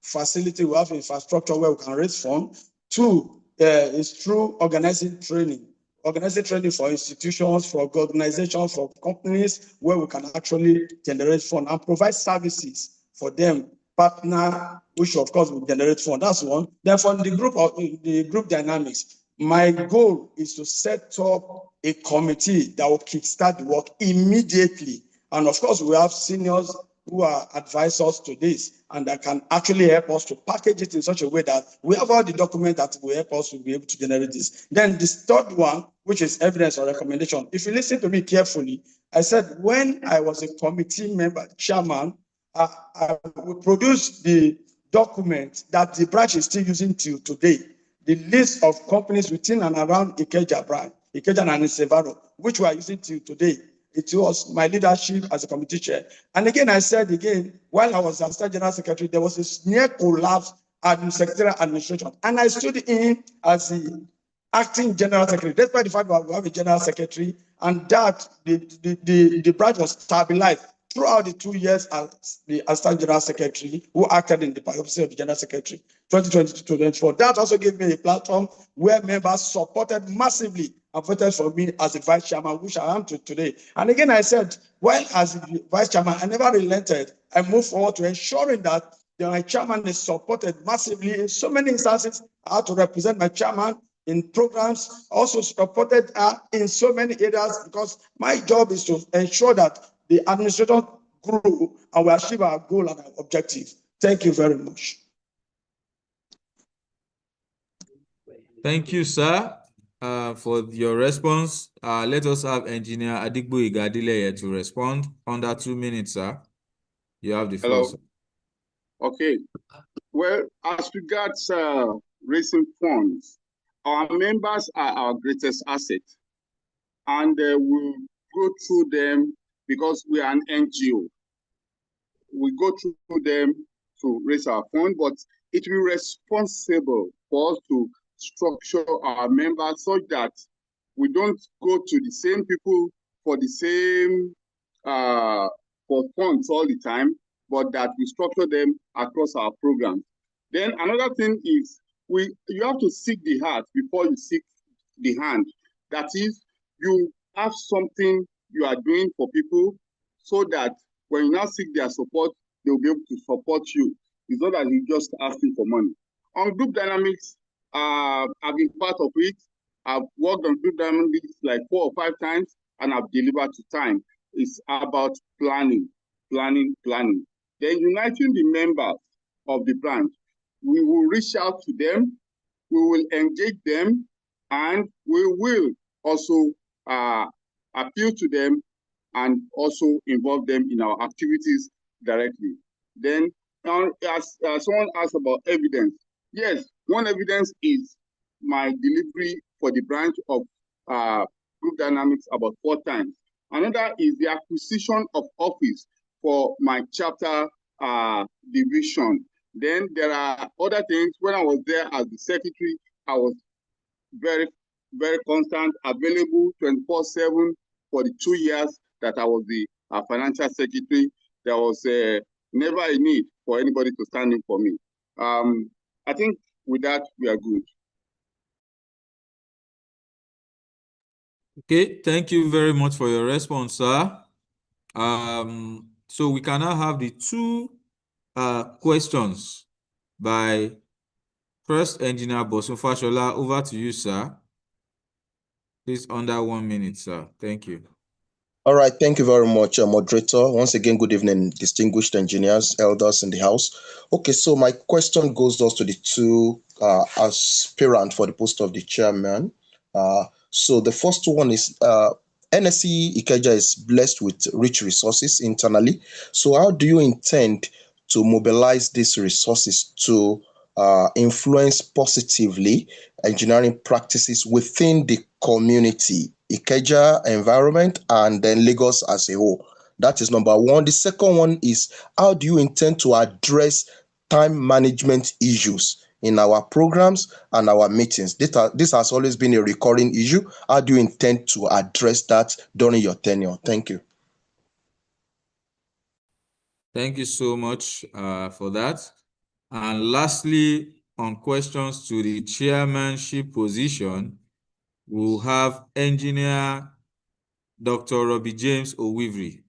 facility, we have infrastructure where we can raise funds. 2, is through organizing training for institutions, for organizations, for companies, where we can actually generate funds and provide services for them, partner, which of course will generate funds. That's 1. Then for the group dynamics, my goal is to set up a committee that will kickstart the work immediately. And of course, we have seniors who are advisors to this and that can actually help us to package it in such a way that we have all the documents that will help us to be able to generate this. Then this 3rd one, which is evidence or recommendation. If you listen to me carefully, I said when I was a committee member, chairman, I will produce the document that the branch is still using till today. The list of companies within and around Ikeja branch, Ikeja and Sevaro, which we are using till today. It was my leadership as a committee chair. And again, I said again, while I was Assistant General Secretary, there was a near collapse at the secretarial administration. And I stood in as the acting General Secretary, despite the fact that we have a General Secretary, and that the branch was stabilized throughout the 2 years as the Assistant General Secretary, who acted in the capacity of the General Secretary, 2020 to 2024. That also gave me a platform where members supported massively and voted for me as the Vice Chairman, which I am today. And again, I said, while as the Vice Chairman, I never relented. I moved forward to ensuring that my chairman is supported massively. In so many instances, I had to represent my chairman in programs, also supported in so many areas, because my job is to ensure that the administration grow and we achieve our goal and our objective. Thank you very much. Thank you, sir, for your response. Let us have Engineer Adigboyi Gadileye to respond under 2 minutes, sir. You have the floor, sir. Okay. Well, as regards raising funds, our members are our greatest asset, and we go through them because we are an NGO. We go through them to raise our fund, but it will be responsible for us to structure our members such that we don't go to the same people for the same for funds all the time, but that we structure them across our programs. Then another thing is you have to seek the heart before you seek the hand. That is, you have something you are doing for people so that when you now seek their support, they'll be able to support you. It's not that you just asking for money. On group dynamics, I've been part of it. I've worked on group dynamics like 4 or 5 times, and I've delivered to time. It's about planning. then uniting the members of the branch. We will reach out to them, we will engage them, and we will also appeal to them and also involve them in our activities directly. Then, as someone asked about evidence, yes, one evidence is my delivery for the branch of group dynamics about 4 times. Another is the acquisition of office for my chapter division. Then there are other things. When I was there as the secretary, I was very, very constant, available 24/7 for the 2 years that I was the financial secretary. There was never a need for anybody to stand in for me. I think with that, we are good. Okay, thank you very much for your response, sir. So we can now have the 2 questions by first Engineer Bosun Fashola. Over to you, sir. Please, under 1 minute, sir. Thank you. All right, thank you very much, moderator. Once again, good evening, distinguished engineers, elders in the house. Okay, so my question goes thus to the 2 aspirants for the post of the chairman. So the first one is NSE Ikeja is blessed with rich resources internally. So how do you intend to mobilize these resources to influence positively engineering practices within the community, Ikeja environment, and then Lagos as a whole? That is number 1. The second one is, how do you intend to address time management issues in our programs and our meetings? This has always been a recurring issue. How do you intend to address that during your tenure? Thank you. Thank you so much for that. And lastly, on questions to the chairmanship position, we'll have Engineer Dr. Robbie James Owivri.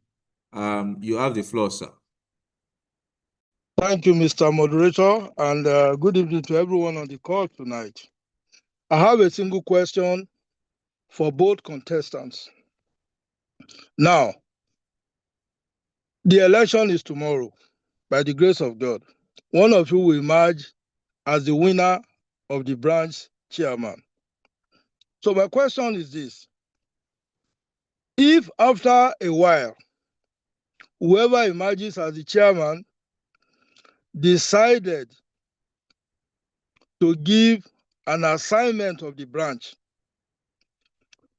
You have the floor, sir. Thank you, Mr. Moderator, and good evening to everyone on the call tonight. I have a single question for both contestants. Now, the election is tomorrow, by the grace of God. One of you will emerge as the winner of the branch chairman. So my question is this: if after a while, whoever emerges as the chairman decided to give an assignment of the branch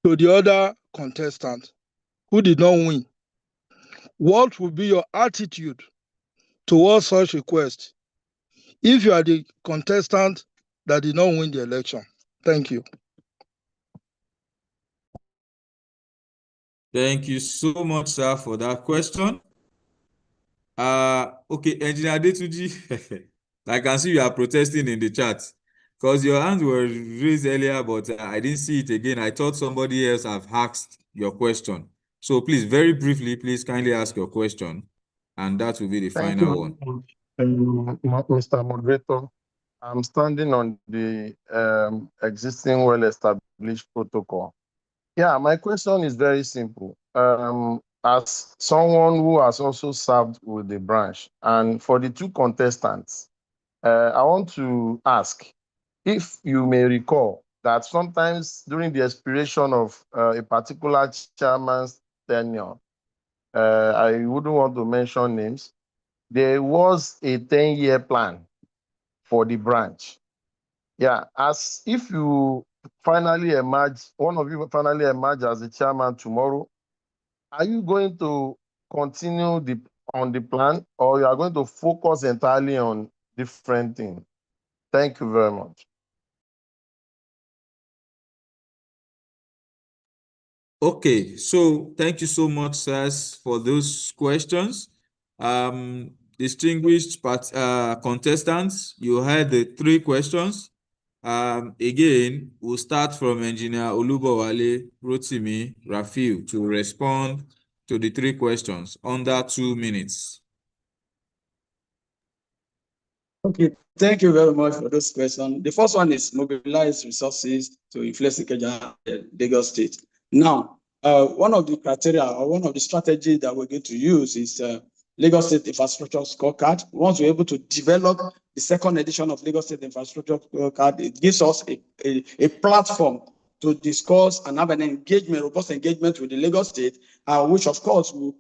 to the other contestant who did not win, what would be your attitude towards such request if you are the contestant that did not win the election? Thank you. Thank you so much, sir, for that question. Okay, Engineer Adetuji, I can see you are protesting in the chat because your hands were raised earlier, but I didn't see it again. I thought somebody else have asked your question. So please, very briefly, please kindly ask your question, and that will be the final one. Mr. Moderator, I'm standing on the existing well-established protocol. Yeah, my question is very simple. As someone who has also served with the branch, and for the 2 contestants, I want to ask if you may recall that sometimes during the expiration of a particular chairman's tenure, I wouldn't want to mention names, there was a 10-year plan for the branch. Yeah, as if you finally emerge, one of you finally emerge as the chairman tomorrow, are you going to continue on the plan, or you are going to focus entirely on different things? Thank you very much. Okay, so thank you so much, sirs, for those questions. Distinguished contestants, you had the 3 questions. Again, we'll start from Engineer Olubowale Rotimi Rafiu to respond to the 3 questions under 2 minutes. Okay, thank you very much for this question. The first one is mobilize resources to influence Ikeja, Lagos State. Now, one of the criteria or one of the strategies that we're going to use is Lagos State Infrastructure Scorecard. Once we're able to develop the second edition of Lagos State Infrastructure Scorecard, it gives us a platform to discuss and have an engagement, robust engagement with the Lagos State, which of course will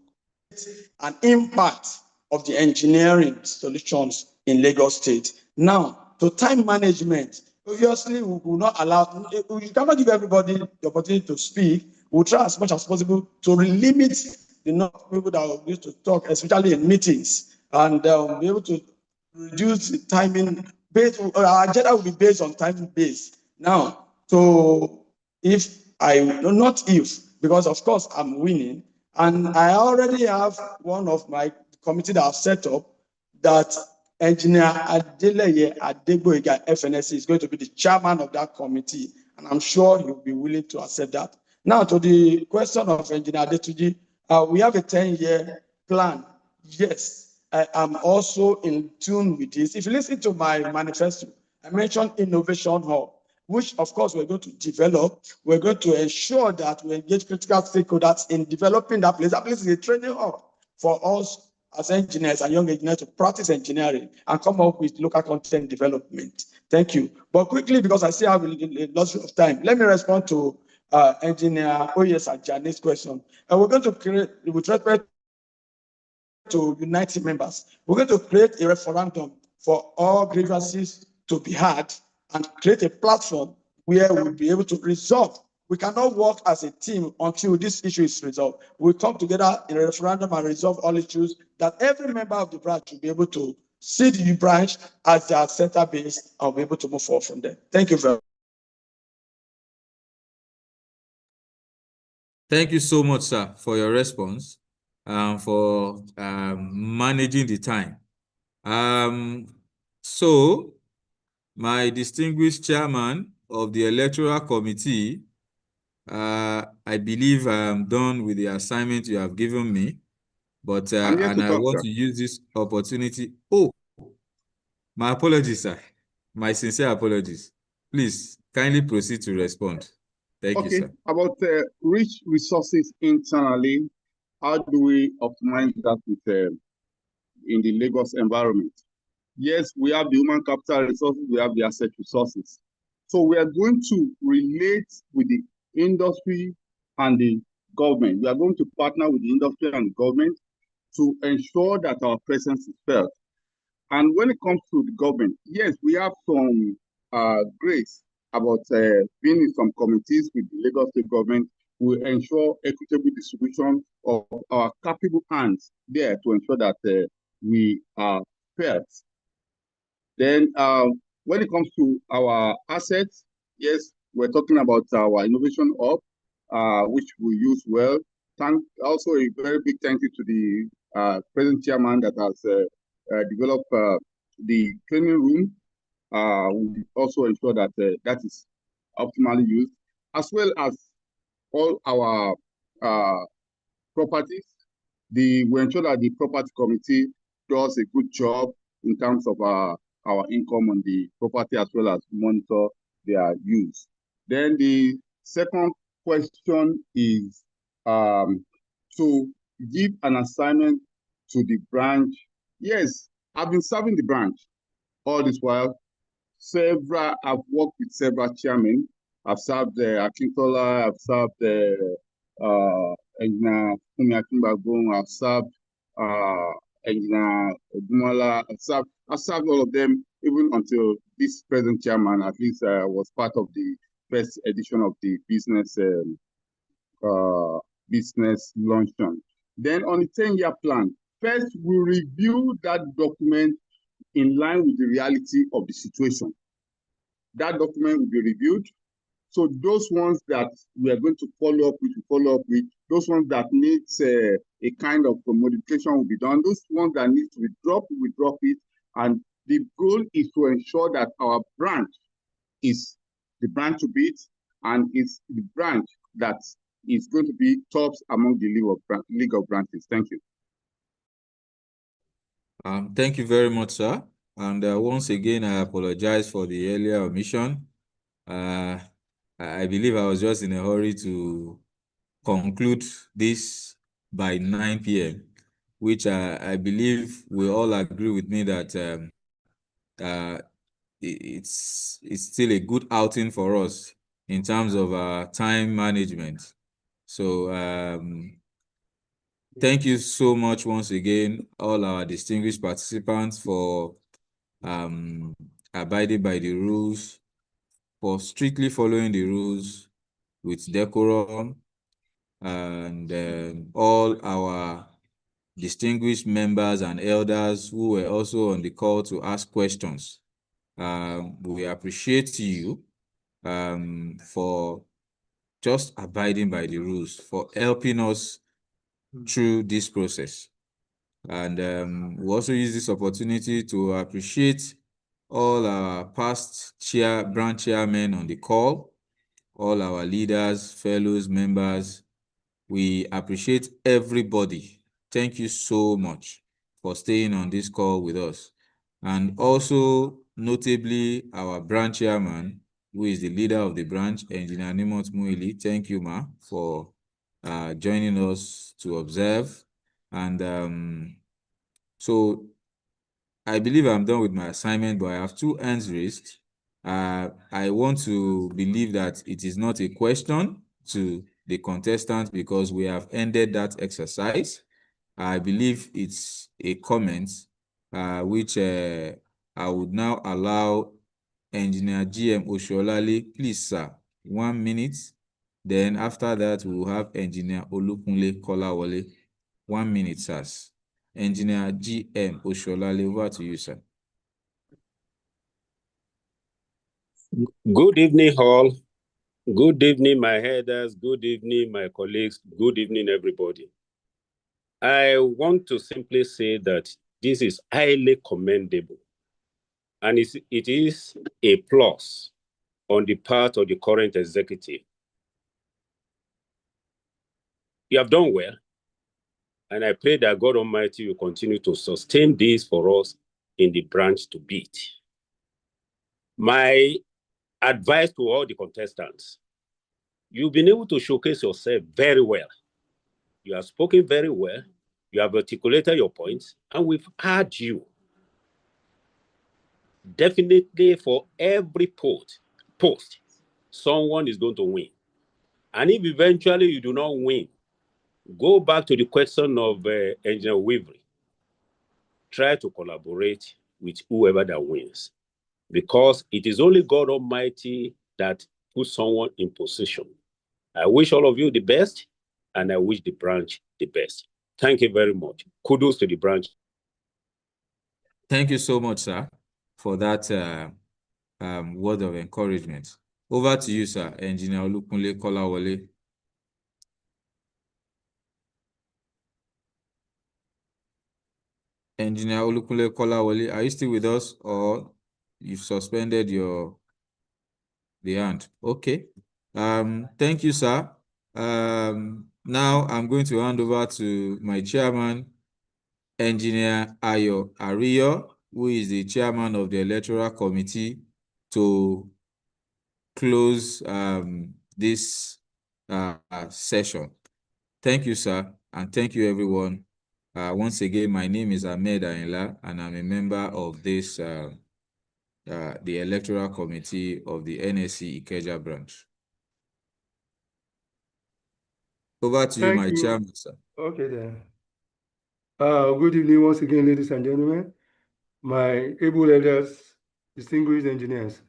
create an impact of the engineering solutions in Lagos State. Now, to time management, obviously we will not allow, we cannot give everybody the opportunity to speak. We'll try as much as possible to limit the number of people that will use to talk, especially in meetings, and we'll be able to reduce the timing based, our agenda will be based on time base. Now, so because of course I'm winning, and I already have one of my committee that I've set up that Engineer Adeleye Adegboyega FNSC is going to be the chairman of that committee, and I'm sure he'll be willing to accept that. Now, to the question of Engineer Adetuji, we have a 10-year plan. Yes, I am also in tune with this. If you listen to my manifesto, I mentioned Innovation Hub, which of course we're going to develop. We're going to ensure that we engage critical stakeholders in developing that place. That place is a training hub for us as engineers and young engineers to practice engineering and come up with local content development. Thank you. But quickly, because I still have a lot of time, let me respond to Engineer Oyes Ajani's question. And we're going to create, with respect to uniting members, we're going to create a referendum for all grievances to be had and create a platform where we'll be able to resolve. We cannot work as a team until this issue is resolved. We'll come together in a referendum and resolve all issues that every member of the branch will be able to see the branch as their center base and be able to move forward from there. Thank you very much. Thank you so much, sir, for your response, for managing the time. So, my distinguished chairman of the Electoral Committee, I believe I am done with the assignment you have given me, but and I want to use this opportunity. Oh, my apologies, sir. My sincere apologies. Please kindly proceed to respond. Thank you, sir. About rich resources internally, how do we optimize that with, in the Lagos environment? Yes, we have the human capital resources, we have the asset resources. So we are going to relate with the industry and the government. We are going to partner with the industry and the government to ensure that our presence is felt. And when it comes to the government, yes, we have some grace about being in some committees with the Lagos State government. We ensure equitable distribution of our capable hands there to ensure that we are fair. Then when it comes to our assets, yes, we're talking about our innovation hub, which we use well. Also a very big thank you to the present chairman that has developed the training room. We also ensure that that is optimally used, as well as all our properties. We ensure that the property committee does a good job in terms of our income on the property, as well as monitor their use. Then the second question is to give an assignment to the branch. Yes, I've been serving the branch all this while. I've worked with several chairmen. I've served Akintola, I've served Engineer Fumi Akinbagbon, I've served Engineer Odumala, I've served all of them, even until this present chairman, at least was part of the first edition of the business luncheon. Then on the 10-year plan, first we review that document in line with the reality of the situation. That document will be reviewed. So those ones that we are going to follow up with, those ones that needs a kind of modification will be done. Those ones that need to be dropped, we drop it. And the goal is to ensure that our branch is the branch to beat, and it's the branch that is going to be tops among the league of branches. Thank you. Thank you very much, sir. And once again, I apologize for the earlier omission. I believe I was just in a hurry to conclude this by 9 p.m., which I believe we all agree with me that it's still a good outing for us in terms of time management. So thank you so much once again, all our distinguished participants, for abiding by the rules, for strictly following the rules with decorum, and all our distinguished members and elders who were also on the call to ask questions. We appreciate you for just abiding by the rules, for helping us through this process. And we also use this opportunity to appreciate all our past branch chairmen on the call, all our leaders, fellows, members. We appreciate everybody. Thank you so much for staying on this call with us. And also, notably, our branch chairman, who is the leader of the branch, Engineer Nimot Muili. Thank you, Ma, for joining us to observe. And so I believe I'm done with my assignment, but I have two hands raised. I want to believe that it is not a question to the contestant because we have ended that exercise. I believe it's a comment, which I would now allow Engineer GM Osholale. Please, sir, 1 minute. Then after that, we will have Engineer Olukunle Kolawole. 1 minute, sirs. Engineer GM Osholale, over to you, sir. Good evening, all. Good evening, my headers. Good evening, my colleagues. Good evening, everybody. I want to simply say that this is highly commendable, and it is a plus on the part of the current executive. You have done well, and I pray that God Almighty will continue to sustain this for us in the branch to beat. My advice to all the contestants: you've been able to showcase yourself very well. You have spoken very well. You have articulated your points, and we've heard you. Definitely, for every post, someone is going to win. And if eventually you do not win, go back to the question of Engineer Weavery. Try to collaborate with whoever that wins, because it is only God Almighty that puts someone in position. I wish all of you the best, and I wish the branch the best. Thank you very much. Kudos to the branch. Thank you so much, sir, for that word of encouragement. Over to you, sir, Engineer Olukunle Kolawole. Engineer Olukunle Kolawole, are you still with us, or you've suspended the hand? Okay. Thank you, sir. Now I'm going to hand over to my chairman, Engineer Ayo Ariyo, who is the chairman of the Electoral Committee, to close this session. Thank you, sir, and thank you, everyone. Once again, my name is Ahmed Ayinla, and I'm a member of this, the Electoral Committee of the NSC Ikeja branch. Over to you, my chairman, sir. Okay, then. Good evening once again, ladies and gentlemen, my able elders, distinguished engineers.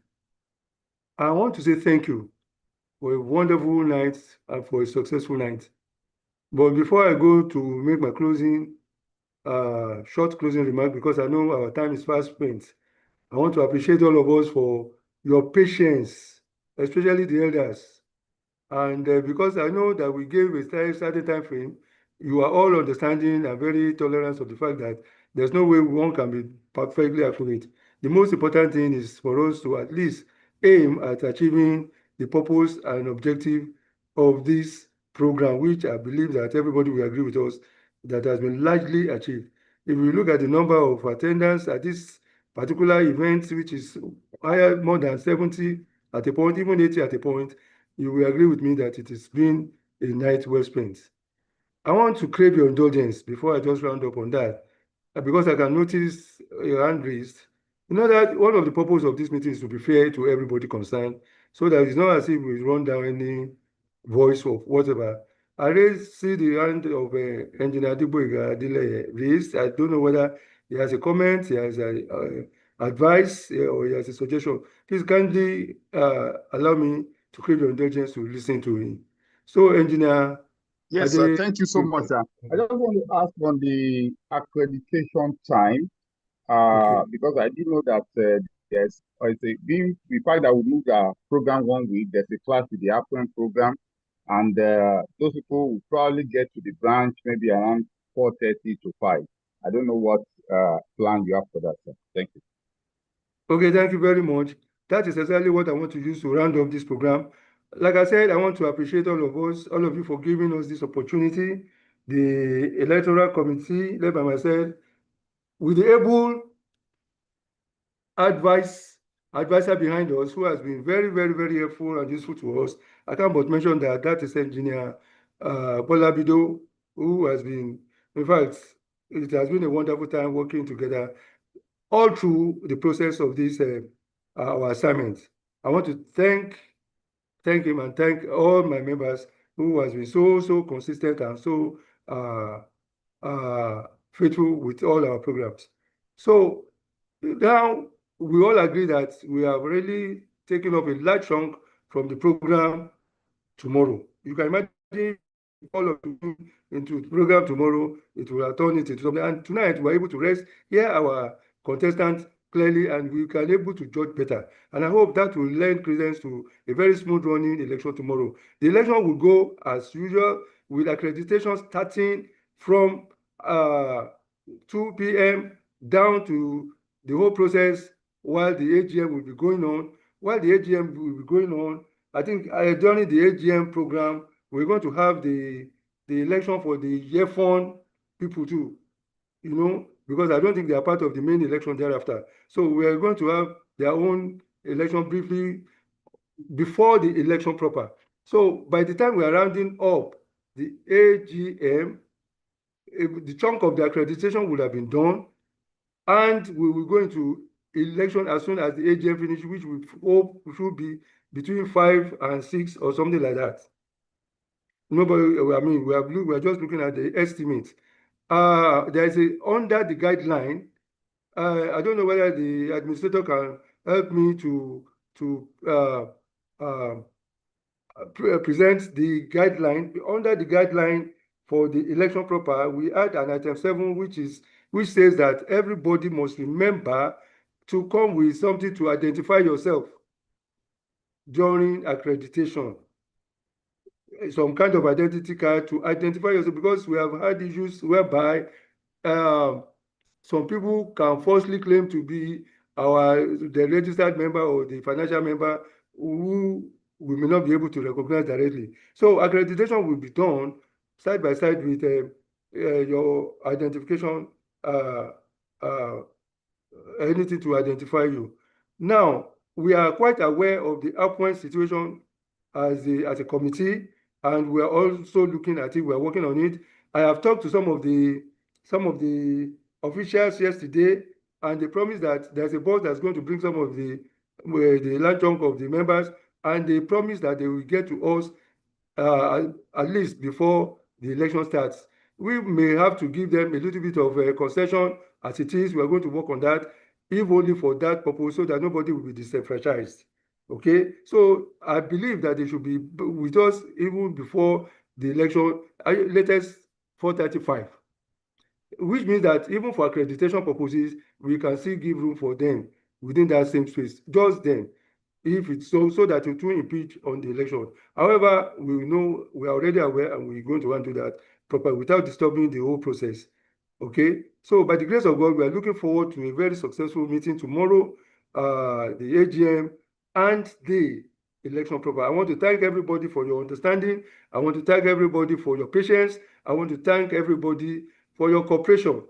I want to say thank you for a wonderful night and for a successful night. But before I go to make my short closing remark, because I know our time is fast spent, I want to appreciate all of us for your patience, especially the elders. And because I know that we gave a certain time frame, you are all understanding and very tolerant of the fact that there's no way one can be perfectly accurate. The most important thing is for us to at least aim at achieving the purpose and objective of this program, which I believe that everybody will agree with us that has been largely achieved. If we look at the number of attendants at this particular event, which is higher, more than 70 at a point, even 80 at a point, you will agree with me that it has been a night well spent. I want to crave your indulgence before I just round up on that, because I can notice your hand raised. You know that one of the purpose of this meeting is to be fair to everybody concerned, so that it's not as if we run down any voice of whatever. I see the hand of Engineer Adeboyega Adeleye raised. I don't know whether he has a comment, he has a advice, or he has a suggestion. Please kindly allow me to crave your indulgence to listen to him. So, Engineer Yes, sir. Thank you so much, sir. I just want to ask on the accreditation time, because I did know that there's the fact that we moved our program 1 week, there's a class with the African program, and those people will probably get to the branch maybe around 4:30 to 5. I don't know what plan you have for that, sir. Thank you. Okay, thank you very much. That is exactly what I want to use to round up this program. Like I said, I want to appreciate all of us, all of you, for giving us this opportunity. The electoral committee, led by myself, with the able advisor behind us, who has been very, very, very helpful and useful to us. I can't but mention that is Engineer Bolabido, who has been, in fact, it has been a wonderful time working together all through the process of this our assignment. I want to thank him and thank all my members who has been so consistent and so faithful with all our programs. So now we all agree that we have really taken up a large chunk from the program tomorrow. You can imagine all of you into the program tomorrow, it will turn into something. And tonight we're able to rest, hear our contestants clearly, and we can able to judge better. And I hope that will lend credence to a very smooth running election tomorrow. The election will go as usual with accreditation starting from 2 p.m. down to the whole process while the AGM will be going on. While the AGM will be going on, I think during the AGM program, we're going to have the election for the year fund people too, because I don't think they are part of the main election thereafter. So we are going to have their own election briefly before the election proper. So by the time we are rounding up the AGM, the chunk of the accreditation would have been done, and we will go into election as soon as the AGM finish, which we hope should be between 5 and 6 or something like that. Nobody, I mean, we are just looking at the estimate. There is under the guideline. I don't know whether the administrator can help me to present the guideline. Under the guideline for the election proper, we add an item 7, which says that everybody must remember to come with something to identify yourself during accreditation. Some kind of identity card to identify yourself, because we have had issues whereby some people can falsely claim to be the registered member or the financial member who we may not be able to recognize directly. So accreditation will be done side by side with your identification, anything to identify you. Now, we are quite aware of the upward situation as a committee, and we are also looking at it. We are working on it. I have talked to some of the officials yesterday, and they promised that there's a board that's going to bring some of the large chunk of the members, and they promised that they will get to us at least before the election starts. We may have to give them a little bit of a concession as it is. We are going to work on that, if only for that purpose, so that nobody will be disenfranchised. Okay, so I believe that they should be with us even before the election, latest 4:35, which means that even for accreditation purposes, we can still give room for them within that same space, just then, if it's so that it will impede on the election. However, we know, we are already aware, and we're going to want to do that properly without disturbing the whole process. Okay, so by the grace of God, we are looking forward to a very successful meeting tomorrow, the AGM and the election proper. I want to thank everybody for your understanding. I want to thank everybody for your patience. I want to thank everybody for your cooperation.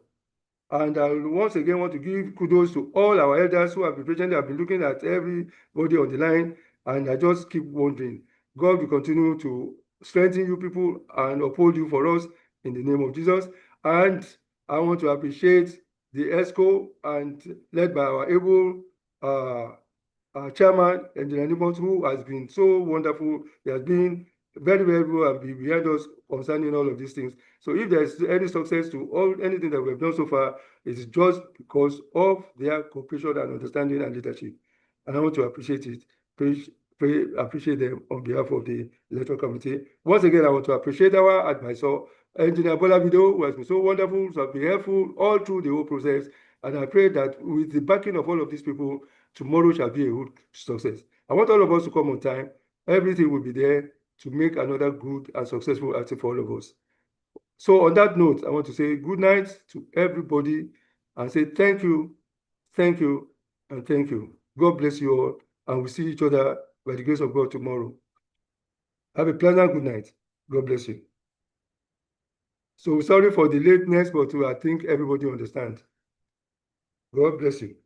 And I once again want to give kudos to all our elders who have been patient. I've been looking at everybody on the line, and I just keep wondering, God will continue to strengthen you people and uphold you for us in the name of Jesus. And I want to appreciate the ESCO and led by our able chairman, Engineer Nimos, who has been so wonderful. He has been very, very well and be behind us concerning all of these things. So if there's any success to anything that we have done so far, it is just because of their cooperation and understanding and leadership. And I want to appreciate it. Appreciate them on behalf of the electoral committee. Once again, I want to appreciate our advisor, Engineer Bola Vido, who has been so wonderful, so been helpful all through the whole process. And I pray that with the backing of all of these people, tomorrow shall be a good success. I want all of us to come on time. Everything will be there to make another good and successful outing for all of us. So on that note, I want to say good night to everybody and say thank you, and thank you. God bless you all, and we'll see each other by the grace of God tomorrow. Have a pleasant good night. God bless you. So sorry for the lateness, but I think everybody understands. God bless you.